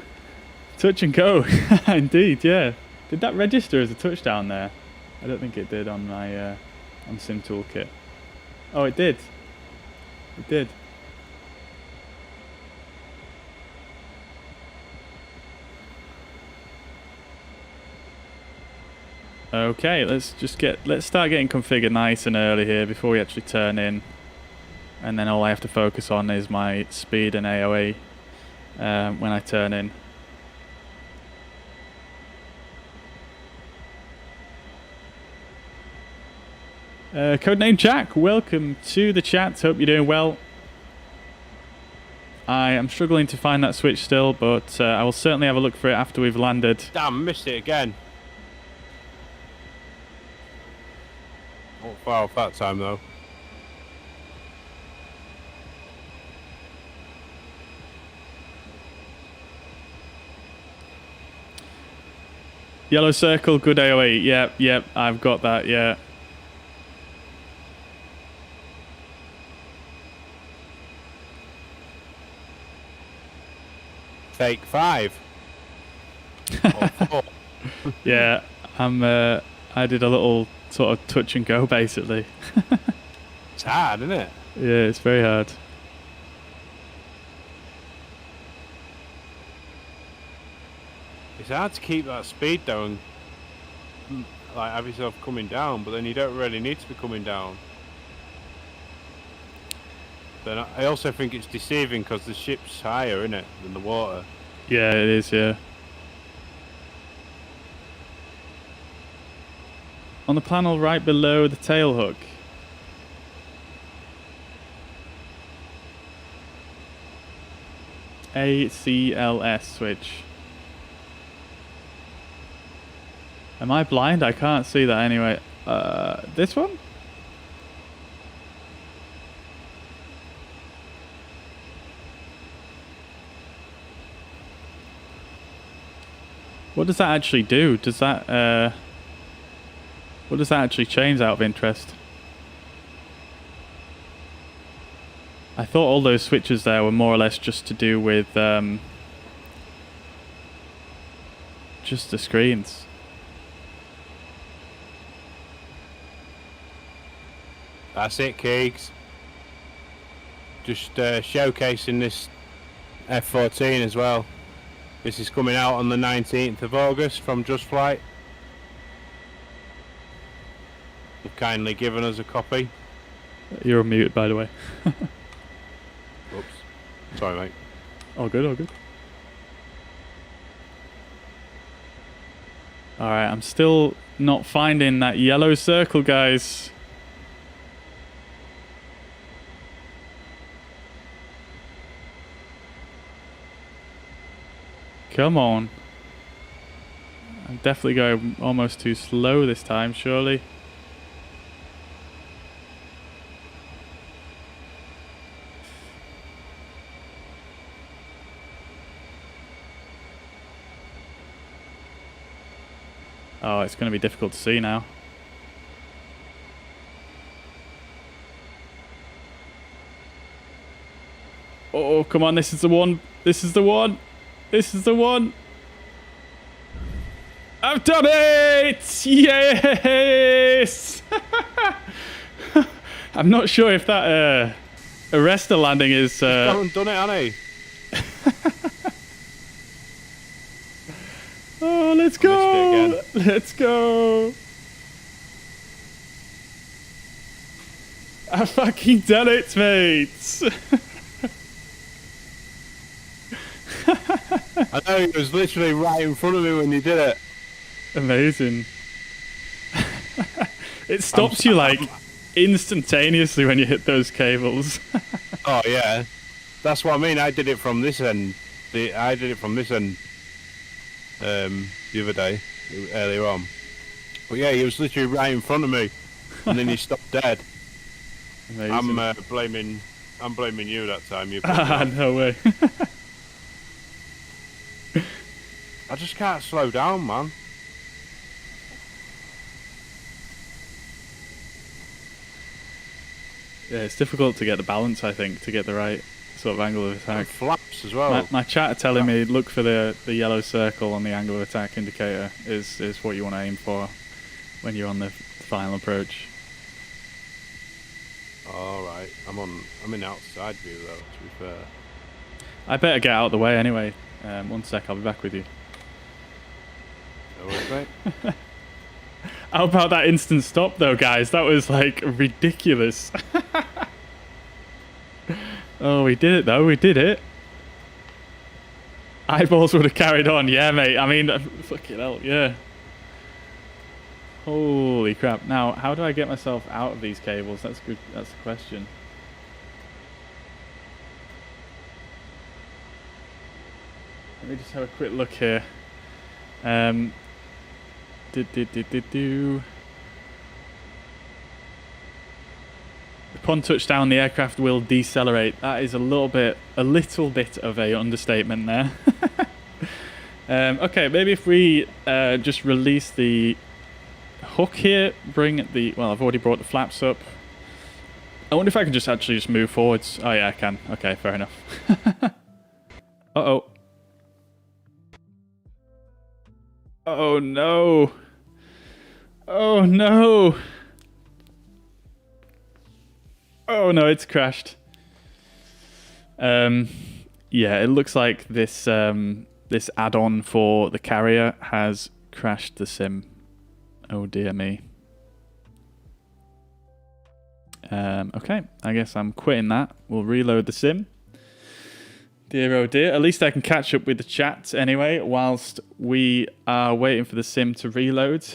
Touch and go. Indeed, yeah. Did that register as a touchdown there? I don't think it did on my on Sim Toolkit. Oh, it did. It did. Okay, let's start getting configured nice and early here before we actually turn in, and then all I have to focus on is my speed and AOE when I turn in. Codename Jack, welcome to the chat. Hope you're doing well. I am struggling to find that switch still, but I will certainly have a look for it after we've landed. Damn, missed it again. Not far off that time though. Yellow circle, good AOE. Yep, yep, I've got that, yeah. Take 5. Or 4. Yeah, I did a little sort of touch and go basically. It's hard, isn't it? Yeah, it's very hard. It's hard to keep that speed down, like have yourself coming down, but then you don't really need to be coming down. Then I also think it's deceiving because the ship's higher, isn't it, than the water? Yeah, it is, yeah. On the panel right below the tail hook. ACLS switch. Am I blind? I can't see that anyway. This one? What does that actually do? Does that, what does that actually change out of interest? I thought all those switches there were more or less just to do with, just the screens. That's it, Keegs. Just showcasing this F14 as well. This is coming out on the 19th of August from Just Flight. They've kindly given us a copy. You're on mute, by the way. Sorry, mate. All good, all good. Alright, I'm still not finding that yellow circle, guys. Come on. I'm definitely going almost too slow this time, surely. Oh, it's going to be difficult to see now. Oh, come on, this is the one. This is the one. This is the one. I've done it! Yes! I'm not sure if that arrestor landing is... Haven't done it, Annie. Oh, let's go! Let's go! I fucking done it, mate! I know, it was literally right in front of me when you did it. Amazing. It stops you like instantaneously when you hit those cables. Oh yeah, that's what I mean. I did it from this end. I did it from this end the other day, earlier on. But yeah, he was literally right in front of me, and then he stopped dead. Amazing. I'm blaming you that time. You. No way. I just can't slow down, man. Yeah, it's difficult to get the balance, I think, to get the right sort of angle of attack. And flaps as well. My chat are telling me look for the yellow circle on the angle of attack indicator is what you want to aim for when you're on the final approach. Alright, I'm in outside view though, to be fair. I better get out of the way anyway. 1 sec, I'll be back with you. No worries, mate. How about that instant stop though, guys? That was like ridiculous. Oh, we did it though, we did it. Eyeballs would have carried on, yeah mate. I mean, fucking hell, yeah. Holy crap. Now, how do I get myself out of these cables? That's good, that's the question. Let me just have a quick look here. Upon touchdown, the aircraft will decelerate. That is a little bit of a understatement there. Okay, maybe if we just release the hook here, bring the... Well, I've already brought the flaps up. I wonder if I can just actually just move forwards. Oh yeah, I can. Okay, fair enough. Uh-oh. Oh no. Oh no. Oh no, it's crashed. Yeah, it looks like this this add-on for the carrier has crashed the sim. Oh dear me. Okay, I guess I'm quitting that. We'll reload the sim. Dear oh dear. At least I can catch up with the chat anyway, whilst we are waiting for the sim to reload.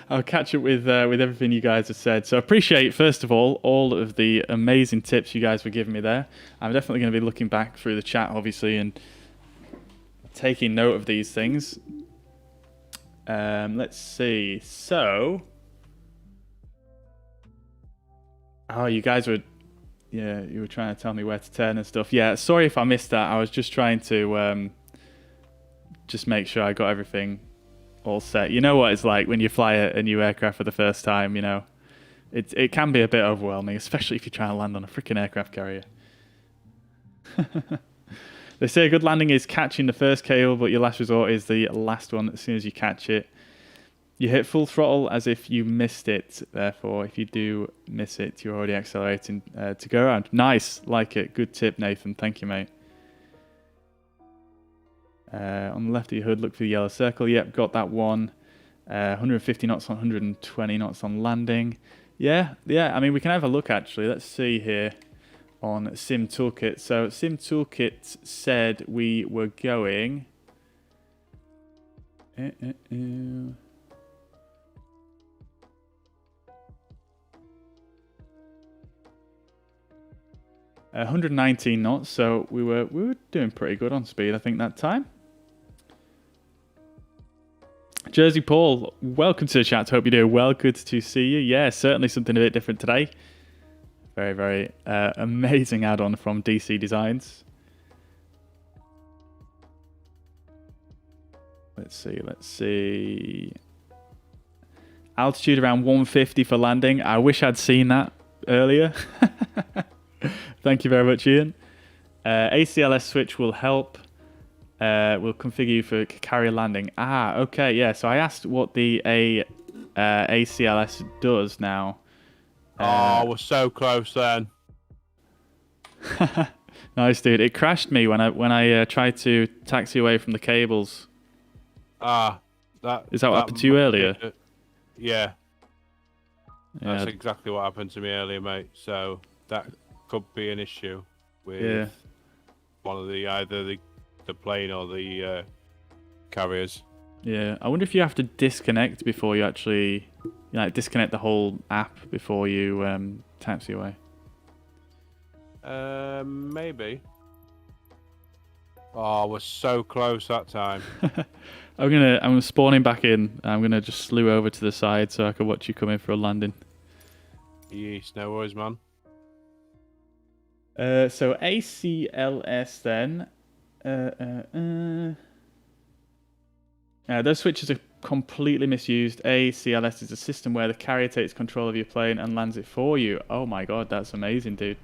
I'll catch up with everything you guys have said. So I appreciate, first of all of the amazing tips you guys were giving me there. I'm definitely going to be looking back through the chat, obviously, and taking note of these things. Let's see. So, oh, you guys were, yeah, you were trying to tell me where to turn and stuff. Yeah, sorry if I missed that. I was just trying to just make sure I got everything all set. You know what it's like when you fly a new aircraft for the first time, you know. It can be a bit overwhelming, especially if you're trying to land on a freaking aircraft carrier. They say a good landing is catching the first cable, but your last resort is the last one as soon as you catch it. You hit full throttle as if you missed it. Therefore, if you do miss it, you're already accelerating to go around. Nice. Like it. Good tip, Nathan. Thank you, mate. On the left of your hood, look for the yellow circle. Yep, got that one. 150 knots on 120 knots on landing. Yeah. I mean, we can have a look, actually. Let's see here on Sim Toolkit. So Sim Toolkit said we were going... 119 knots, so we were doing pretty good on speed, I think, that time. Jersey Paul, welcome to the chat. Hope you're doing well. Good to see you. Yeah, certainly something a bit different today. Very, very amazing add-on from DC Designs. Let's see. Altitude around 150 for landing. I wish I'd seen that earlier. Thank you very much, Ian. ACLS switch will help. We'll configure you for carrier landing. Ah, okay, yeah. So I asked what the ACLS does now. We're so close then. Nice, dude. It crashed me when I tried to taxi away from the cables. Is that what happened to you earlier? Yeah. That's exactly what happened to me earlier, mate. So that could be an issue with one of either the plane or the carriers. Yeah, I wonder if you have to disconnect before you actually disconnect the whole app before you taxi away. Maybe. Oh, we're so close that time. I'm spawning back in. I'm gonna just slew over to the side so I can watch you come in for a landing. Yes, no worries, man. So ACLS then. Those switches are completely misused. ACLS is a system where the carrier takes control of your plane and lands it for you. Oh my god, that's amazing, dude.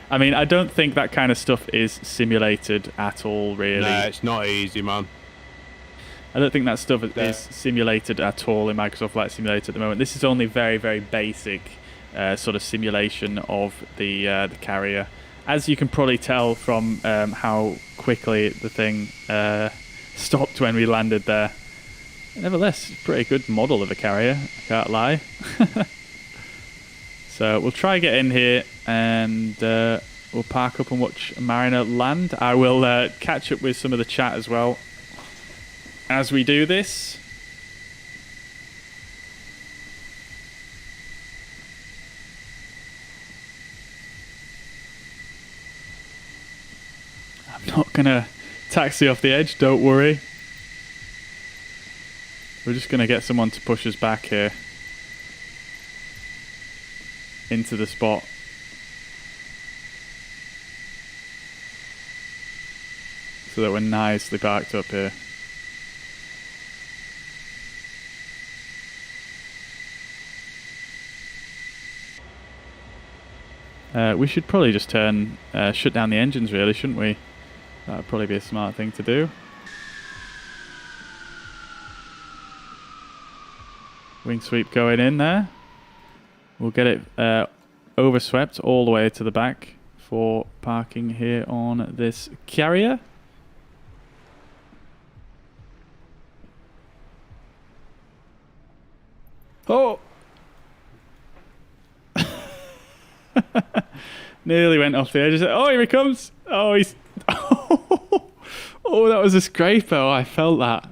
I mean, I don't think that kind of stuff is simulated at all, really. No, it's not easy, man. I don't think that stuff is simulated at all in Microsoft Flight Simulator at the moment. This is only very, very basic sort of simulation of the carrier. As you can probably tell from how quickly the thing stopped when we landed there. Nevertheless, it's a pretty good model of a carrier, I can't lie. So we'll try get in here and we'll park up and watch Mariner land. I will catch up with some of the chat as well as we do this. I'm not gonna taxi off the edge, don't worry. We're just gonna get someone to push us back here into the spot. So that we're nicely parked up here. We should probably just shut down the engines, really, shouldn't we? That would probably be a smart thing to do. Wing sweep going in there. We'll get it overswept all the way to the back for parking here on this carrier. Oh! Nearly went off the edge. Oh, here he comes! Oh, he's... Oh, that was a scraper. Oh, I felt that.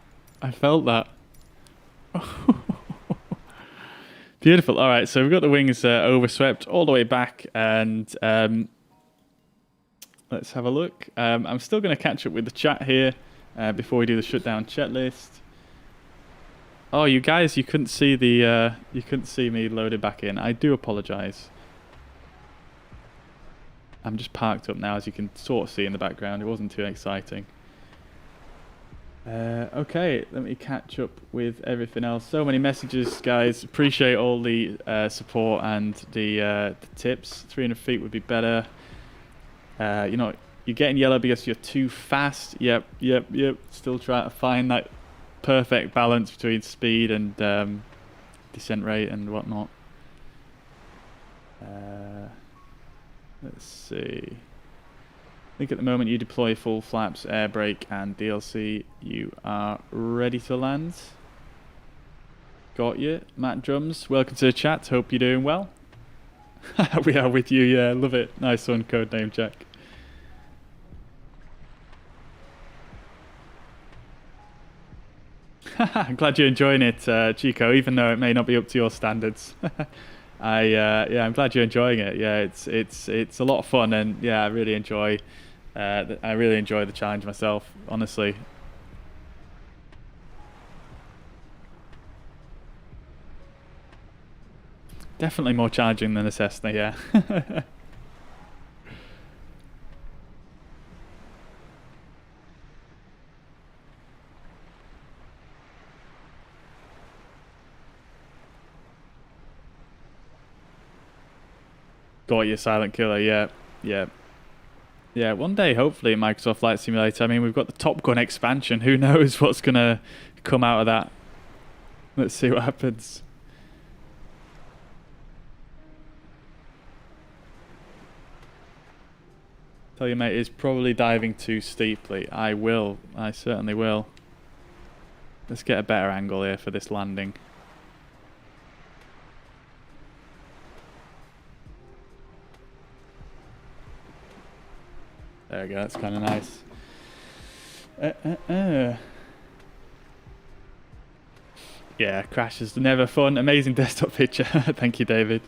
Beautiful. All right, so we've got the wings overswept all the way back, and let's have a look. I'm still going to catch up with the chat here before we do the shutdown checklist. Oh, you guys, you couldn't see me loaded back in. I do apologise. I'm just parked up now, as you can sort of see in the background. It wasn't too exciting. Okay, let me catch up with everything else. So many messages, guys. Appreciate all the support and the tips. 300 feet would be better. You know, you're getting yellow because you're too fast. Yep. Still trying to find that perfect balance between speed and descent rate and whatnot. Let's see. I think at the moment you deploy full flaps, air brake and DLC. You are ready to land. Got you. Matt Drums, welcome to the chat. Hope you're doing well. We are with you, yeah, love it. Nice one, Codename Jack. I'm glad you're enjoying it, Chico, even though it may not be up to your standards. Yeah, I'm glad you're enjoying it. Yeah, it's a lot of fun, and yeah, I really enjoy the challenge myself, honestly. Definitely more challenging than a Cessna, yeah. Got your silent killer, yeah, yeah. Yeah, one day, hopefully, Microsoft Flight Simulator. I mean, we've got the Top Gun expansion. Who knows what's going to come out of that? Let's see what happens. Tell you, mate, it's probably diving too steeply. I certainly will. Let's get a better angle here for this landing. There we go, that's kind of nice. Yeah, crashes never fun. Amazing desktop picture. Thank you, David.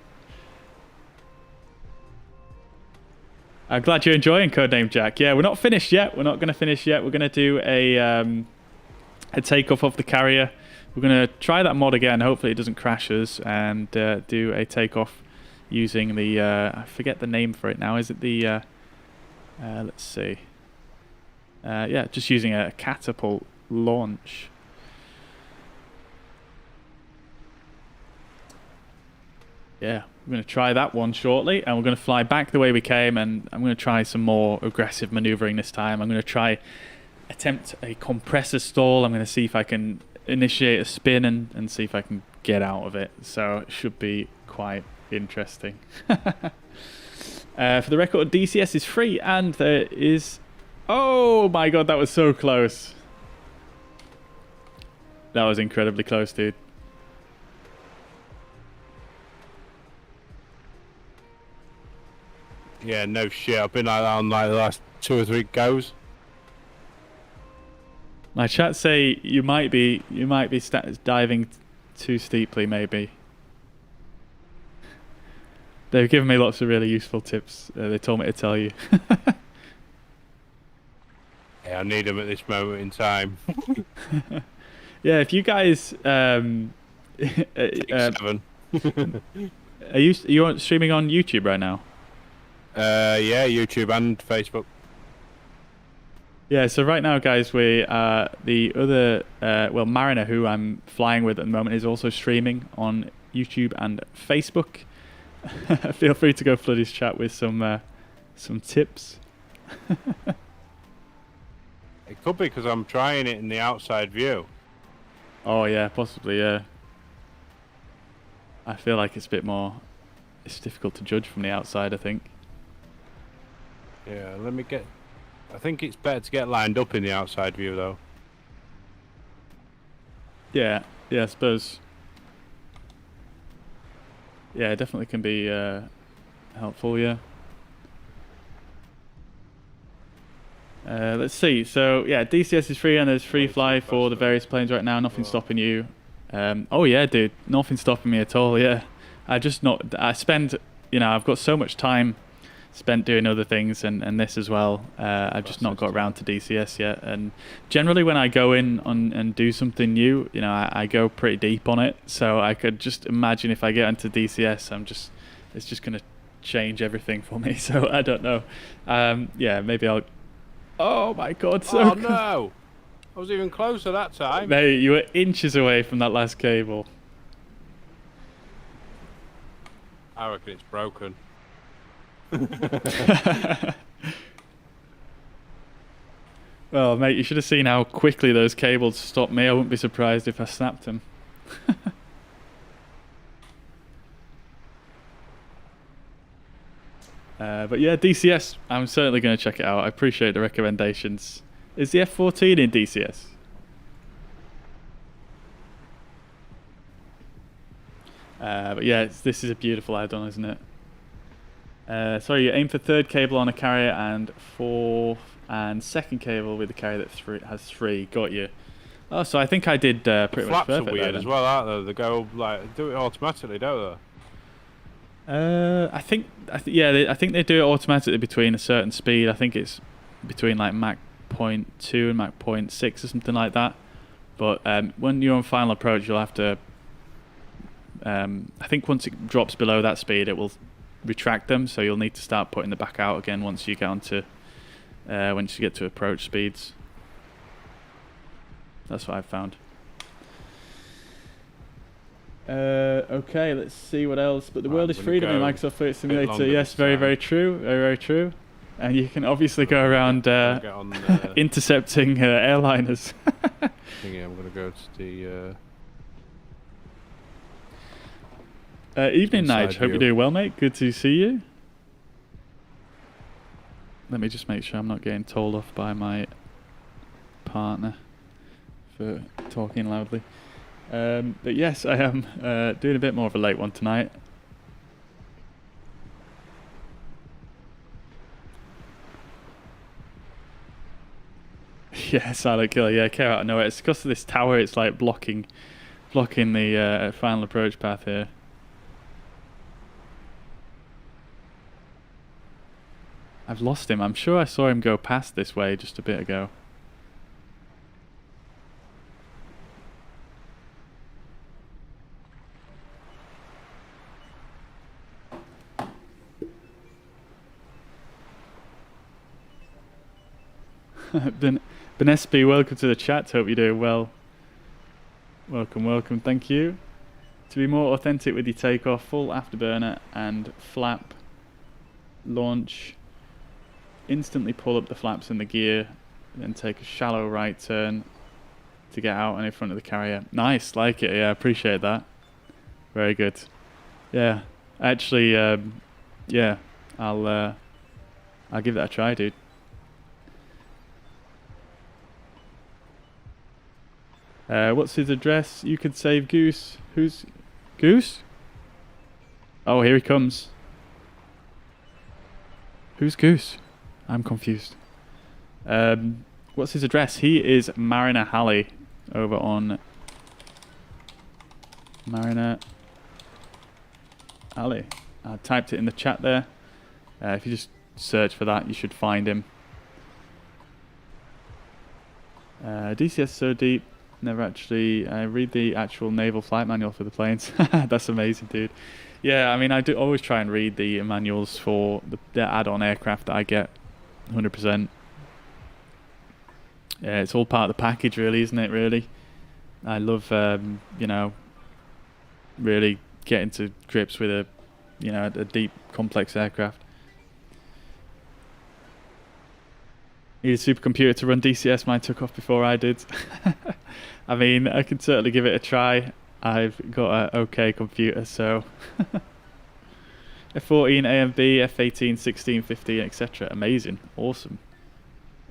I'm glad you're enjoying Codename Jack. Yeah, we're not finished yet. We're not going to finish yet. We're going to do a takeoff of the carrier. We're going to try that mod again. Hopefully it doesn't crash us, and do a takeoff using the... I forget the name for it now. Is it the... let's see. Yeah, just using a catapult launch. Yeah, we're going to try that one shortly, and we're going to fly back the way we came, and I'm going to try some more aggressive maneuvering this time. I'm going to attempt a compressor stall. I'm going to see if I can initiate a spin and see if I can get out of it. So it should be quite interesting. For the record, DCS is free, and there is... Oh my god, that was so close. That was incredibly close, dude. Yeah, no shit. I've been like that on like the last 2 or 3 goes. My chat say you might be diving too steeply, maybe. They've given me lots of really useful tips. They told me to tell you. Yeah, I need them at this moment in time. Yeah, if you guys... 7. Are you streaming on YouTube right now? Yeah, YouTube and Facebook. Yeah, so right now, guys, the other... well, Mariner, who I'm flying with at the moment, is also streaming on YouTube and Facebook. Feel free to go flood his chat with some tips. It could be because I'm trying it in the outside view. Oh yeah, possibly, yeah. I feel like it's a bit more... It's difficult to judge from the outside, I think. Yeah, let me get... I think it's better to get lined up in the outside view, though. Yeah, I suppose. Yeah, it definitely can be helpful, yeah. Let's see. So, yeah, DCS is free, and there's free fly for the various planes right now. Nothing stopping you. Oh, yeah, dude. Nothing stopping me at all, yeah. I spend, I've got so much time spent doing other things and this as well. I've just not got around to DCS yet. And generally when I go in and do something new, I go pretty deep on it. So I could just imagine if I get into DCS, it's just going to change everything for me. So I don't know. Yeah, maybe I'll... Oh my god, so Oh no! I was even closer that time. Mate, you were inches away from that last cable. I reckon it's broken. Well, mate, you should have seen how quickly those cables stopped me. I wouldn't be surprised if I snapped them. But yeah, DCS, I'm certainly going to check it out. I appreciate the recommendations. Is the F14 in DCS? But yeah, this is a beautiful add-on, isn't it? Sorry, you aim for third cable on a carrier and fourth and second cable with the carrier that has 3. Got you. Oh, so I think I did pretty much perfect. Flaps are weird as well, aren't they? They go like do it automatically, don't they? I think I think they do it automatically between a certain speed. I think it's between like Mach 0.2 and Mach 0.6 or something like that. But when you're on final approach, you'll have to. I think once it drops below that speed, it will retract them. So you'll need to start putting them back out again once you get onto once you get to approach speeds. That's what I've found. Okay, let's see what else. But the world is freedom in Microsoft Flight Simulator. Yes, very, very true. Very, very true. And you can obviously go around intercepting airliners. I'm going to go to the... evening, Nige. Hope you're doing well, mate. Good to see you. Let me just make sure I'm not getting told off by my partner for talking loudly. But yes, I am doing a bit more of a late one tonight. Yeah, Silent Killer. Yeah, care out. I know it's because of this tower. It's like blocking the final approach path here. I've lost him. I'm sure I saw him go past this way just a bit ago. Benesby, welcome to the chat. Hope you're doing well. Welcome, welcome. Thank you. To be more authentic with your takeoff, full afterburner and flap launch. Instantly pull up the flaps in the gear, then take a shallow right turn to get out and in front of the carrier. Nice, like it. Yeah, appreciate that. Very good. Yeah, actually, yeah, I'll give that a try, dude. What's his address? You could save Goose. Who's Goose? Oh, here he comes. Who's Goose? I'm confused. What's his address? He is Mariner Halley over on Mariner Halley. I typed it in the chat there. If you just search for that, you should find him. DCS so deep. Never actually read the actual naval flight manual for the planes. That's amazing, dude. Yeah, I mean, I do always try and read the manuals for the add-on aircraft that I get. 100%. Yeah, it's all part of the package, really, isn't it? Really, I love, you know, really getting to grips with a deep, complex aircraft. Need a supercomputer to run DCS. Mine took off before I did. I mean, I can certainly give it a try. I've got an okay computer, so F14, AMD, F18, 1650, etc. Amazing, awesome,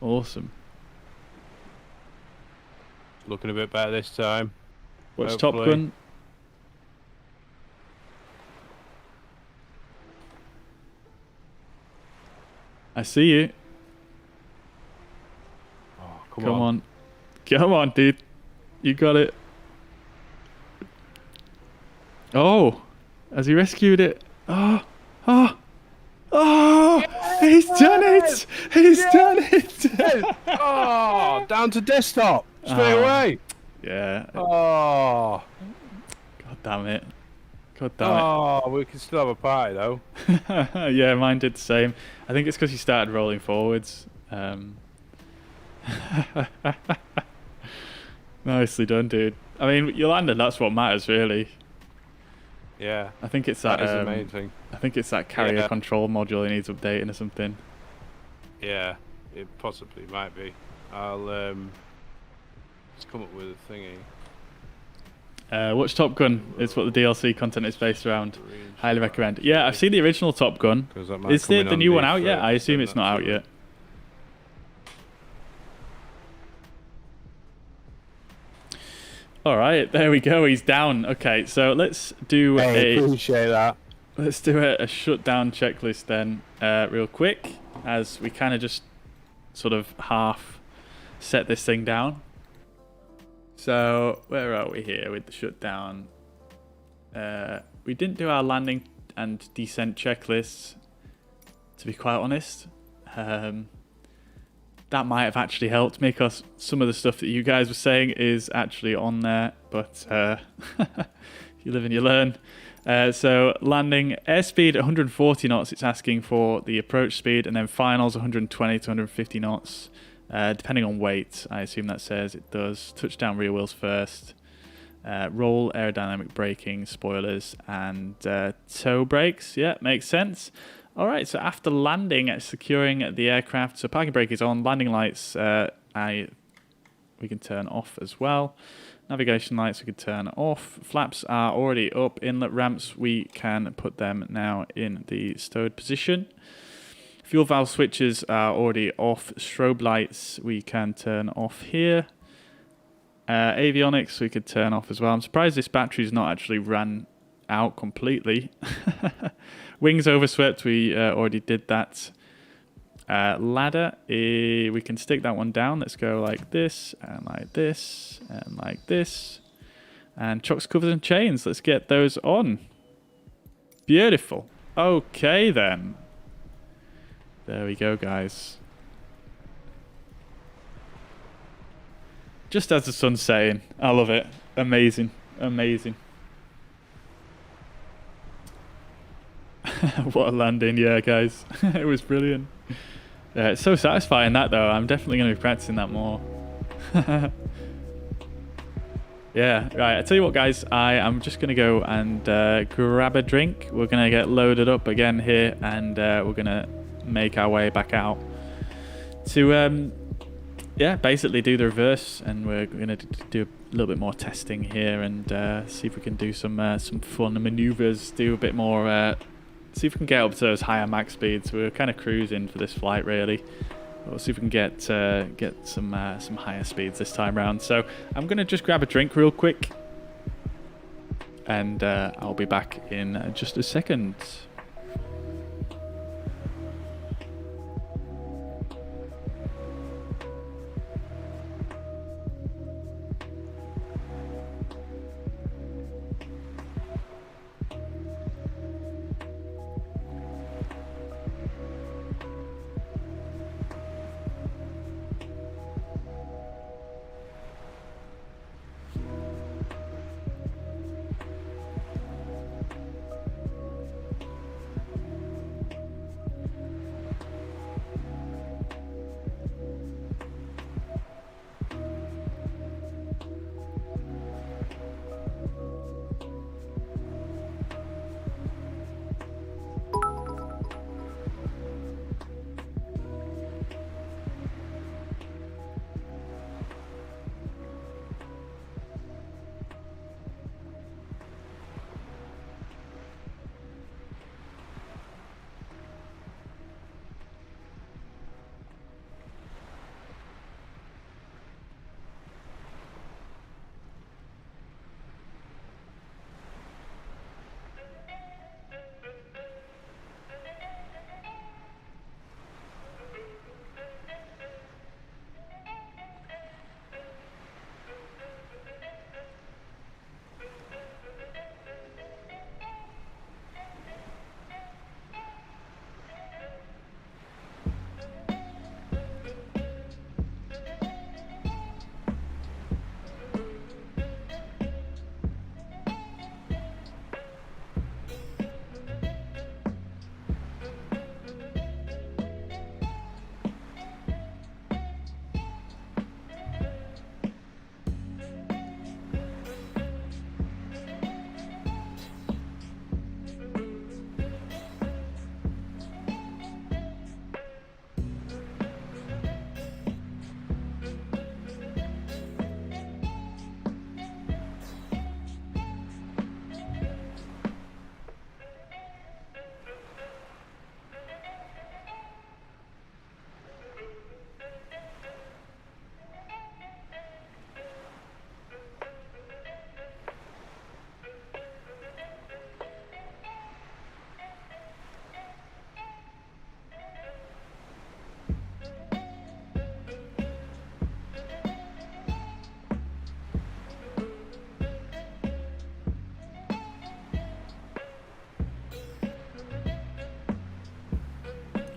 awesome. Looking a bit better this time. What's Top Gun? I see you. Oh, come on. Come on, dude. You got it. Oh, has he rescued it? Oh, oh, oh, he's done it. He's done it. Oh, down to desktop straight away. Yeah. Oh. God damn it. God damn it. Oh, we can still have a party though. Yeah, mine did the same. I think it's because you started rolling forwards. Nicely done, dude. I mean, you landed. That's what matters, really. Yeah. I think it's that. That is the main thing. I think it's that carrier control module that needs updating or something. Yeah, it possibly might be. I'll let's come up with a thingy. Watch Top Gun. It's what the DLC content is based around. Highly recommend. Yeah, I've seen the original Top Gun. Is the new one out yet? I assume it's not out yet. All right, there we go. He's down. Okay, so let's do appreciate that. let's do a shutdown checklist then, real quick, as we kind of just sort of half set this thing down. So where are we here with the shutdown? We didn't do our landing and descent checklists, to be quite honest. That might have actually helped me, because some of the stuff that you guys were saying is actually on there, but you live and you learn. So landing airspeed 140 knots, it's asking for the approach speed, and then finals 120 to 150 knots, depending on weight. I assume that says it does. Touchdown rear wheels first. Roll, aerodynamic braking, spoilers, and toe brakes. Yeah, makes sense. All right, so after landing, securing the aircraft, so parking brake is on, landing lights we can turn off as well. Navigation lights we can turn off. Flaps are already up. Inlet ramps, we can put them now in the stowed position. Fuel valve switches are already off. Strobe lights we can turn off here. Avionics we could turn off as well. I'm surprised this battery's not actually ran out completely. Wings overswept, we already did that. Ladder, we can stick that one down. Let's go like this, and like this, and like this. And chocks, covers, and chains. Let's get those on. Beautiful. Okay, then. There we go, guys. Just as the sun's setting. I love it. Amazing. Amazing. What a landing, yeah, guys. It was brilliant. Yeah, it's so satisfying, that, though. I'm definitely going to be practicing that more. Yeah, right. I tell you what, guys. I am just going to go and grab a drink. We're going to get loaded up again here, and we're going to make our way back out to, yeah, basically do the reverse. And we're going to do a little bit more testing here and see if we can do some fun maneuvers, do a bit more... see if we can get up to those higher max speeds. We're kind of cruising for this flight, really. We'll see if we can get some higher speeds this time around. So I'm going to just grab a drink real quick, and I'll be back in just a second.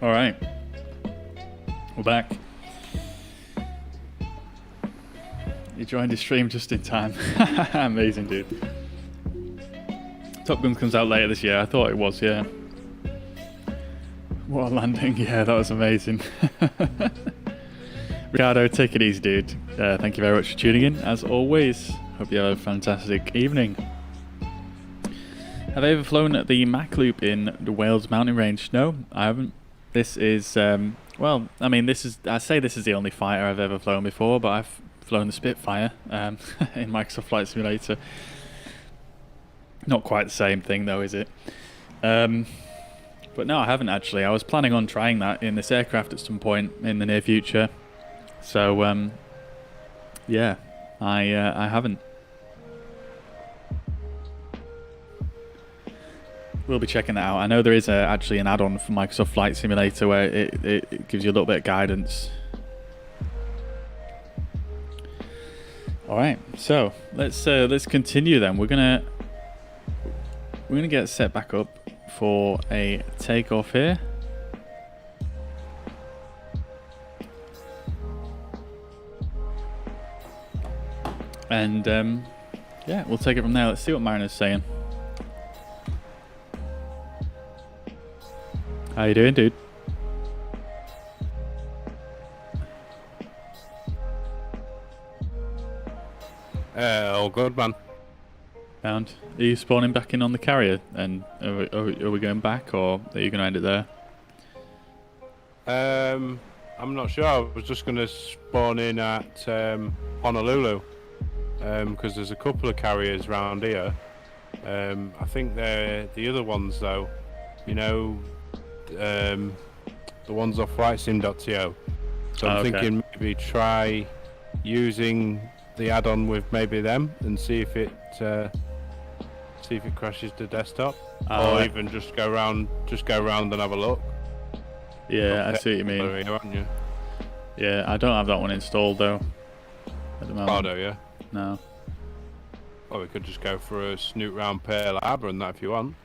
All right, we're back. You joined the stream just in time. Amazing, dude. Top Gun comes out later this year. I thought it was, yeah. What a landing. Yeah, that was amazing. Ricardo, take it easy, dude. Thank you very much for tuning in, as always. Hope you have a fantastic evening. Have I ever flown at the Mach Loop in the Wales mountain range? No, I haven't. This is, well, I mean, I say this is the only fighter I've ever flown before, but I've flown the Spitfire in Microsoft Flight Simulator. Not quite the same thing, though, is it? But no, I haven't actually. I was planning on trying that in this aircraft at some point in the near future. So, yeah, I haven't. We'll be checking that out. I know there is actually an add-on for Microsoft Flight Simulator where it gives you a little bit of guidance. All right, so let's continue then. We're gonna get set back up for a takeoff here. And yeah, we'll take it from there. Let's see what Mariner's saying. How you doing, dude? All good, man. Found. Are you spawning back in on the carrier? And are we going back, or are you going to end it there? I'm not sure. I was just going to spawn in at Honolulu because there's a couple of carriers around here. I think they're the other ones, though. You know, the ones off flightsim.to. So I'm thinking maybe try using the add-on with maybe them and see if it crashes the desktop, or even just go round and have a look. Yeah, I see what you mean. Here, aren't you? Yeah, I don't have that one installed though at the moment. Oh, do you? No. Well, we could just go for a snoot round Pearl Harbor and that if you want.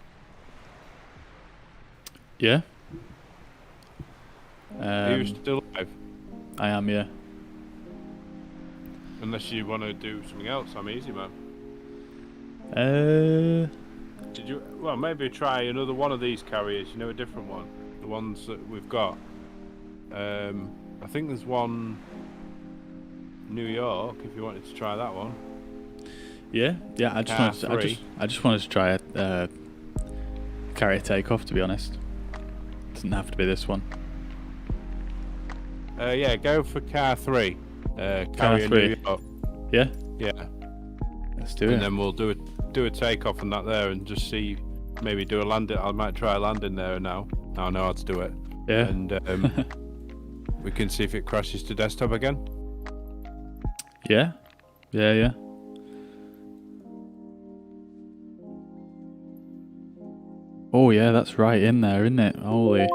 Yeah. Are you still alive? I am, yeah. Unless you want to do something else, I'm easy, man. Did you? Well, maybe try another one of these carriers. You know, a different one. The ones that we've got. I think there's one New York. If you wanted to try that one. Yeah, yeah. I just wanted to try a carrier takeoff. To be honest, doesn't have to be this one. Yeah, go for car 3. Car 3. New York. Yeah. Yeah. Let's do it. And then we'll do a takeoff and that there, and just see, maybe do a landing. I might try a landing there now. I know how to do it. Yeah. And we can see if it crashes to desktop again. Yeah. Yeah, yeah. Oh yeah, that's right in there, isn't it? Holy.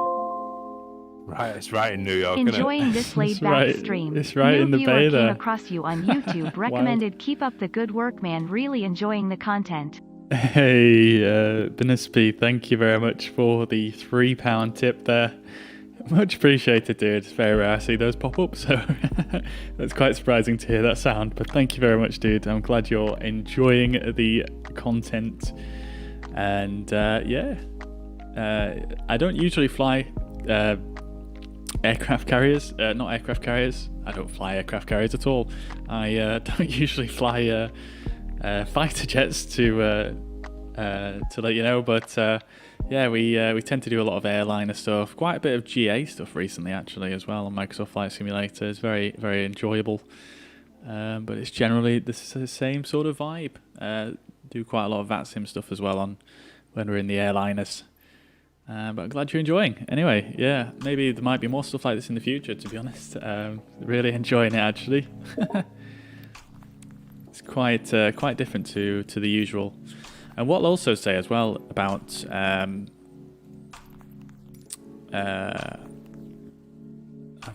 Right, it's right in New York. Enjoying isn't it? this laid-back stream. It's right New in the viewer bay came there. across you on YouTube. Recommended. Keep up the good work, man. Really enjoying the content. Hey, Benispi, thank you very much for the £3 tip there. Much appreciated, dude. It's very rare I see those pop up, so that's quite surprising to hear that sound. But thank you very much, dude. I'm glad you're enjoying the content. And yeah, I don't usually fly aircraft carriers, not aircraft carriers. I don't fly aircraft carriers at all. I don't usually fly fighter jets to let you know, but yeah, we tend to do a lot of airliner stuff, quite a bit of GA stuff recently actually as well on Microsoft Flight Simulator. It's very, very enjoyable, but it's generally the same sort of vibe. Do quite a lot of VATSIM stuff as well on when we're in the airliners. But I'm glad you're enjoying. Anyway, yeah, maybe there might be more stuff like this in the future, to be honest. Really enjoying it, actually. It's quite different to the usual. And what I'll also say as well about... I've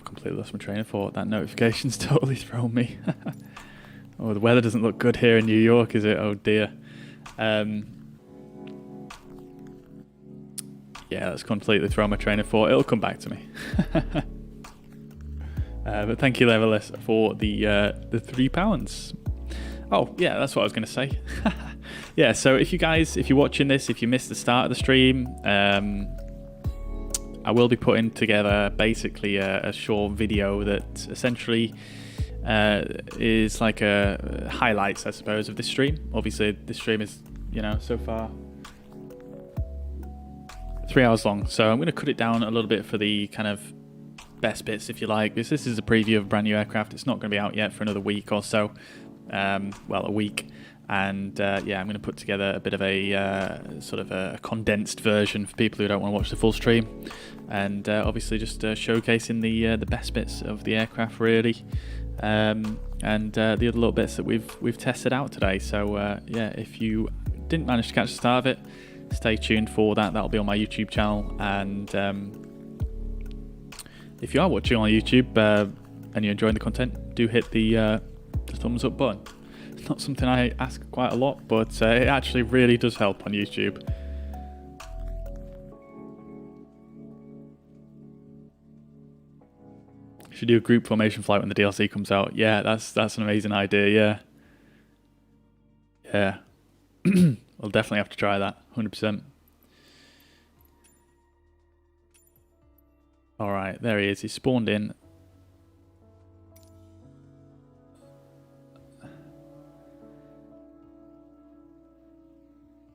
completely lost my train of thought. That notification's totally thrown me. Oh, the weather doesn't look good here in New York, is it? Oh, dear. Yeah, that's completely thrown my train of thought. It'll come back to me. But thank you, Leveless, for the £3. Oh, yeah, that's what I was going to say. Yeah, so if you're watching this, if you missed the start of the stream, I will be putting together basically a short video that essentially is like a highlights, I suppose, of this stream. Obviously, this stream is, so far 3 hours long, so I'm going to cut it down a little bit for the kind of best bits, if you like, because this is a preview of a brand new aircraft. It's not going to be out yet for another week or so. Well, a week. And yeah, I'm going to put together a bit of a sort of a condensed version for people who don't want to watch the full stream, and obviously just showcasing the best bits of the aircraft, really, and the other little bits that we've tested out today. So yeah, if you didn't manage to catch the start of it, stay tuned for that. That'll be on my YouTube channel, and if you are watching on YouTube and you're enjoying the content, do hit the thumbs up button. It's not something I ask quite a lot, but it actually really does help on YouTube. Should do a group formation flight when the DLC comes out. Yeah, that's an amazing idea. Yeah. I'll definitely have to try that, 100%. All right, there he is. He's spawned in.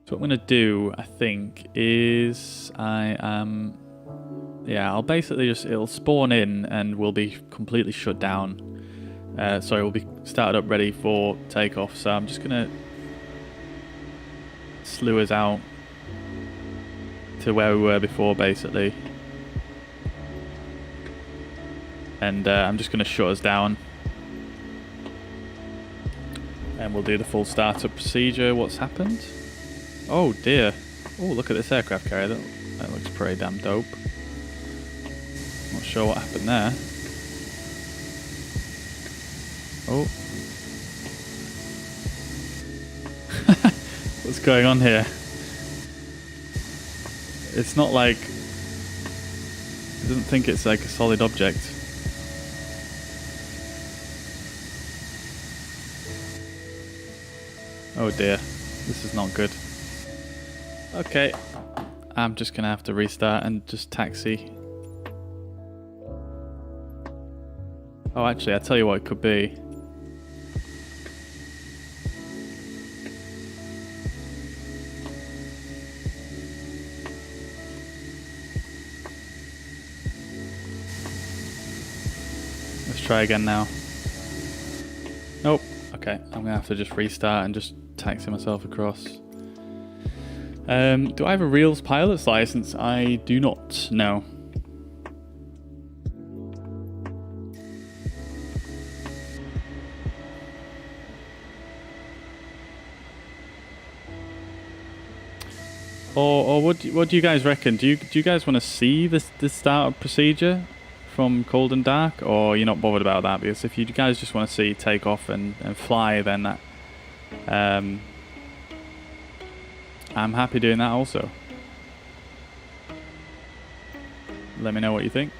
So what I'm going to do, I think, is I'll basically it'll spawn in and we'll be completely shut down. Sorry, we'll be started up ready for takeoff. So I'm just going to slew us out to where we were before, basically. And I'm just going to shut us down. And we'll do the full startup procedure. What's happened? Oh dear. Oh, look at this aircraft carrier. That looks pretty damn dope. Not sure what happened there. Oh. What's going on here? It's not like... It doesn't think it's like a solid object. Oh dear. This is not good. Okay, I'm just going to have to restart and just taxi. Oh, actually, I'll tell you what it could be. Let's try again now. Nope. Okay, I'm going to have to just restart and just taxi myself across. Do I have a Reels pilot's license? I do not. No. Or what do you guys reckon? Do you guys want to see the startup procedure from Cold and Dark, or you're not bothered about that? Because if you guys just want to see take off and fly, then that I'm happy doing that also. Let me know what you think.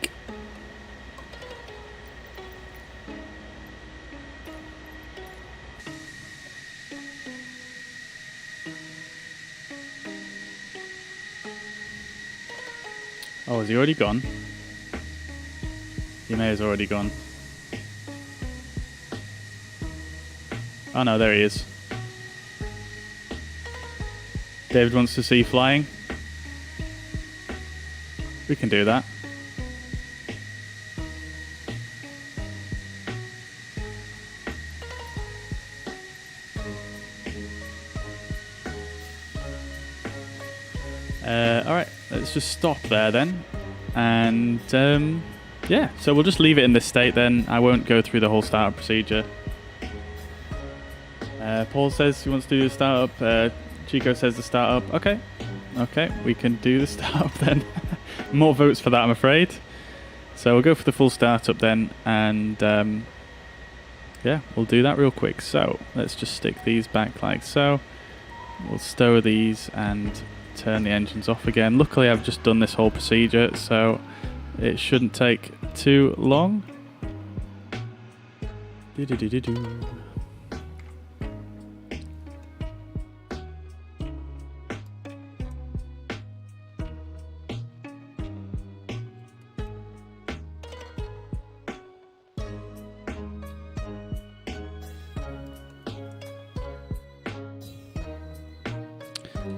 Oh, has he already gone? He may have already gone. Oh no, there he is. David wants to see flying. We can do that. Alright, let's just stop there then. And yeah, so we'll just leave it in this state then. I won't go through the whole startup procedure. Paul says he wants to do the startup. Chico says the startup. Okay, we can do the startup then. More votes for that, I'm afraid. So we'll go for the full startup then, and yeah, we'll do that real quick. So let's just stick these back like so. We'll stow these and turn the engines off again. Luckily I've just done this whole procedure, so it shouldn't take too long.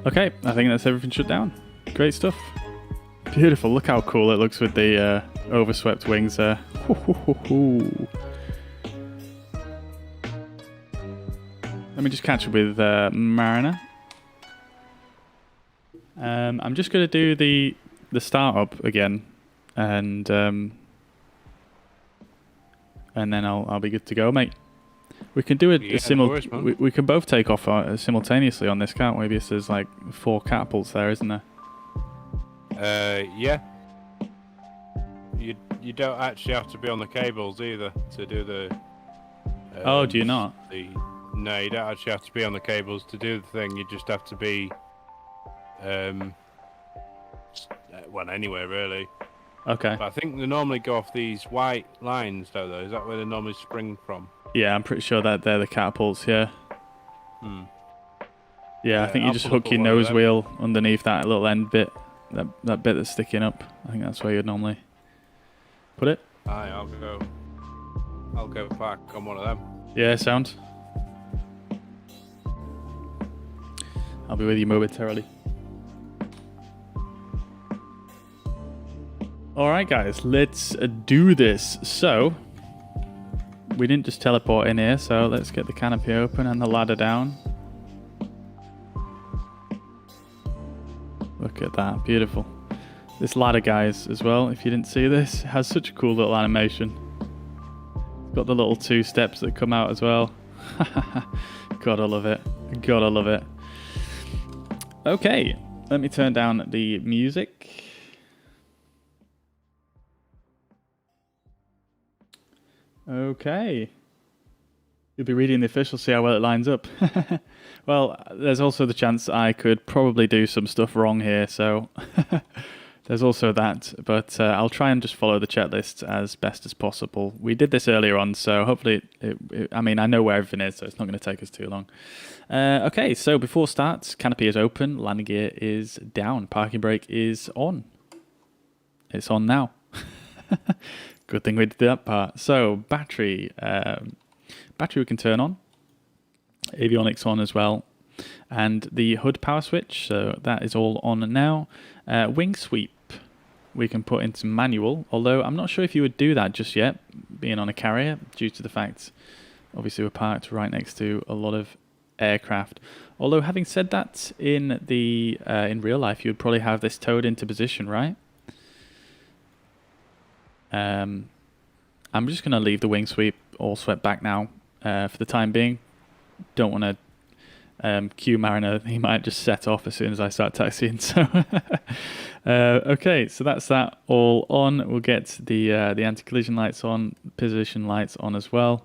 Okay, I think that's everything shut down. Great stuff. Beautiful. Look how cool it looks with the overswept wings there. Let me just catch up with Mariner. I'm just going to do the startup again, and then I'll be good to go, mate. We can do it we can both take off simultaneously on this, can't we? Because there's like 4 catapults there, isn't there? Yeah. You don't actually have to be on the cables either to do the. Oh, do you not? No, you don't actually have to be on the cables to do the thing. You just have to be. Well, anywhere really. Okay. But I think they normally go off these white lines, though. Is that where they normally spring from? Yeah, I'm pretty sure that they're the catapults, yeah. Yeah, I think you just hook your nose wheel underneath that little end bit, that bit that's sticking up. I think that's where you'd normally put it. Aye, I'll go back on one of them. Yeah, sound. I'll be with you momentarily. Alright guys, let's do this. So, we didn't just teleport in here, so let's get the canopy open and the ladder down. Look at that, beautiful. This ladder, guys, as well, if you didn't see this, has such a cool little animation. It's got the little 2 steps that come out as well. Gotta love it. Gotta love it. Okay, let me turn down the music. Okay. You'll be reading the official, see how well it lines up. Well, there's also the chance I could probably do some stuff wrong here, so there's also that. But I'll try and just follow the checklist as best as possible. We did this earlier on, so hopefully, I mean, I know where everything is, so it's not going to take us too long. Okay, so before start, canopy is open, landing gear is down, parking brake is on. It's on now. Good thing we did that part. So battery we can turn on. Avionics on as well. And the hood power switch, so that is all on now. Wing sweep we can put into manual, although I'm not sure if you would do that just yet, being on a carrier, due to the fact, obviously we're parked right next to a lot of aircraft. Although having said that, in real life, you would probably have this towed into position, right? I'm just going to leave the wing sweep all swept back now for the time being. Don't want to cue Mariner. He might just set off as soon as I start taxiing. So okay, so that's that all on. We'll get the anti-collision lights on, position lights on as well.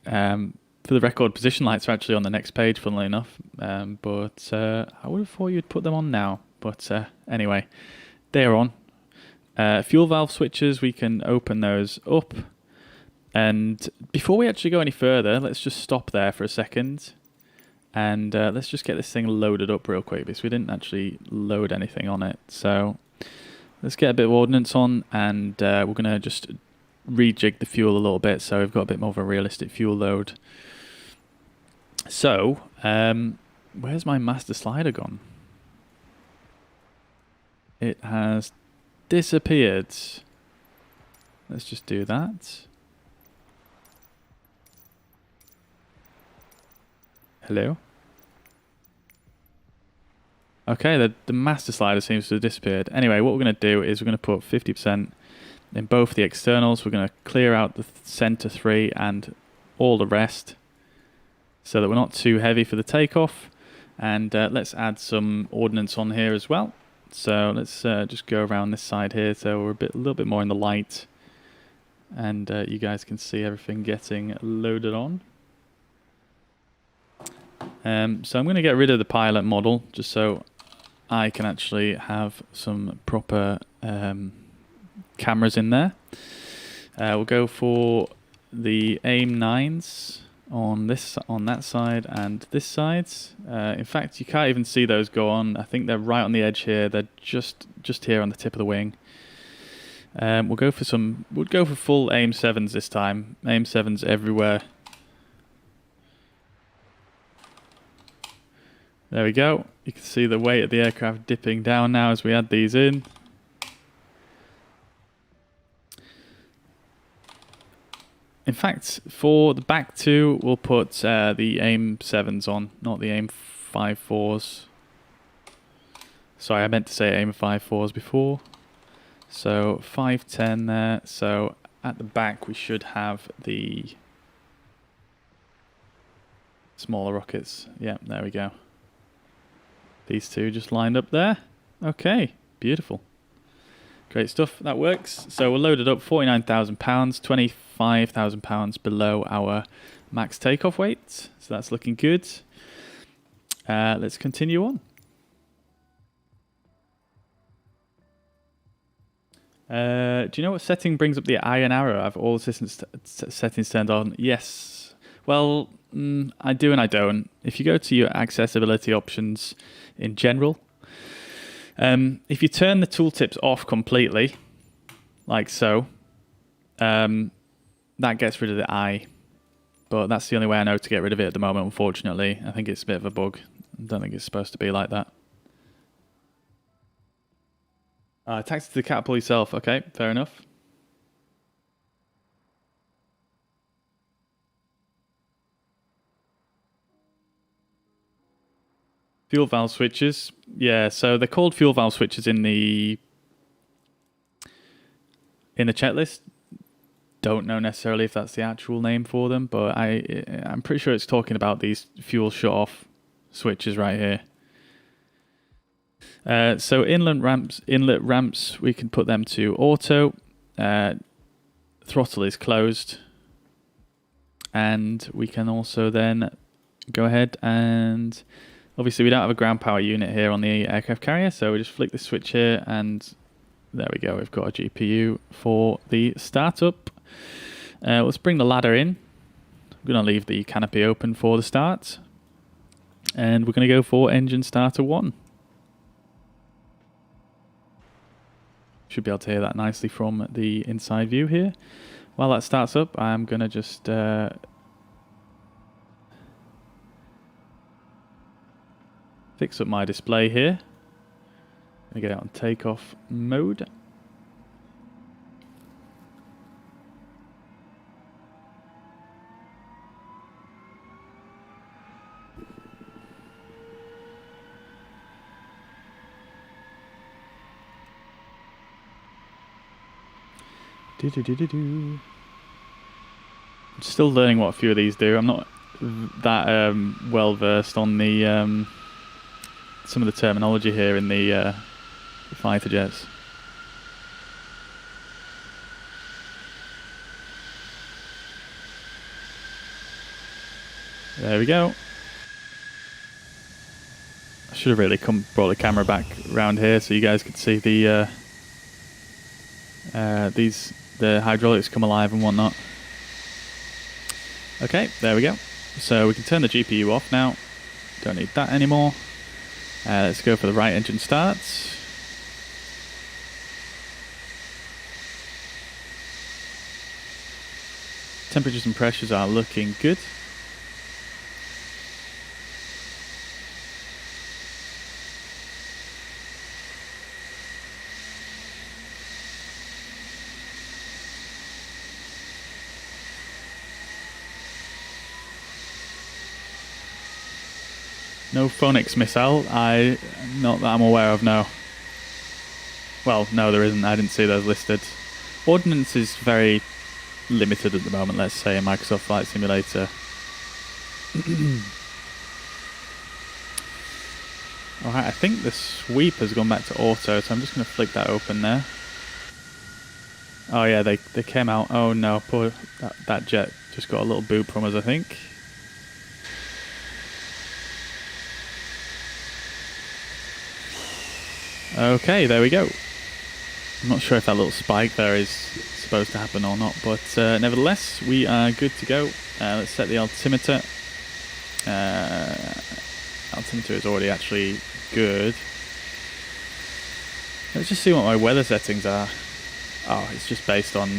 For the record, position lights are actually on the next page, funnily enough. But I would have thought you'd put them on now. But anyway, they're on. Fuel valve switches, we can open those up. And before we actually go any further, let's just stop there for a second. And let's just get this thing loaded up real quick, because we didn't actually load anything on it. So let's get a bit of ordnance on, and we're going to just rejig the fuel a little bit, so we've got a bit more of a realistic fuel load. So, where's my master slider gone? It has disappeared. Let's just do that. Hello? Okay, the master slider seems to have disappeared. Anyway, what we're going to do is we're going to put 50% in both the externals. We're going to clear out the center 3 and all the rest, so that we're not too heavy for the takeoff. And let's add some ordnance on here as well. So let's just go around this side here, so we're a little bit more in the light, and you guys can see everything getting loaded on. So I'm going to get rid of the pilot model just so I can actually have some proper cameras in there. We'll go for the AIM-9s on that side and this side. In fact, you can't even see those go on. I think they're right on the edge here. They're just here on the tip of the wing. We'll go for full AIM-7s this time. AIM-7s everywhere. There we go. You can see the weight of the aircraft dipping down now as we add these in. In fact, for the back two, we'll put the AIM-7s on, not the AIM-54s. Sorry, I meant to say AIM-54s before. So 510 there. So at the back, we should have the smaller rockets. Yeah, there we go. These two just lined up there. Okay, beautiful. Great stuff, that works. So we'll load it up, £49,000, £25,000 below our max takeoff weight. So that's looking good. Let's continue on. Do you know what setting brings up the eye and arrow? I have all the settings turned on. Yes. Well, I do and I don't. If you go to your accessibility options in general, if you turn the tooltips off completely, like so, that gets rid of the eye. But that's the only way I know to get rid of it at the moment, unfortunately. I think it's a bit of a bug. I don't think it's supposed to be like that. Attach to the catapult yourself. Okay, fair enough. Fuel valve switches. Yeah, so they're called fuel valve switches in the checklist. Don't know necessarily if that's the actual name for them, but I'm pretty sure it's talking about these fuel shut-off switches right here. So inlet ramps, we can put them to auto. Throttle is closed. And we can also then go ahead and... Obviously, we don't have a ground power unit here on the aircraft carrier, so we just flick the switch here, and there we go. We've got a GPU for the startup. Let's bring the ladder in. I'm going to leave the canopy open for the start. And we're going to go for engine starter 1. Should be able to hear that nicely from the inside view here. While that starts up, I'm going to just... fix up my display here. I'm going to get it on takeoff mode. I'm still learning what a few of these do. I'm not that well versed on the some of the terminology here in the fighter jets. There we go. I should have really brought the camera back around here so you guys could see the hydraulics come alive and whatnot. Okay, there we go. So we can turn the GPU off now. Don't need that anymore. Let's go for the right engine start. Temperatures and pressures are looking good. No Phoenix missile, not that I'm aware of, no. Well, no there isn't, I didn't see those listed. Ordnance is very limited at the moment, let's say, in Microsoft Flight Simulator. Alright, I think the sweep has gone back to auto, so I'm just going to flick that open there. Oh yeah, they came out. Oh no, poor, that jet just got a little boop from us, I think. Okay, there we go. I'm not sure if that little spike there is supposed to happen or not, but nevertheless, we are good to go. Let's set the altimeter. Altimeter is already actually good. Let's just see what my weather settings are. Oh, it's just based on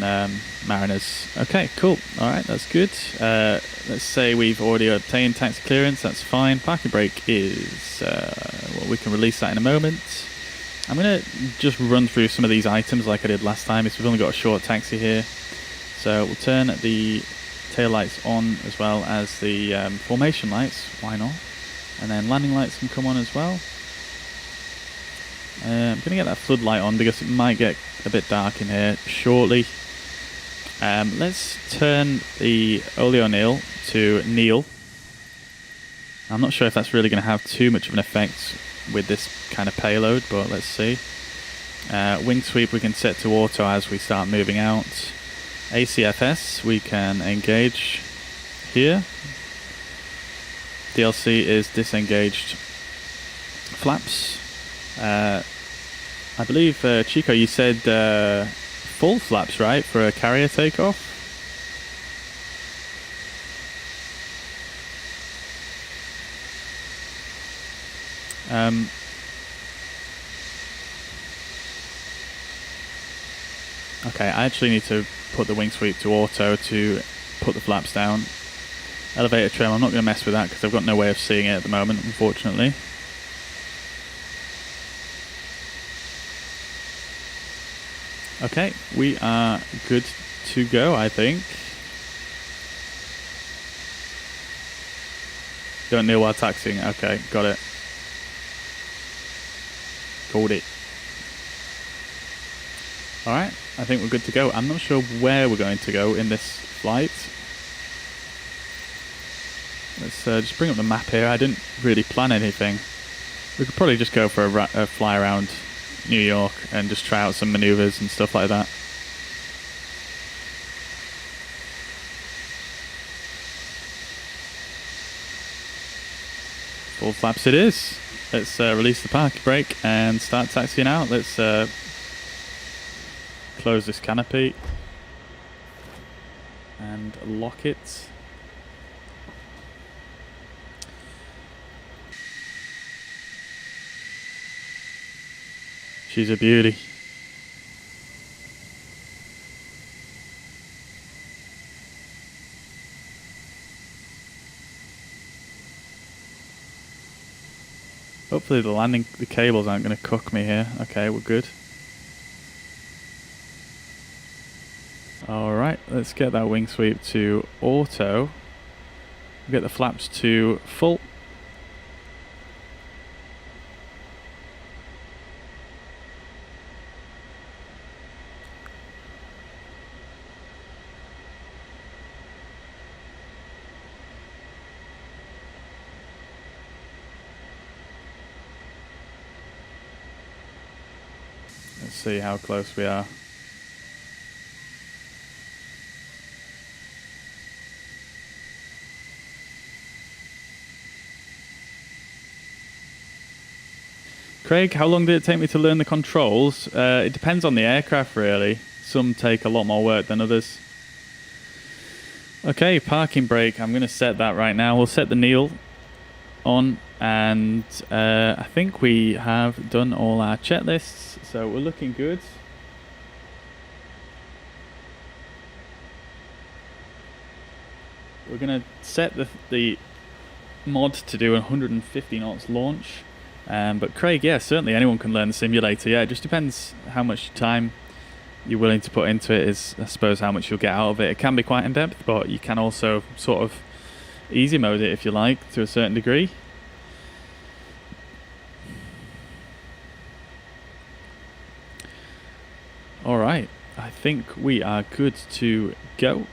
Mariners. Okay, cool. Alright, that's good. Let's say we've already obtained taxi clearance. That's fine. Parking brake is... well, we can release that in a moment. I'm going to just run through some of these items like I did last time. We've only got a short taxi here. So we'll turn the tail lights on as well as the formation lights. Why not? And then landing lights can come on as well. I'm going to get that floodlight on because it might get a bit dark in here shortly. Let's turn the Oleo Neil to Neil. I'm not sure if that's really going to have too much of an effect with this kind of payload, but let's see. Wing sweep we can set to auto as we start moving out. ACFS we can engage here. DLC is disengaged flaps. I believe, Chico, you said full flaps, right, for a carrier takeoff? Okay, I actually need to put the wing sweep to auto to put the flaps down. Elevator trim, I'm not going to mess with that because I've got no way of seeing it at the moment, unfortunately. Okay, we are good to go, I think. Don't kneel while taxiing. Okay, got it. Called it. Alright, I think we're good to go. I'm not sure where we're going to go in this flight. Let's just bring up the map here. I didn't really plan anything. We could probably just go for a fly around New York and just try out some maneuvers and stuff like that. Full flaps it is. Let's release the parking brake and start taxiing out. Let's close this canopy and lock it. She's a beauty. Hopefully the cables aren't going to cook me here. Okay, we're good. Alright, let's get that wing sweep to auto. Get the flaps to full. Let's see how close we are. Craig, how long did it take me to learn the controls? It depends on the aircraft, really. Some take a lot more work than others. Okay, parking brake. I'm going to set that right now. We'll set the Neil on, and I think we have done all our checklists, so we're looking good. We're going to set the mod to do 150 knots launch. But Craig, yeah, certainly anyone can learn the simulator. Yeah, it just depends how much time you're willing to put into it, is I suppose how much you'll get out of it. It can be quite in depth, but you can also sort of easy mode it if you like to a certain degree. Alright, I think we are good to go.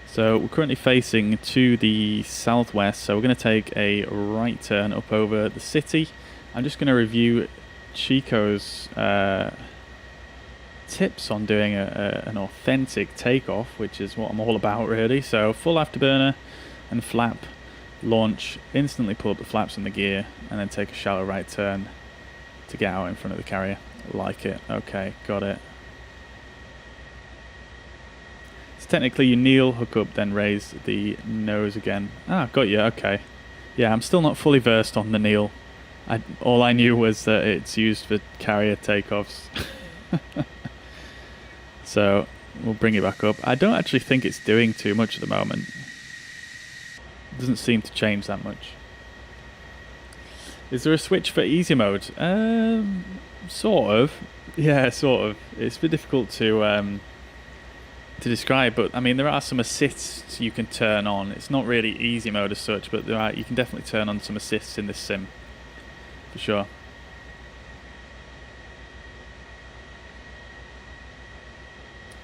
So we're currently facing to the southwest, so we're going to take a right turn up over the city. I'm just going to review Chico's tips on doing an authentic takeoff, which is what I'm all about really. So full afterburner and flap launch, instantly pull up the flaps in the gear and then take a shallow right turn to get out in front of the carrier. Like it. Okay, got it. So technically you kneel, hook up, then raise the nose again. Ah, got you. Okay. Yeah, I'm still not fully versed on the kneel. All I knew was that it's used for carrier takeoffs. So we'll bring it back up. I don't actually think it's doing too much at the moment. It doesn't seem to change that much. Is there a switch for easy mode? Sort of. Yeah, sort of. It's a bit difficult to describe, but I mean there are some assists you can turn on. It's not really easy mode as such, but you can definitely turn on some assists in this sim, for sure.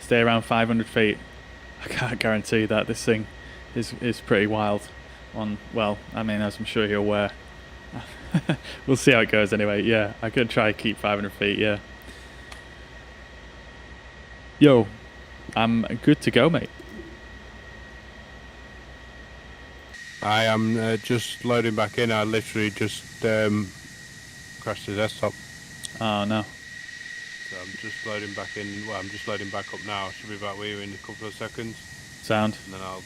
Stay around 500 feet. I can't guarantee that. This thing is pretty wild. Well, I mean, as I'm sure you're aware. We'll see how it goes anyway. Yeah, I could try to keep 500 feet, yeah. Yo, I'm good to go, mate. I am just loading back in. I literally just crashed the desktop. Oh, no. So I'm just loading back in. Well, I'm just loading back up now. Should be back with you in a couple of seconds. Sound. And then I'll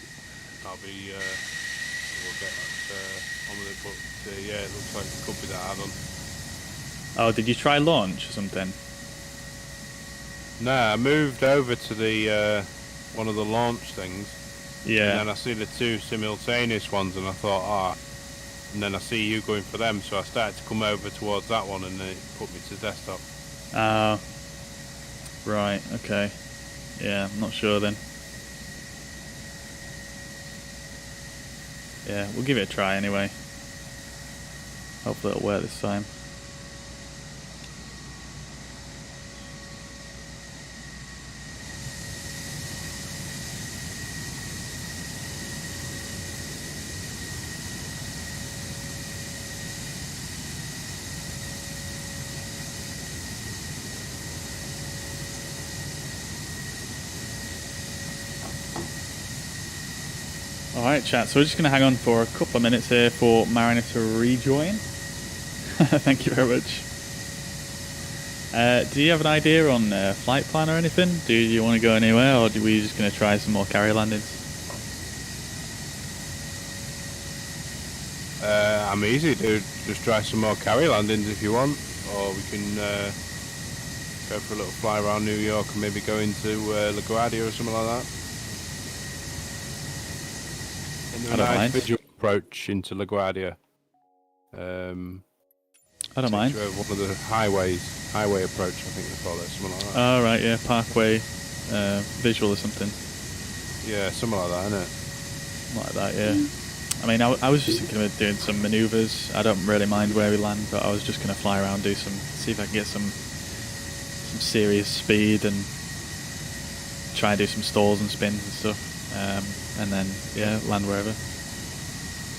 be we'll get that on with it. But yeah, it looks like it could be that add-on. Oh, did you try launch or something? No, I moved over to the one of the launch things. Yeah. And then I see the two simultaneous ones, and I thought, and then I see you going for them, so I started to come over towards that one, and then it put me to desktop. Right, okay. Yeah, I'm not sure then. Yeah, we'll give it a try anyway. Hopefully it'll work this time. Alright chat, so we're just going to hang on for a couple of minutes here for Mariner to rejoin. Thank you very much. Do you have an idea on flight plan or anything? Do you want to go anywhere, or are we just going to try some more carrier landings? I'm easy, dude. Just try some more carrier landings if you want, or we can go for a little fly around New York and maybe go into LaGuardia or something like that. I don't mind. Visual approach into LaGuardia. I don't mind. One of the highway approach, I think they call it, something like that. Oh right, yeah, Parkway visual or something. Yeah, something like that, isn't it? Something like that, yeah. I mean, I was just thinking of doing some manoeuvres. I don't really mind where we land, but I was just going to fly around, see if I can get some serious speed and try and do some stalls and spins and stuff. And then, yeah, land wherever.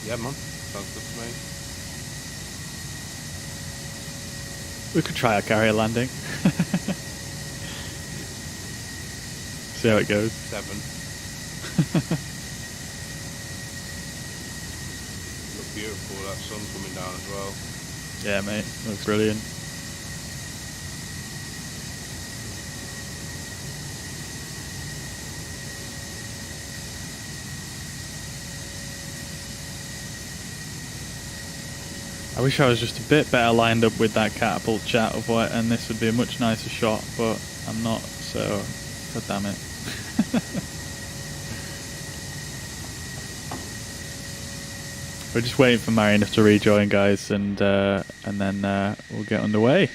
Yeah, man. Sounds good to me. We could try a carrier landing. See how it goes. 7. Look beautiful, that sun coming down as well. Yeah, mate. Looks brilliant. I wish I was just a bit better lined up with that catapult chat, and this would be a much nicer shot, but I'm not, so god damn it. We're just waiting for Mariner to rejoin, guys, and then we'll get underway.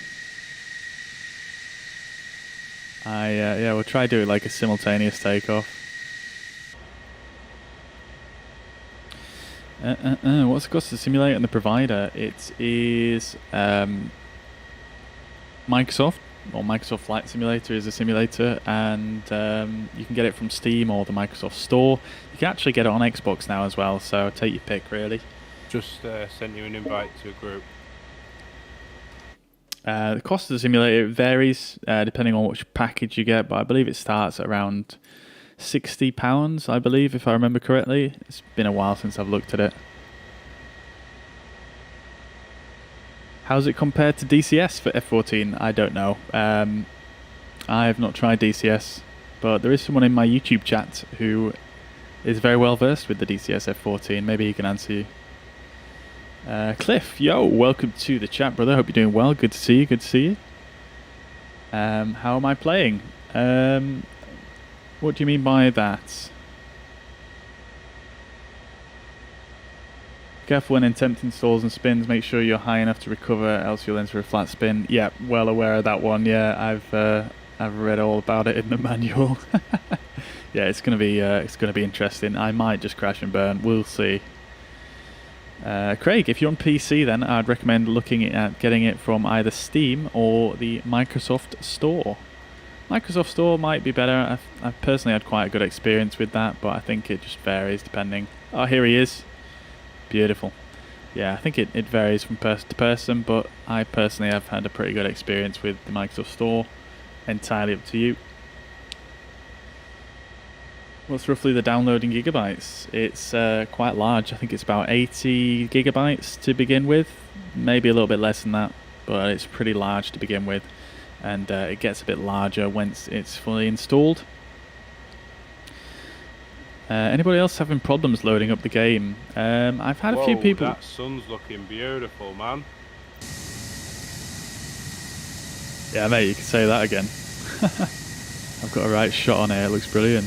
Yeah, we'll try to do it like a simultaneous takeoff. What's the cost of the simulator and the provider? It is Microsoft, or Microsoft Flight Simulator is a simulator, and you can get it from Steam or the Microsoft Store. You can actually get it on Xbox now as well, so take your pick, really. Just sent you an invite to a group. The cost of the simulator varies depending on which package you get, but I believe it starts at around £60, I believe, if I remember correctly. It's been a while since I've looked at it. How's it compared to DCS for F14? I don't know. I have not tried DCS, but there is someone in my YouTube chat who is very well versed with the DCS F14. Maybe he can answer you. Cliff, yo, welcome to the chat, brother. Hope you're doing well. Good to see you. Good to see you. How am I playing? What do you mean by that? Careful when attempting stalls and spins. Make sure you're high enough to recover, else you'll enter a flat spin. Yeah, well aware of that one. Yeah, I've read all about it in the manual. Yeah, it's gonna be interesting. I might just crash and burn. We'll see. Craig, if you're on PC, then I'd recommend looking at getting it from either Steam or the Microsoft Store. Microsoft Store might be better. I've personally had quite a good experience with that, but I think it just varies depending. Oh, here he is. Beautiful. Yeah, I think it varies from person to person, but I personally have had a pretty good experience with the Microsoft Store. Entirely up to you. What's roughly the downloading gigabytes? It's quite large. I think it's about 80 gigabytes to begin with. Maybe a little bit less than that, but it's pretty large to begin with. And it gets a bit larger once it's fully installed. Anybody else having problems loading up the game? I've had a few people... that sun's looking beautiful, man. Yeah, mate, you can say that again. I've got a right shot on here. It looks brilliant.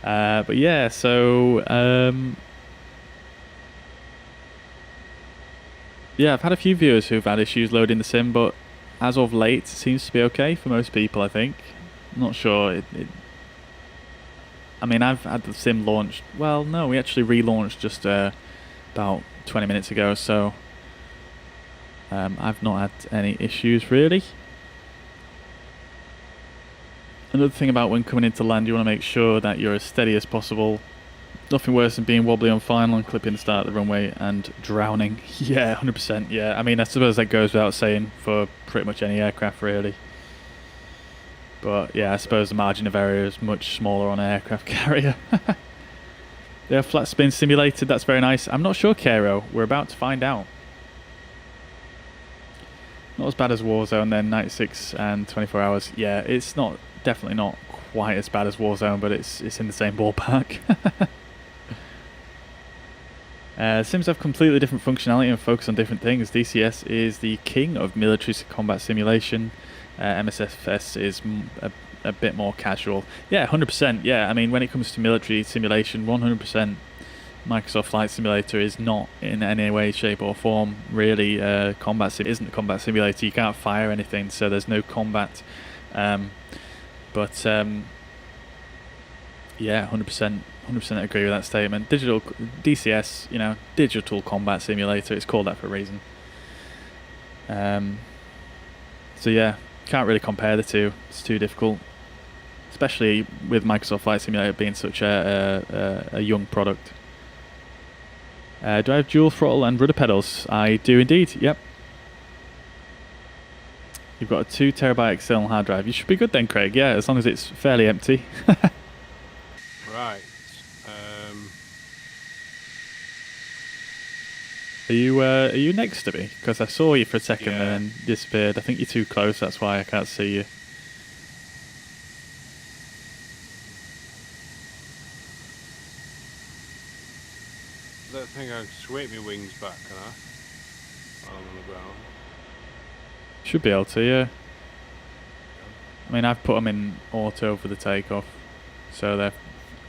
But yeah, so... yeah, I've had a few viewers who've had issues loading the sim, but as of late, it seems to be okay for most people, I think. I'm not sure. I mean, I've had the sim launched. Well, no, we actually relaunched just about 20 minutes ago, so I've not had any issues really. Another thing about when coming into land, you want to make sure that you're as steady as possible. Nothing worse than being wobbly on final and clipping the start of the runway and drowning. Yeah, 100%. Yeah, I mean, I suppose that goes without saying for pretty much any aircraft really. But yeah, I suppose the margin of error is much smaller on an aircraft carrier. Yeah, flat spin simulated, that's very nice. I'm not sure, Cairo. We're about to find out. Not as bad as Warzone then, 96 and 24 hours. Yeah, it's definitely not quite as bad as Warzone, but it's in the same ballpark. Sims have completely different functionality and focus on different things. DCS is the king of military combat simulation. MSFS is a bit more casual. Yeah, 100%. Yeah, I mean, when it comes to military simulation, 100%. Microsoft Flight Simulator is not in any way, shape or form really combat sim. It isn't a combat simulator. You can't fire anything, so there's no combat. Yeah, 100% agree with that statement. Digital DCS, you know, digital combat simulator. It's called that for a reason. So yeah, can't really compare the two. It's too difficult, especially with Microsoft Flight Simulator being such a young product. Do I have dual throttle and rudder pedals? I do indeed. Yep. You've got a 2 terabyte external hard drive. You should be good then, Craig. Yeah, as long as it's fairly empty. Right. Are you next to me? Because I saw you for a second and then disappeared. I think you're too close. That's why I can't see you. I don't think I can sweep my wings back, can I? While I'm on the ground. Should be able to, yeah. I mean, I've put them in auto for the takeoff, so they're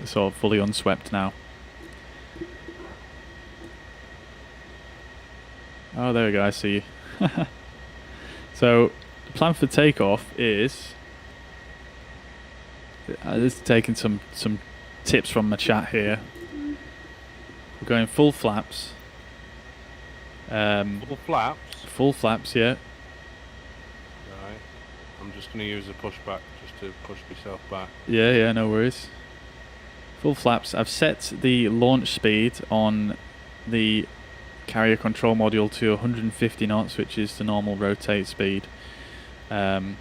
sort of fully unswept now. Oh, there we go, I see you. So, the plan for takeoff is... This is taking some tips from the chat here. We're going full flaps. Full flaps? Full flaps, yeah. Right. I'm just going to use the pushback just to push myself back. Yeah, no worries. Full flaps. I've set the launch speed on the carrier control module to 150 knots, which is the normal rotate speed. And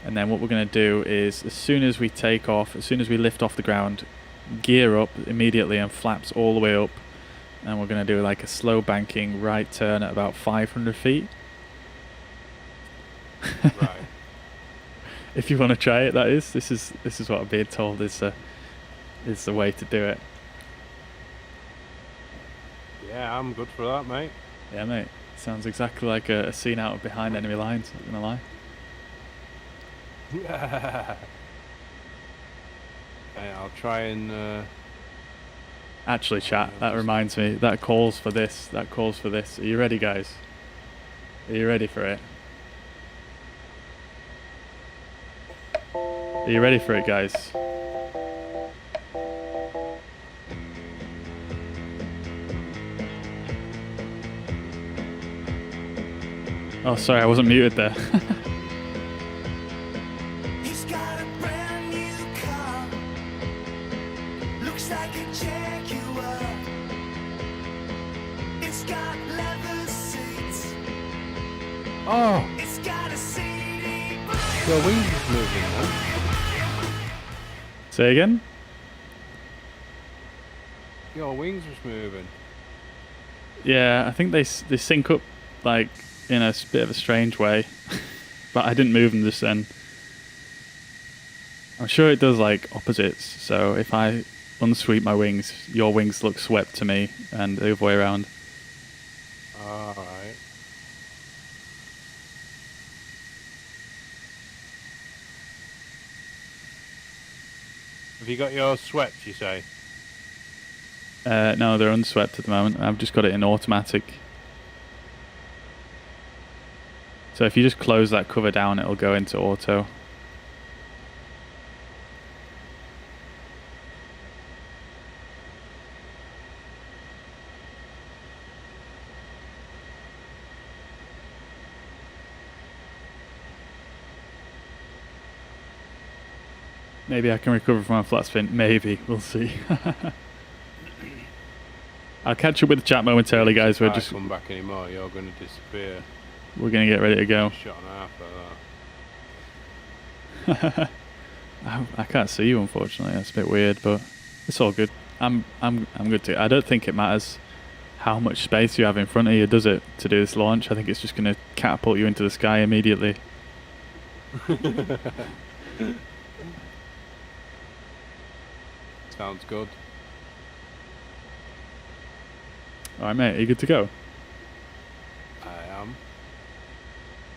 then what we're going to do is, as soon as we take off, as soon as we lift off the ground, gear up immediately and flaps all the way up and we're going to do like a slow banking right turn at about 500 feet. Right. If you want to try it, that is. This is what I'm being told is the way to do it. Yeah, I'm good for that, mate. Yeah, mate. Sounds exactly like a scene out of Behind Enemy Lines, not gonna lie. Hey, I'll try and... Actually, chat, that reminds me, that calls for this. That calls for this. Are you ready, guys? Are you ready for it? Are you ready for it, guys? Oh, sorry, I wasn't muted there. He's got a brand new car. Looks like a Jaguar. It's got leather seats. Oh! It's got a CD. Your wings is moving, man. Say again? Your wings was moving. Yeah, I think they sync up like in a bit of a strange way, but I didn't move them just then. I'm sure it does like opposites, so if I unsweep my wings, your wings look swept to me, and the other way around. Alright. Have you got yours swept, you say? No, they're unswept at the moment. I've just got it in automatic. So if you just close that cover down, it'll go into auto. Maybe I can recover from a flat spin. Maybe. We'll see. I'll catch up with the chat momentarily, guys. We're just... come back anymore, you're going to disappear. We're going to get ready to go. Shot and a half like that. I can't see you, unfortunately. That's a bit weird, but it's all good. I'm good to. I don't think it matters how much space you have in front of you, does it, to do this launch? I think it's just going to catapult you into the sky immediately. Sounds good. All right, mate. Are you good to go? I am.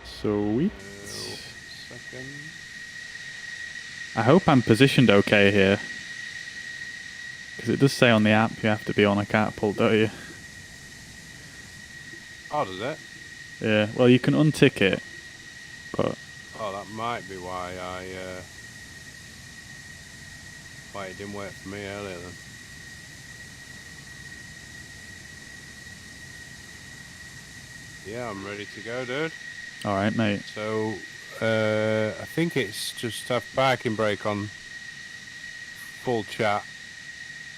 Sweet. Second. I hope I'm positioned okay here. Because it does say on the app you have to be on a catapult, don't you? Oh, does it? Yeah, well, you can untick it, but... Oh, that might be why why it didn't work for me earlier then. Yeah, I'm ready to go, dude. All right, mate. So, I think it's just have parking brake on full chat.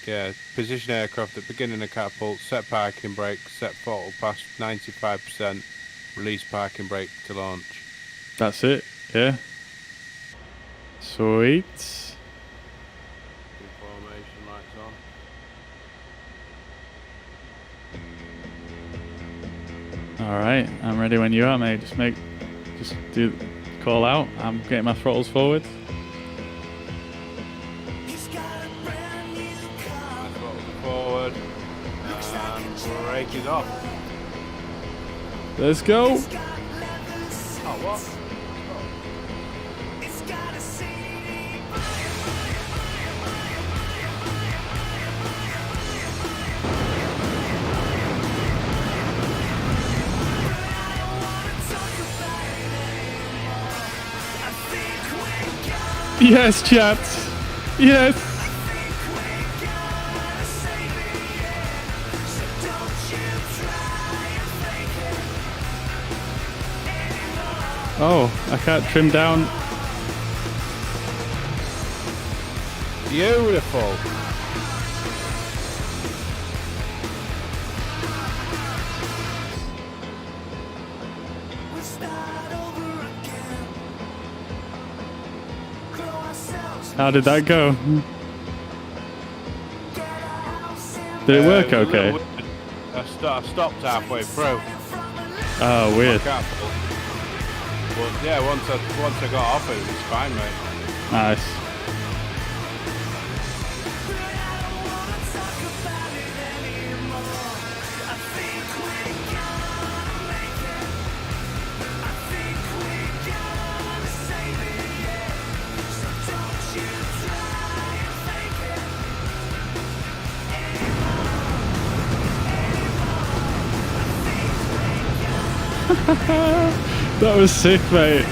Yeah, position aircraft at beginning of catapult, set parking brake, set throttle past 95%, release parking brake to launch. That's it, yeah. Sweet. Information lights on. All right, I'm ready when you are, mate. Just do call out. I'm getting my throttles forward. Forward, and brake is off. Let's go. Oh, what? Yes, chat. Yes. Oh, I can't trim down. Beautiful. How did that go? Did it work okay? I stopped halfway through. Oh, weird. Careful. But yeah, once I got off it was fine, mate. Nice. That was sick, mate.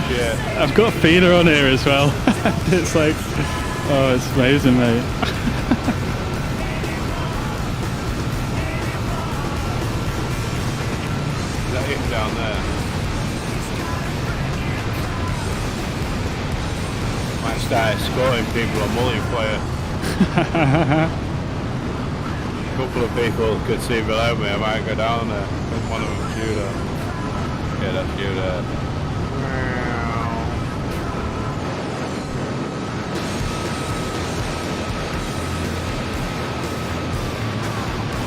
Yeah. I've got feeder on here as well. It's like, oh, it's amazing, mate. Is that him down there? Might start escorting people on multiplayer. A couple of people could see below me. I might go down there. One of them shoot her. Yeah, that's you there.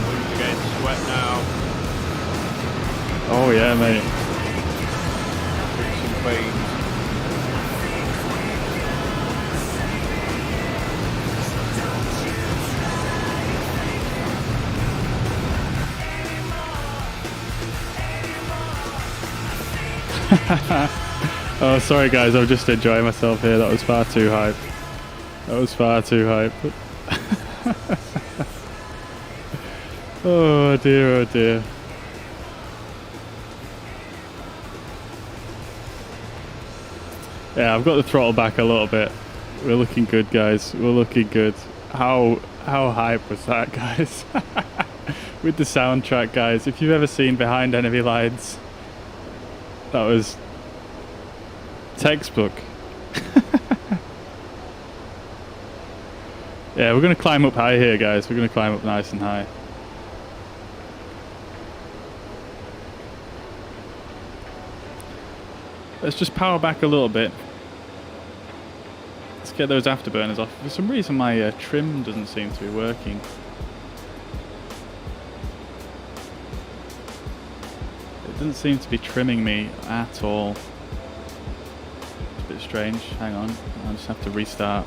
We're getting sweat now. Oh yeah, mate. Some beans. Oh, sorry guys, I'm just enjoying myself here. That was far too hype. That was far too hype. Oh dear, oh dear. Yeah, I've got the throttle back a little bit. We're looking good, guys. We're looking good. How hype was that, guys? With the soundtrack, guys. If you've ever seen Behind Enemy Lines, that was textbook. Yeah, we're going to climb up high here, guys. We're going to climb up nice and high. Let's just power back a little bit. Let's get those afterburners off. For some reason my trim doesn't seem to be working. It doesn't seem to be trimming me at all. It's a bit strange. Hang on. I'll just have to restart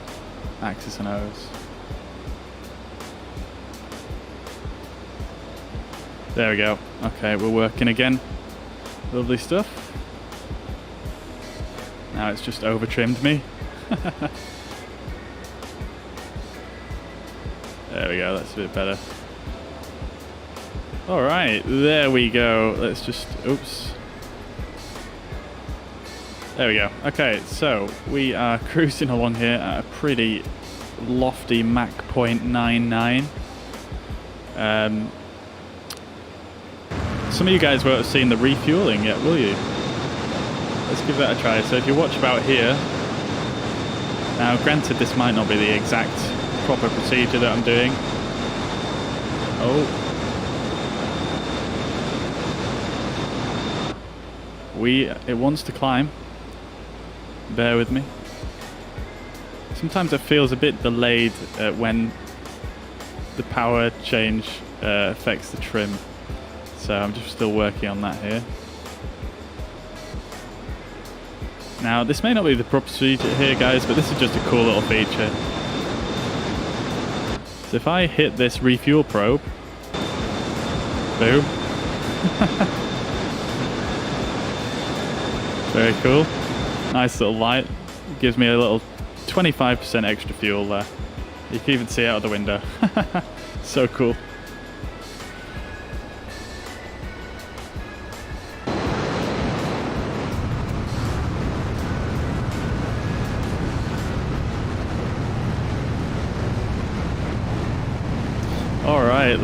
Axis and O's. There we go. Okay, we're working again. Lovely stuff. Now it's just over trimmed me. There we go, that's a bit better. Alright, there we go. Let's just, oops. There we go. Okay, so we are cruising along here at a pretty lofty Mach 0.99. Some of you guys won't have seen the refueling yet, will you? Let's give that a try. So if you watch about here, now granted this might not be the exact proper procedure that I'm doing. Oh. It wants to climb. Bear with me. Sometimes it feels a bit delayed when the power change affects the trim. So I'm just still working on that here. Now, this may not be the proper procedure here, guys, but this is just a cool little feature. So if I hit this refuel probe, boom. Very cool. Nice little light. Gives me a little 25% extra fuel there. You can even see out of the window. So cool. Alright,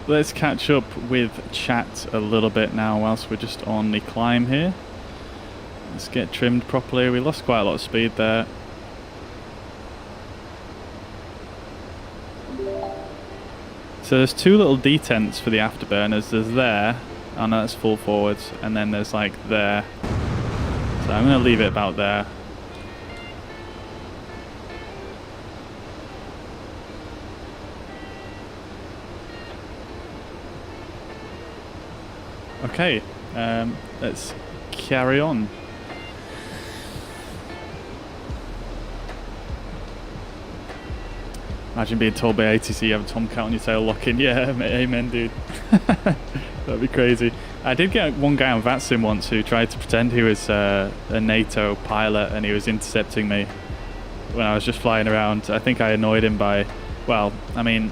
let's catch up with chat a little bit now whilst we're just on the climb here. Let's get trimmed properly. We lost quite a lot of speed there. So there's two little detents for the afterburners. There's there, oh no, that's full forwards, and then there's like there. So I'm going to leave it about there. Okay, let's carry on. Imagine being told by ATC you have a Tomcat on your tail locking. Yeah, amen, dude. That'd be crazy. I did get one guy on VatSim once who tried to pretend he was a NATO pilot, and he was intercepting me when I was just flying around. I think I annoyed him by, well, I mean,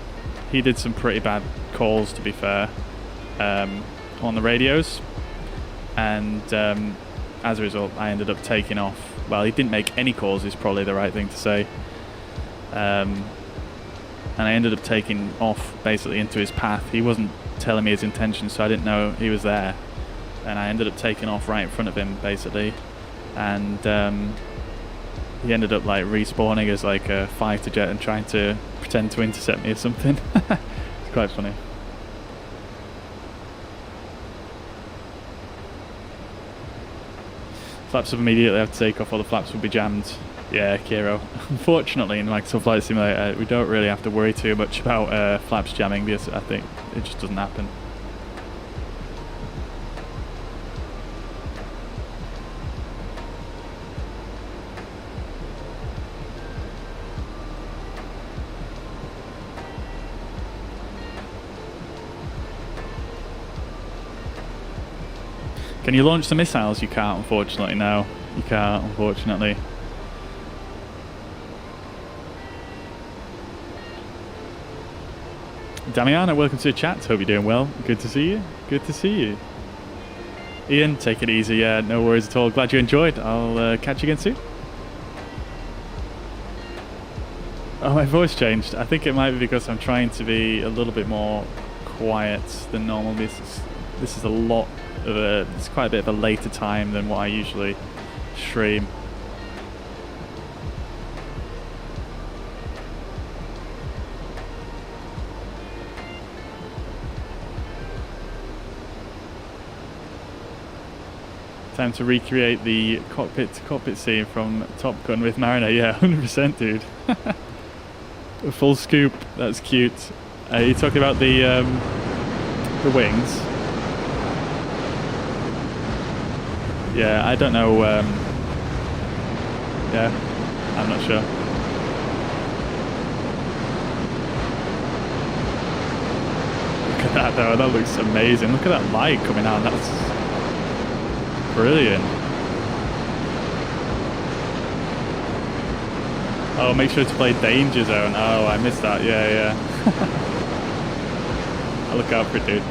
he did some pretty bad calls, to be fair, on the radios, and as a result I ended up taking off. Well, he didn't make any calls is probably the right thing to say, and I ended up taking off basically into his path. He wasn't telling me his intentions, so I didn't know he was there, and I ended up taking off right in front of him basically, and he ended up like respawning as like a fighter jet and trying to pretend to intercept me or something. It's quite funny. Flaps will immediately have to take off, or the flaps will be jammed. Yeah, Kiro. Unfortunately, in Microsoft Flight Simulator, we don't really have to worry too much about flaps jamming, because I think it just doesn't happen. Can you launch the missiles? You can't, unfortunately. No, you can't, unfortunately. Damiana, welcome to the chat. Hope you're doing well. Good to see you. Good to see you. Ian, take it easy. Yeah, no worries at all. Glad you enjoyed. I'll catch you again soon. Oh, my voice changed. I think it might be because I'm trying to be a little bit more quiet than normal. This is a lot of a, it's quite a bit of a later time than what I usually stream. Time to recreate the cockpit scene from Top Gun with Mariner. Yeah, 100%, dude. A full scoop. That's cute. You're talking about the wings. Yeah, I don't know. Yeah, I'm not sure. Look at that though. That looks amazing. Look at that light coming out. That's brilliant. Oh, make sure to play Danger Zone. Oh, I missed that. Yeah. I'll look out for it, dude.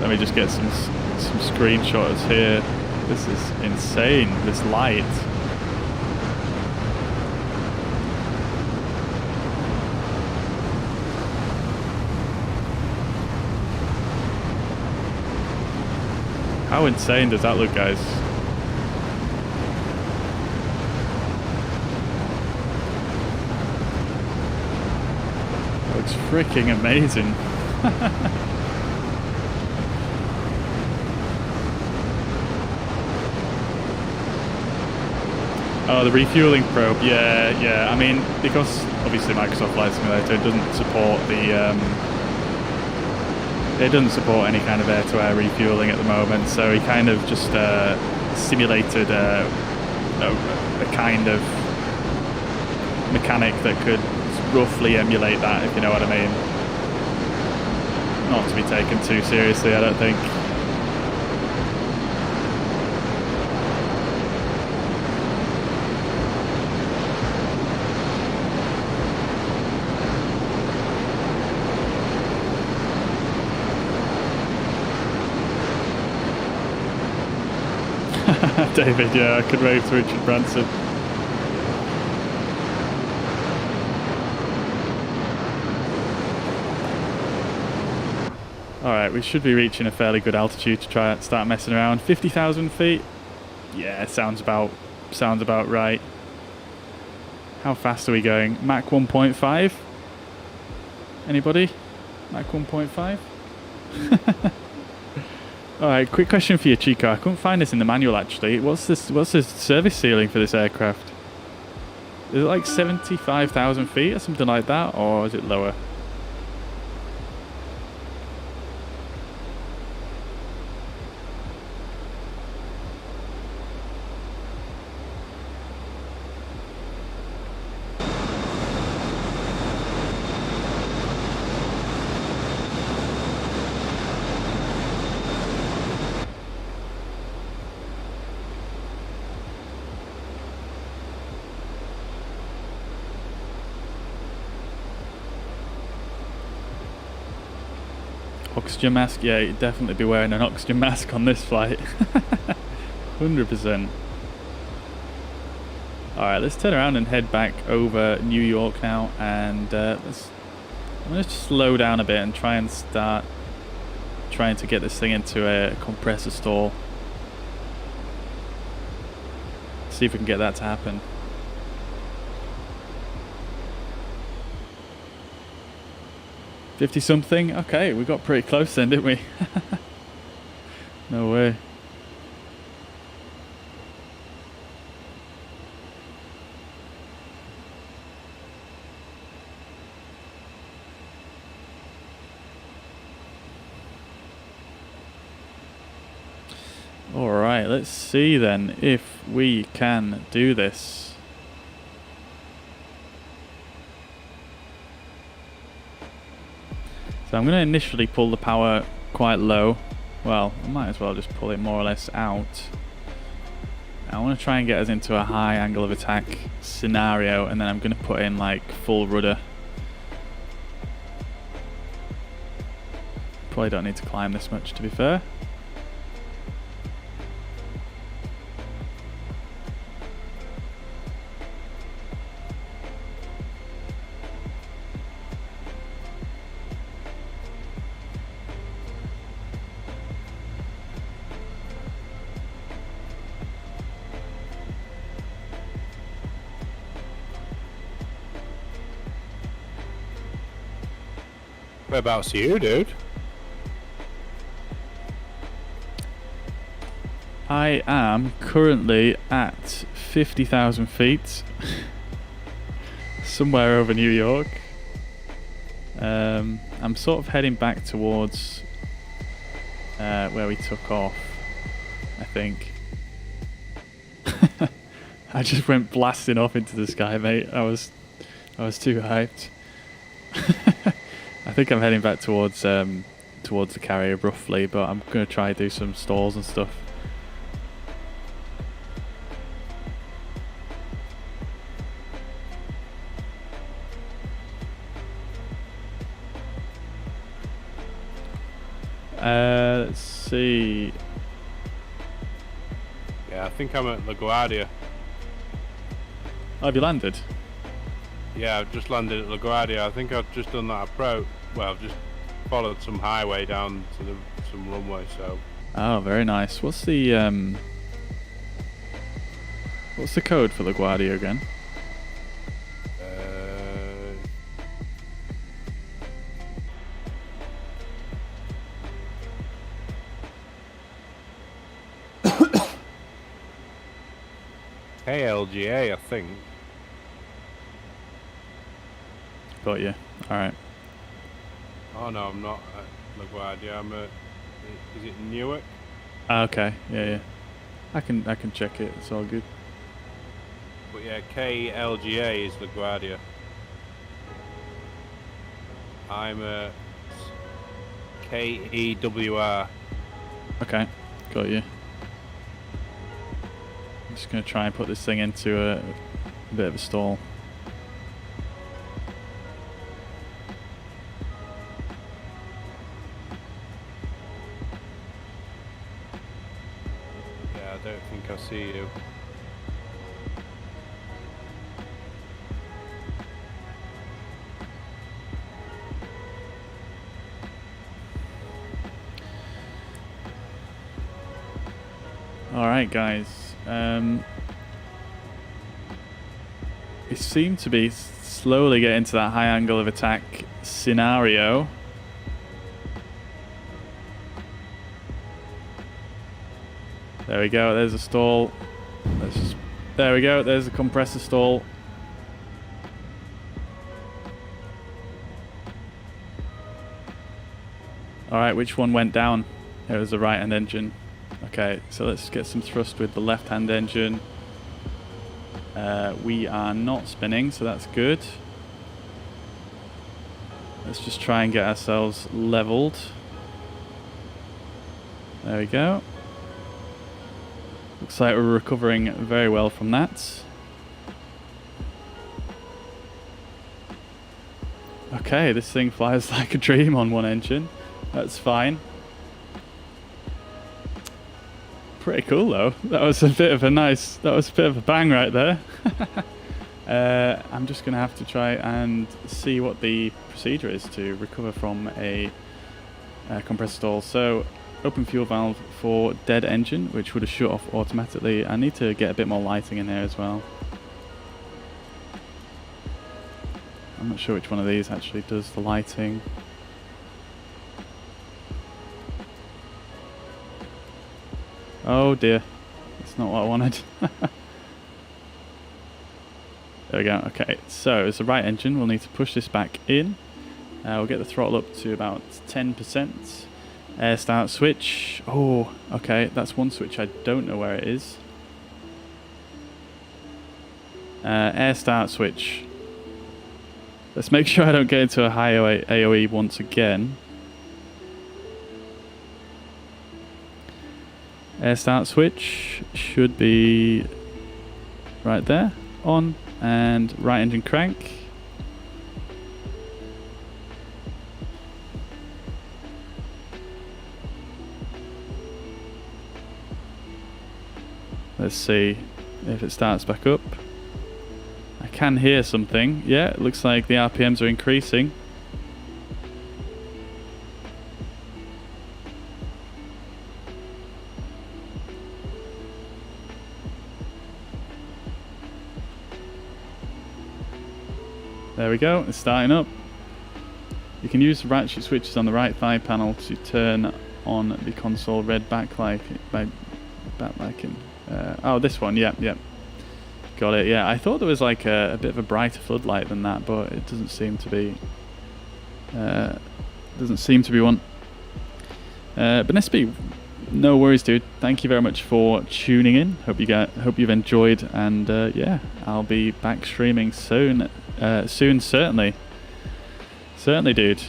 Let me just get some screenshots here. This is insane, this light. How insane does that look, guys? That looks freaking amazing. Oh, the refueling probe. Yeah. I mean, because obviously Microsoft Flight Simulator doesn't support the it doesn't support any kind of air-to-air refueling at the moment, so he kind of just simulated a kind of mechanic that could roughly emulate that, if you know what I mean. Not to be taken too seriously, I don't think. David, yeah, I could rave to Richard Branson. Alright, we should be reaching a fairly good altitude to try and start messing around. 50,000 feet? Yeah, sounds about right. How fast are we going? Mach 1.5? Anybody? Mach 1.5? Alright, quick question for you, Chico. I couldn't find this in the manual actually. What's the service ceiling for this aircraft? Is it like 75,000 feet or something like that, or is it lower? Oxygen mask, yeah, you'd definitely be wearing an oxygen mask on this flight. 100%. Alright, let's turn around and head back over New York now, and I'm going to slow down a bit and try and start trying to get this thing into a compressor stall. See if we can get that to happen. $50-something? Okay, we got pretty close then, didn't we? No way. Alright, let's see then if we can do this. So I'm going to initially pull the power quite low. Well, I might as well just pull it more or less out. I want to try and get us into a high angle of attack scenario, and then I'm going to put in like full rudder. Probably don't need to climb this much, to be fair. Whereabouts are you, dude? I am currently at 50,000 feet. Somewhere over New York. I'm sort of heading back towards where we took off, I think. I just went blasting off into the sky, mate. I was too hyped. I think I'm heading back towards the carrier roughly, but I'm going to try and do some stalls and stuff. Let's see. Yeah, I think I'm at LaGuardia. Oh, have you landed? Yeah, I've just landed at LaGuardia. I think I've just done that approach. Well, I've just followed some highway down to some runway. So. Oh, very nice. What's the code for LaGuardia again? KLGA, I think. Got you. All right. Oh no, I'm not at LaGuardia. I'm at. Is it Newark? Okay. Yeah. I can check it. It's all good. But yeah, KLGA is LaGuardia. I'm at KEWR. Okay. Got you. I'm just going to try and put this thing into a bit of a stall. Yeah, I don't think I see you. Alright guys, we seem to be slowly getting to that high angle of attack scenario. There we go, there's a stall. There we go, there's a compressor stall. Alright, which one went down? It was the right-hand engine. Okay, so let's get some thrust with the left-hand engine. We are not spinning, so that's good. Let's just try and get ourselves leveled. There we go. Looks like we're recovering very well from that. Okay, this thing flies like a dream on one engine. That's fine. Pretty cool though. That was a bit of a bang right there. I'm just gonna have to try and see what the procedure is to recover from a compressor stall. So open fuel valve for dead engine, which would have shut off automatically. I need to get a bit more lighting in here as well. I'm not sure which one of these actually does the lighting. Oh dear, that's not what I wanted. There we go. Okay, so it's the right engine. We'll need to push this back in. We'll get the throttle up to about 10%. Air start switch. Oh, okay, that's one switch. I don't know where it is. Air start switch. Let's make sure I don't get into a high AOE once again. Air start switch should be right there. On. And right engine crank. Let's see if it starts back up. I can hear something. Yeah, it looks like the RPMs are increasing. There we go, it's starting up. You can use the ratchet switches on the right thigh panel to turn on the console red backlighting. Oh, this one, yep. Got it, yeah. I thought there was like a bit of a brighter floodlight than that, but it doesn't seem to be. One. But Nesby, no worries, dude. Thank you very much for tuning in. Hope you've enjoyed, and yeah, I'll be back streaming soon. Certainly, dude.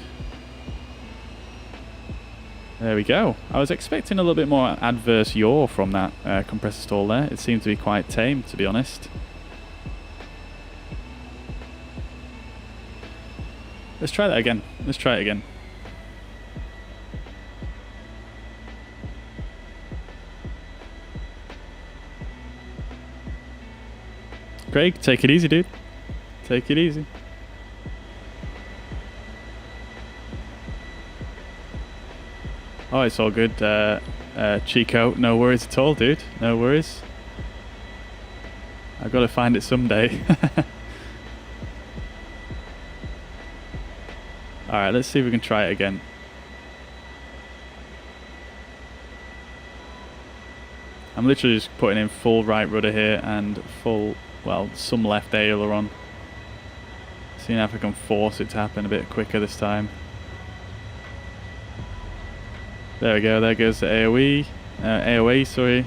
There we go. I was expecting a little bit more adverse yaw from that compressor stall there. It seemed to be quite tame, to be honest. Let's try that again. Craig, take it easy, dude. Take it easy. Oh, it's all good, Chico. No worries at all, dude. No worries. I've got to find it someday. Alright, let's see if we can try it again. I'm literally just putting in full right rudder here and full, well, some left aileron. Seeing if I can force it to happen a bit quicker this time. There we go, there goes the AOE, sorry.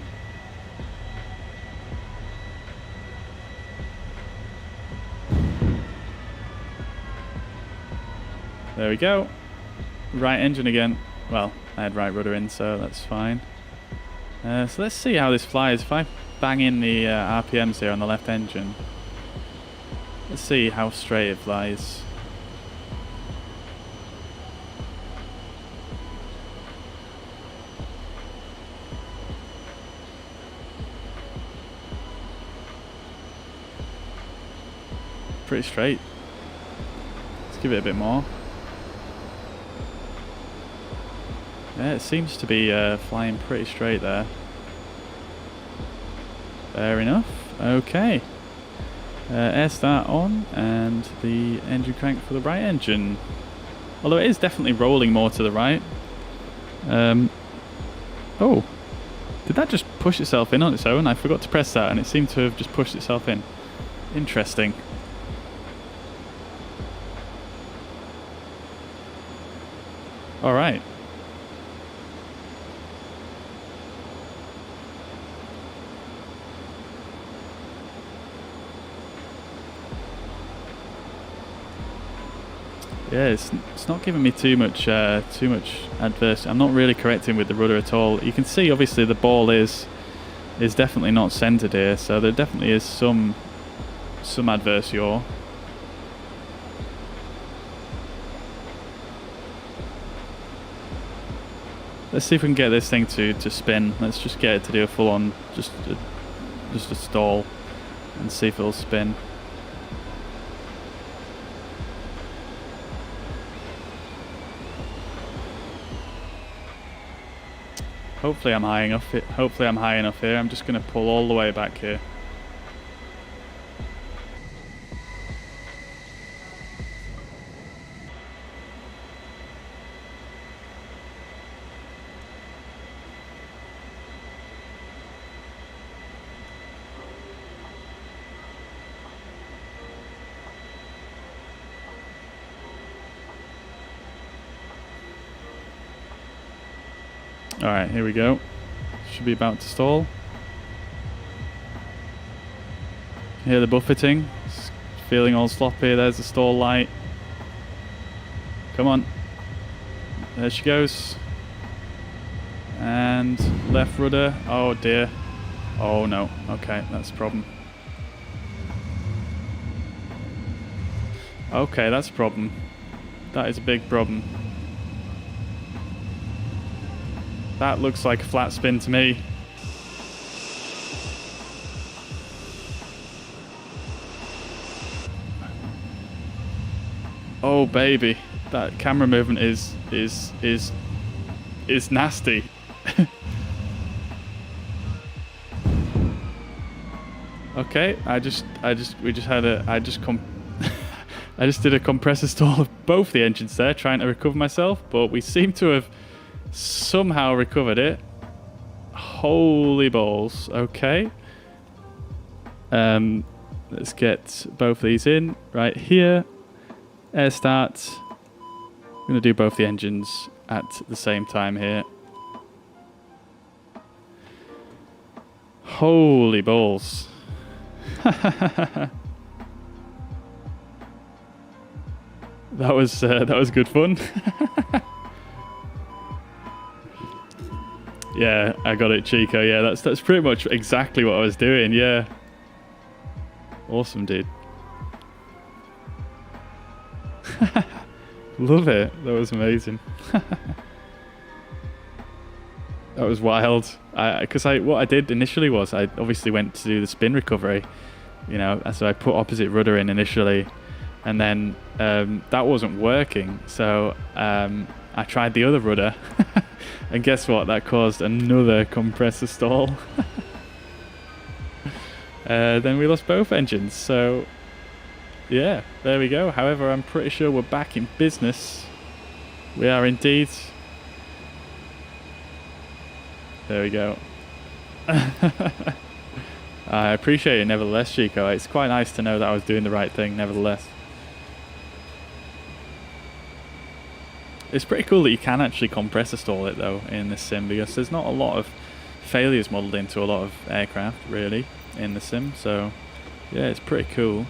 There we go. Right engine again. Well, I had right rudder in, so that's fine. So let's see how this flies. If I bang in the RPMs here on the left engine, let's see how straight it flies. Pretty straight. Let's give it a bit more. Yeah, it seems to be flying pretty straight there. Fair enough. Okay. Air start on, and the engine crank for the right engine. Although it is definitely rolling more to the right. Oh, did that just push itself in on its own? I forgot to press that, and it seemed to have just pushed itself in. Interesting. Alright. Yeah, it's not giving me too much adverse. I'm not really correcting with the rudder at all. You can see obviously the ball is definitely not centered here, so there definitely is some adverse yaw. Let's see if we can get this thing to spin. Let's just get it to do a full on just a stall and see if it'll spin. Hopefully I'm high enough. Hopefully I'm high enough here. I'm just going to pull all the way back here. Alright, here we go. Should be about to stall. Hear the buffeting. It's feeling all sloppy. There's the stall light. Come on. There she goes. And left rudder. Oh dear. Oh no. Okay, that's a problem. Okay, that's a problem. That is a big problem. That looks like a flat spin to me. Oh baby, that camera movement is nasty. Okay, I just did a compressor stall of both the engines there, trying to recover myself, but we seem to have somehow recovered it. Holy balls. Okay. Let's get both of these in right here. Air start. I'm going to do both the engines at the same time here. Holy balls. That was good fun. Yeah, I got it, Chico. Yeah, that's pretty much exactly what I was doing. Yeah. Awesome, dude. Love it. That was amazing. That was wild. What I did initially was I obviously went to do the spin recovery, you know, so I put opposite rudder in initially, and then that wasn't working. So I tried the other rudder. And guess what? That caused another compressor stall. Then we lost both engines. So, yeah, there we go. However, I'm pretty sure we're back in business. We are indeed. There we go. I appreciate it nevertheless, Chico. It's quite nice to know that I was doing the right thing nevertheless. It's pretty cool that you can actually compressor stall it though in this sim, because there's not a lot of failures modeled into a lot of aircraft really in the sim, so yeah, it's pretty cool.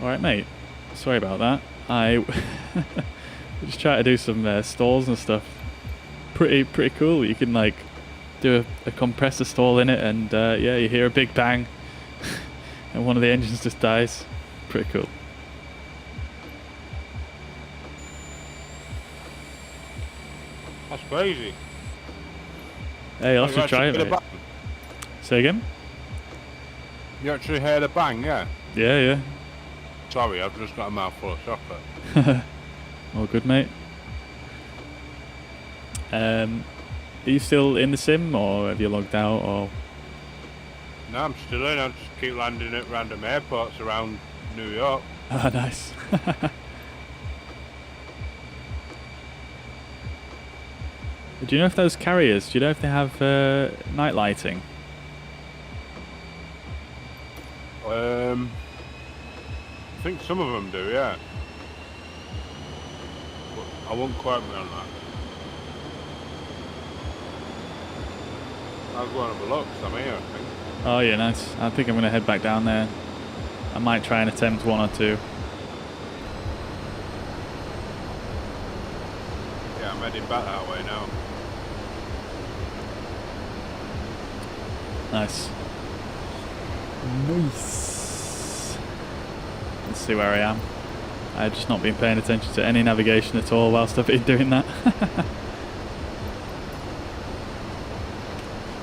Alright mate, sorry about that. I just try to do some stalls and stuff. Pretty cool. You can like do a compressor stall in it, and yeah, you hear a big bang and one of the engines just dies. Pretty cool. That's crazy. Hey, I'll have to try it, mate. Say again? You actually heard a bang, yeah? Yeah, yeah. Sorry, I've just got a mouthful of chocolate. All good, mate. Are you still in the sim, or have you logged out, or? No, I'm still in. I just keep landing at random airports around New York. Ah, nice. Do you know if those carriers, do you know if they have night lighting? I think some of them do, yeah. But I won't quote me on that. I'll go and have a look, 'cause I'm here, I think. Oh yeah, nice. I think I'm going to head back down there I might try and attempt one or two. Yeah, I'm heading back that way now. Nice. Nice. Let's see where I am. I've just not been paying attention to any navigation at all whilst I've been doing that.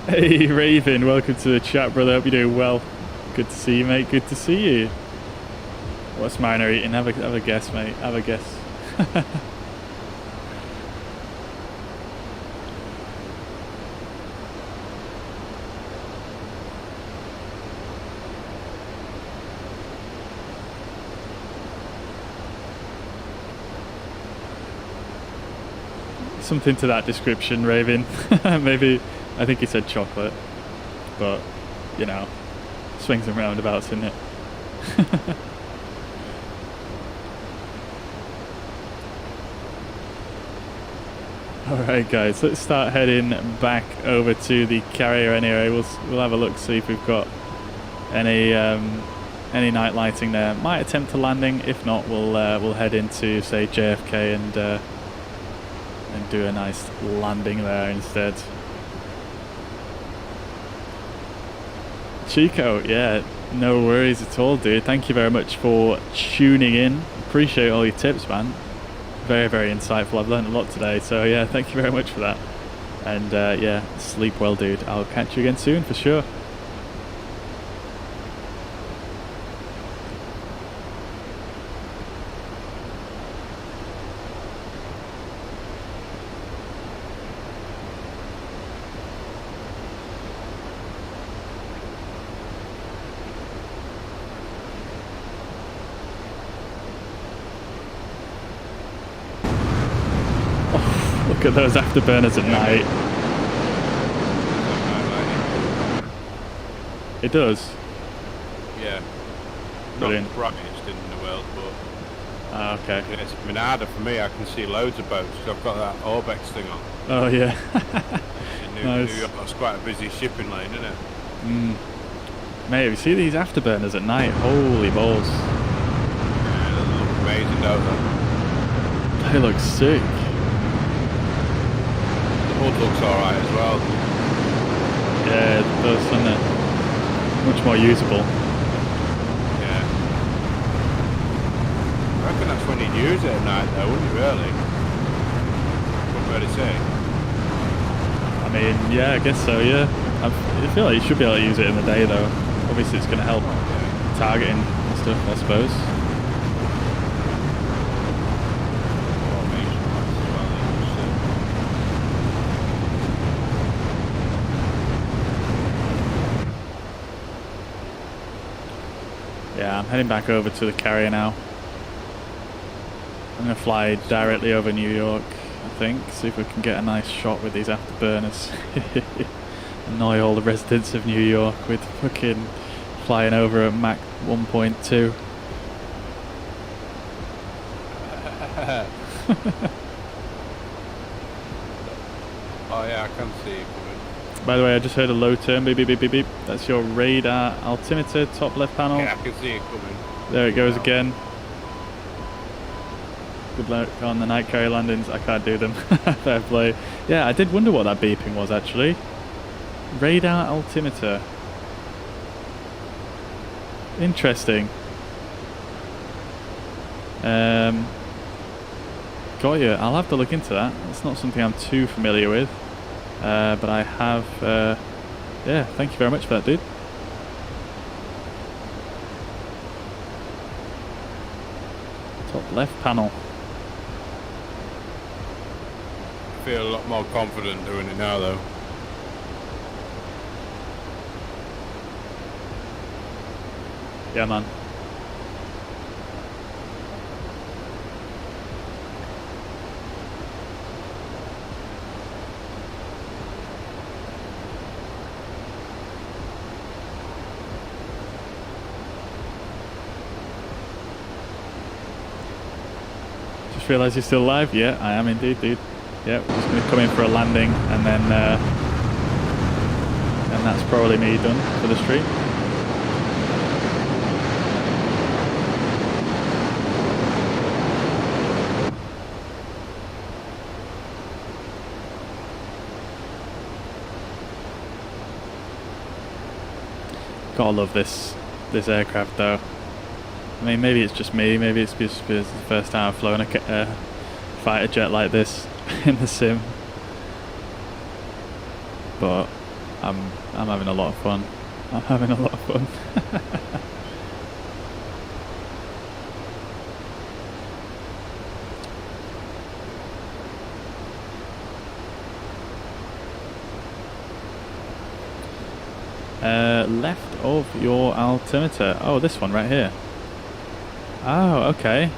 Hey Raven, welcome to the chat, brother. Hope you're doing well. Good to see you, mate. Good to see you. What's mine are eating? Have a guess, mate. Have a guess. Something to that description, Raven. Maybe, I think he said chocolate, but you know, swings and roundabouts, isn't it? Alright guys, let's start heading back over to the carrier anyway. We'll have a look, see if we've got any night lighting there. Might attempt a landing, if not we'll head into say JFK and do a nice landing there instead. Chico, yeah, no worries at all, dude. Thank you very much for tuning in. Appreciate all your tips, man. Very, very insightful. I've learned a lot today, so yeah, thank you very much for that. And yeah, sleep well, dude. I'll catch you again soon for sure. Look at those afterburners at night. It does? Yeah. Brilliant. Not the brightest in the world, but... Ah, okay. Yeah, it's been harder for me. I can see loads of boats because I've got that Orbex thing on. Oh, yeah. New York's quite a busy shipping lane, isn't it? Mm. Mate, you see these afterburners at night? Holy balls. Yeah, they look amazing, don't they? They look sick. The hood looks alright as well. Yeah, it does, doesn't it? Much more usable. Yeah. I reckon that's when you'd use it at night though, wouldn't you really? Wouldn't really say. I mean, yeah, I guess so, yeah. I feel like you should be able to use it in the day though. Obviously it's going to help targeting and stuff, I suppose. Yeah, I'm heading back over to the carrier now. I'm going to fly directly over New York, I think, see if we can get a nice shot with these afterburners. Annoy all the residents of New York with fucking flying over at Mach 1.2. Oh yeah, I can see you coming. By the way, I just heard a low turn, beep, beep, beep, beep, beep. That's your radar altimeter, top left panel. Yeah, I can see it coming. There it goes again. Good luck on the night carrier landings. I can't do them. Fair play. Yeah, I did wonder what that beeping was actually. Radar altimeter. Interesting. Got you. I'll have to look into that. It's not something I'm too familiar with. But I have, yeah, thank you very much for that, dude. Top left panel. I feel a lot more confident doing it now though. Yeah, man. Just realised you're still alive? Yeah, I am indeed, dude. Yeah, we're just going to come in for a landing and then that's probably me done for the stream. Gotta love this aircraft though. I mean, maybe it's just me. Maybe it's just because it's the first time I've flown a fighter jet like this in the sim. But I'm having a lot of fun. I'm having a lot of fun. Left of your altimeter. Oh, this one right here. Oh, okay.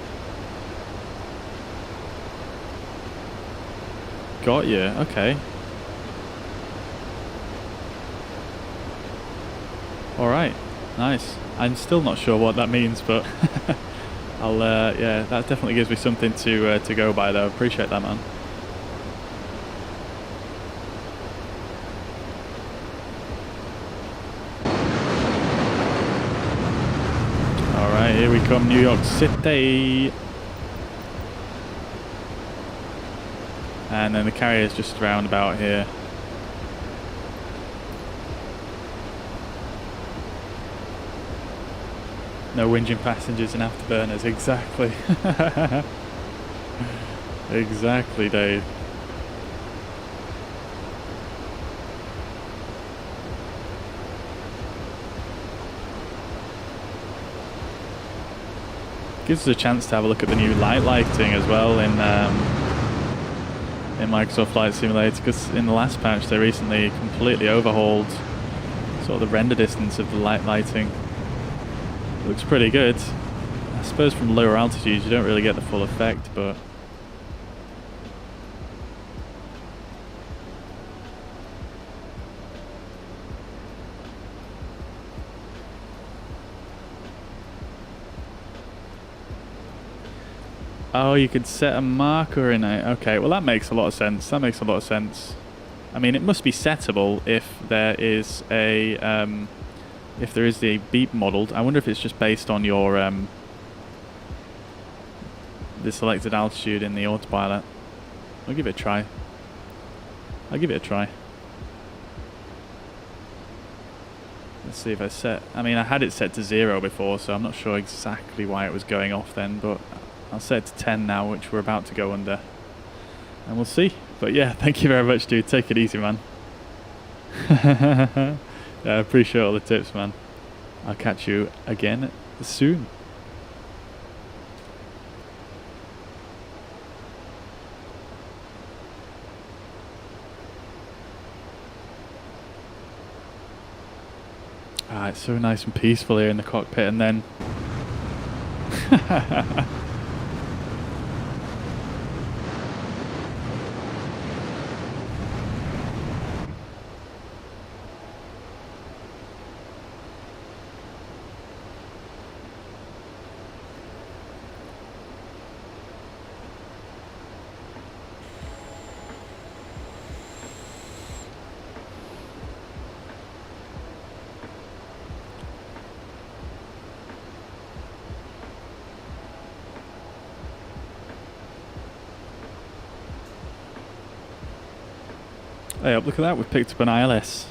Got you. Okay. All right. Nice. I'm still not sure what that means, but I'll. Yeah, that definitely gives me something to go by, though. Appreciate that, man. Here we come, New York City. And then the carrier's just round about here. No whinging passengers and afterburners, exactly. Exactly, Dave. Gives us a chance to have a look at the new lighting as well in Microsoft Flight Simulator, because in the last patch they recently completely overhauled sort of the render distance of the lighting. It looks pretty good. I suppose from lower altitudes you don't really get the full effect, but oh, you could set a marker in it. Okay, well that makes a lot of sense. That makes a lot of sense. I mean, it must be settable if there is a beep modeled. I wonder if it's just based on your the selected altitude in the autopilot. I'll give it a try. Let's see if I set. I mean, I had it set to 0 before, so I'm not sure exactly why it was going off then, but I'll set it to 10 now, which we're about to go under. And we'll see. But yeah, thank you very much, dude. Take it easy, man. Yeah, I appreciate all the tips, man. I'll catch you again soon. Ah, it's so nice and peaceful here in the cockpit, and then hey up, look at that, we've picked up an ILS.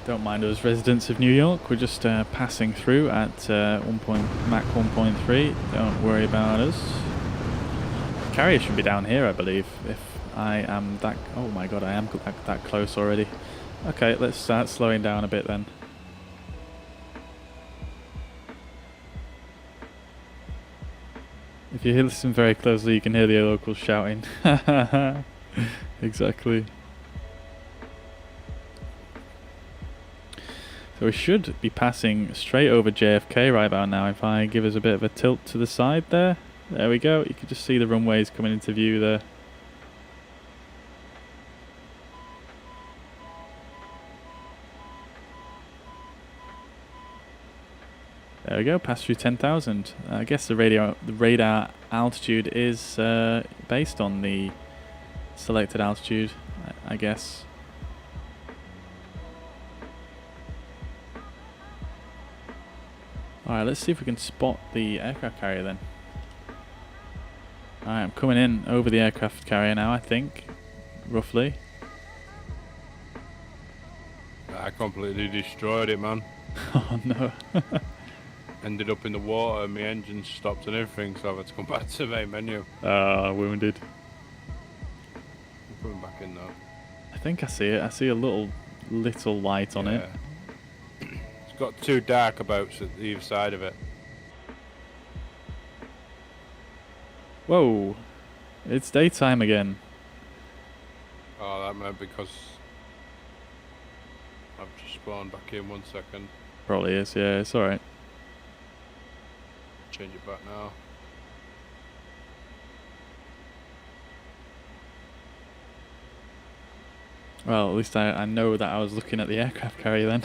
Don't mind us residents of New York, we're just passing through at Mach 1.3, don't worry about us. The carrier should be down here, I believe, if I am that... oh my god, I am that close already. Okay, let's start slowing down a bit then. If you listen very closely, you can hear the locals shouting. Exactly. So we should be passing straight over JFK right about now. If I give us a bit of a tilt to the side there. There we go. You can just see the runways coming into view there. There we go, pass through 10,000. I guess the radar altitude is based on the selected altitude, I guess. Alright, let's see if we can spot the aircraft carrier then. Alright, I'm coming in over the aircraft carrier now, I think. Roughly. I completely destroyed it, man. Oh no. Ended up in the water, my engine stopped and everything, so I've had to come back to the main menu. Wounded. I'm coming back in now. I think I see it. I see a little light on it. It's got 2 dark abouts at either side of it. Whoa. It's daytime again. Oh, that might be because I've just spawned back in 1 second. Probably is, yeah, it's alright. Change it back now. Well, at least I know that I was looking at the aircraft carrier then.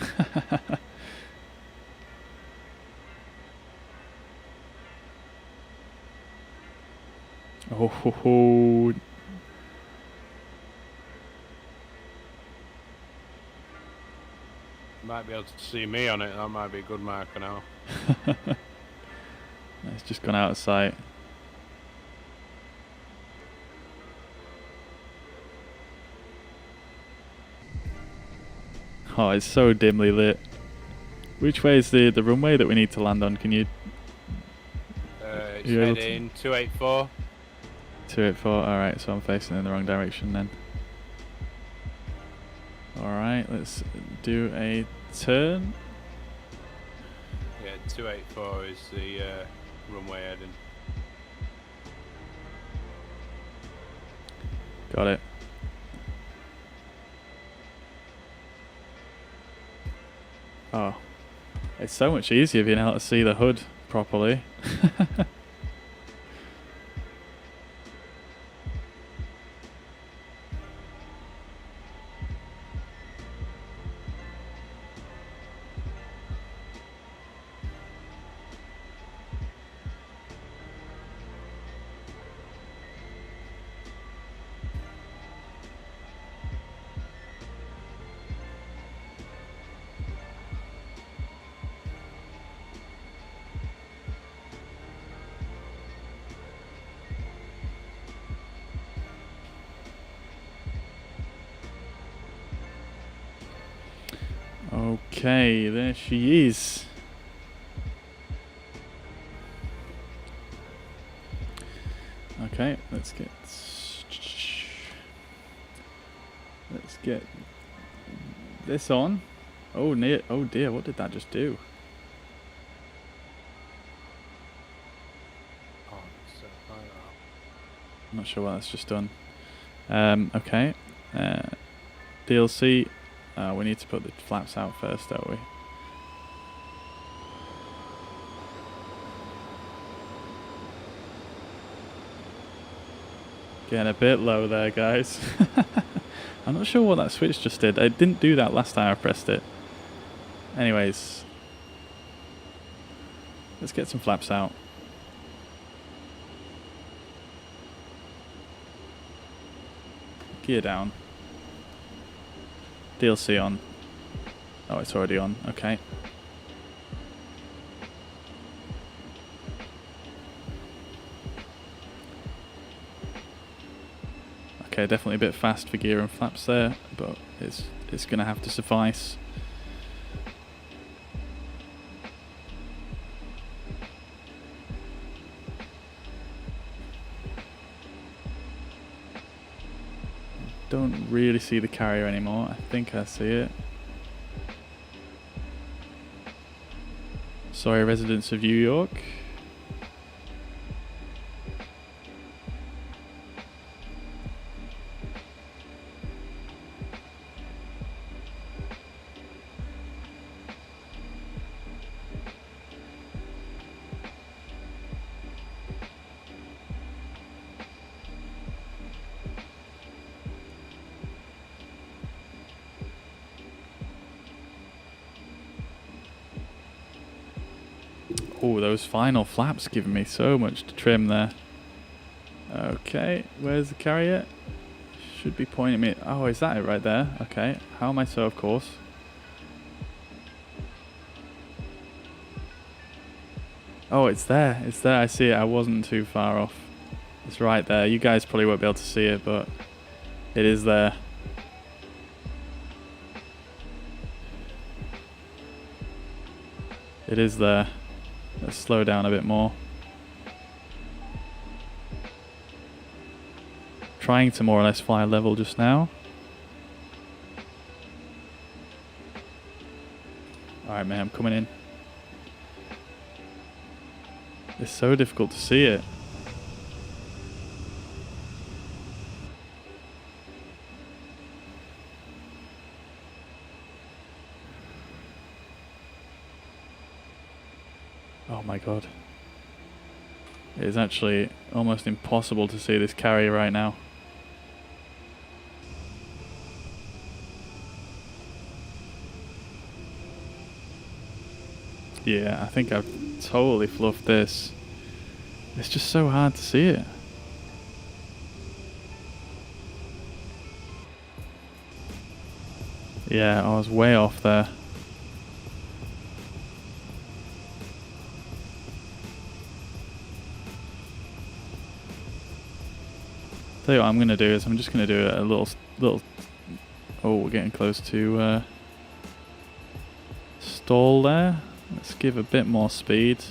Oh, ho, ho. Might be able to see me on it, that might be a good marker now. It's just gone out of sight. Oh, it's so dimly lit. Which way is the runway that we need to land on? Can you... It's you able to- heading 284. 284, alright, so I'm facing in the wrong direction then. Alright, let's do a turn. Yeah, 284 is the runway heading. Got it. Oh, it's so much easier being able to see the hood properly. Okay, there she is. Okay, let's get this on. Oh dear, what did that just do? Oh, it's so high now. I'm not sure what that's just done. Okay, DLC. We need to put the flaps out first, don't we? Getting a bit low there, guys. I'm not sure what that switch just did. It didn't do that last time I pressed it. Anyways, let's get some flaps out. Gear down. DLC on. Oh, it's already on. Okay. Okay, definitely a bit fast for gear and flaps there, but it's gonna have to suffice. Don't really see the carrier anymore. I think I see it. Sorry, residents of New York. Oh, those final flaps giving me so much to trim there. Okay, where's the carrier? Should be pointing me. Oh, is that it right there? Okay, how am I so, of course? Oh, it's there. It's there. I see it. I wasn't too far off. It's right there. You guys probably won't be able to see it, but it is there. It is there. Let's slow down a bit more. Trying to more or less fly level just now. Alright, man, I'm coming in. It's so difficult to see it. Oh my god. It is actually almost impossible to see this carrier right now. Yeah, I think I've totally fluffed this. It's just so hard to see it. Yeah, I was way off there. Tell you what I'm going to do is I'm just going to do a little... Oh, we're getting close to stall there. Let's give a bit more speed.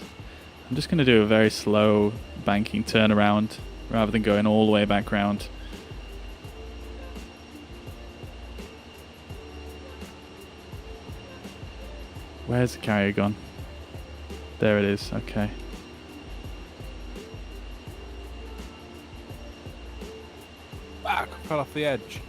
I'm just going to do a very slow banking turnaround rather than going all the way back round. Where's the carrier gone? There it is, okay. Fuck, fell off the edge.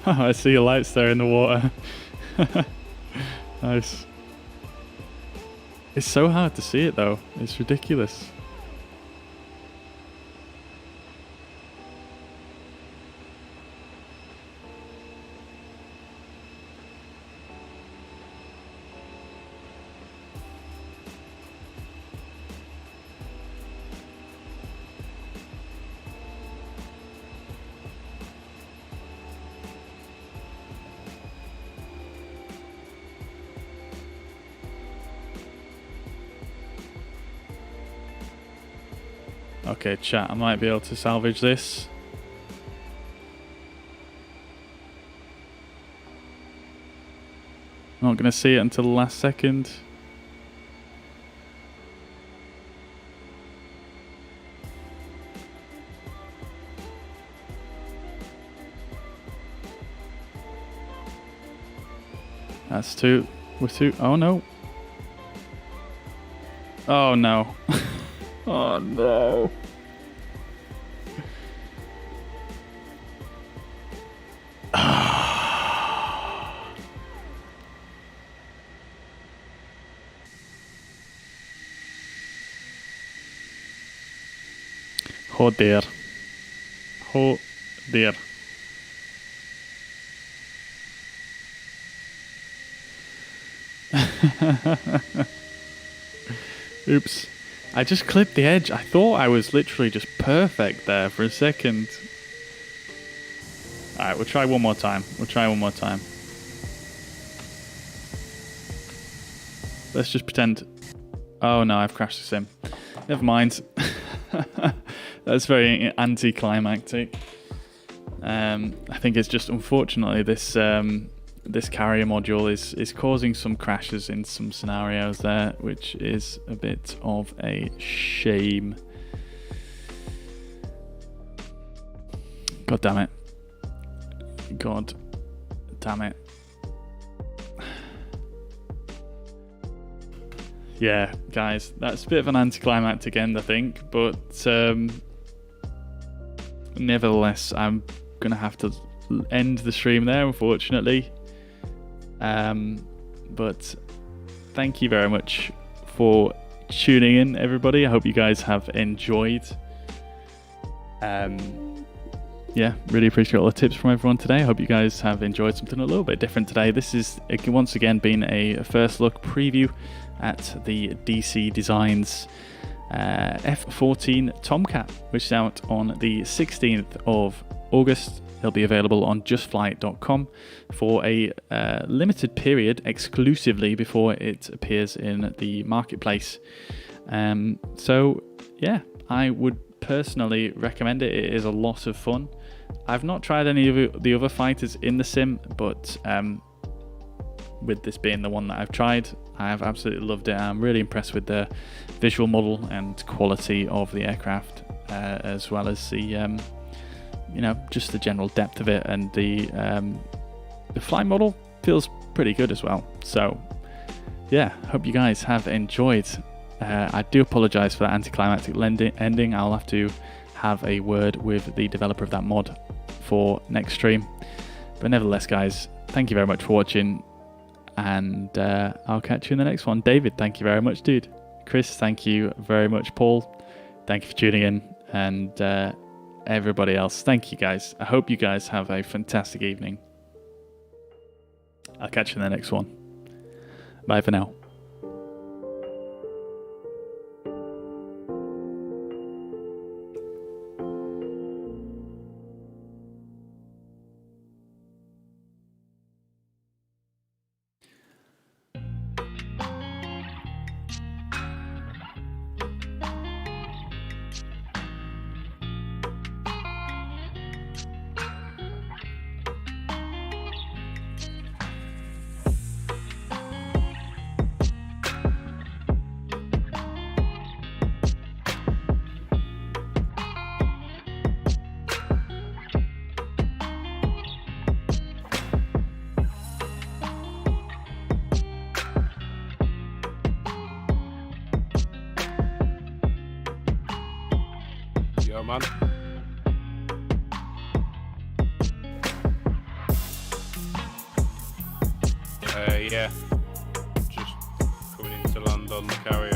I see your lights there in the water. Nice. It's so hard to see it though. It's ridiculous. Okay, chat, I might be able to salvage this. Not going to see it until the last second. That's two. We're two. Oh no. Oh no. Oh no. Joder. Joder. Oops. I just clipped the edge. I thought I was literally just perfect there for a second. Alright, we'll try one more time. Let's just pretend... Oh no, I've crashed the sim. Never mind. That's very anticlimactic. I think it's just unfortunately this this carrier module is causing some crashes in some scenarios there, which is a bit of a shame. God damn it. God damn it. Yeah, guys, that's a bit of an anticlimactic end, I think, but nevertheless, I'm gonna have to end the stream there, unfortunately. But thank you very much for tuning in, everybody. I hope you guys have enjoyed. Yeah, really appreciate all the tips from everyone today. I hope you guys have enjoyed something a little bit different today. This is once again been a first look preview at the DC Designs F14 Tomcat, which is out on the 16th of August. It'll be available on justflight.com for a limited period exclusively before it appears in the marketplace. So yeah, I would personally recommend it. It is a lot of fun. I've not tried any of the other fighters in the sim, but with this being the one that I've tried, I have absolutely loved it. I'm really impressed with the visual model and quality of the aircraft, as well as the just the general depth of it, and the flight model feels pretty good as well. So yeah, hope you guys have enjoyed. I do apologize for that anticlimactic ending. I'll have to have a word with the developer of that mod for next stream. But nevertheless, guys, thank you very much for watching, and I'll catch you in the next one. David, thank you very much, dude. Chris, thank you very much. Paul, thank you for tuning in, and everybody else, thank you guys. I hope you guys have a fantastic evening. I'll catch you in the next one. Bye for now. Yo, man. Yeah. Just coming in to land on the carrier.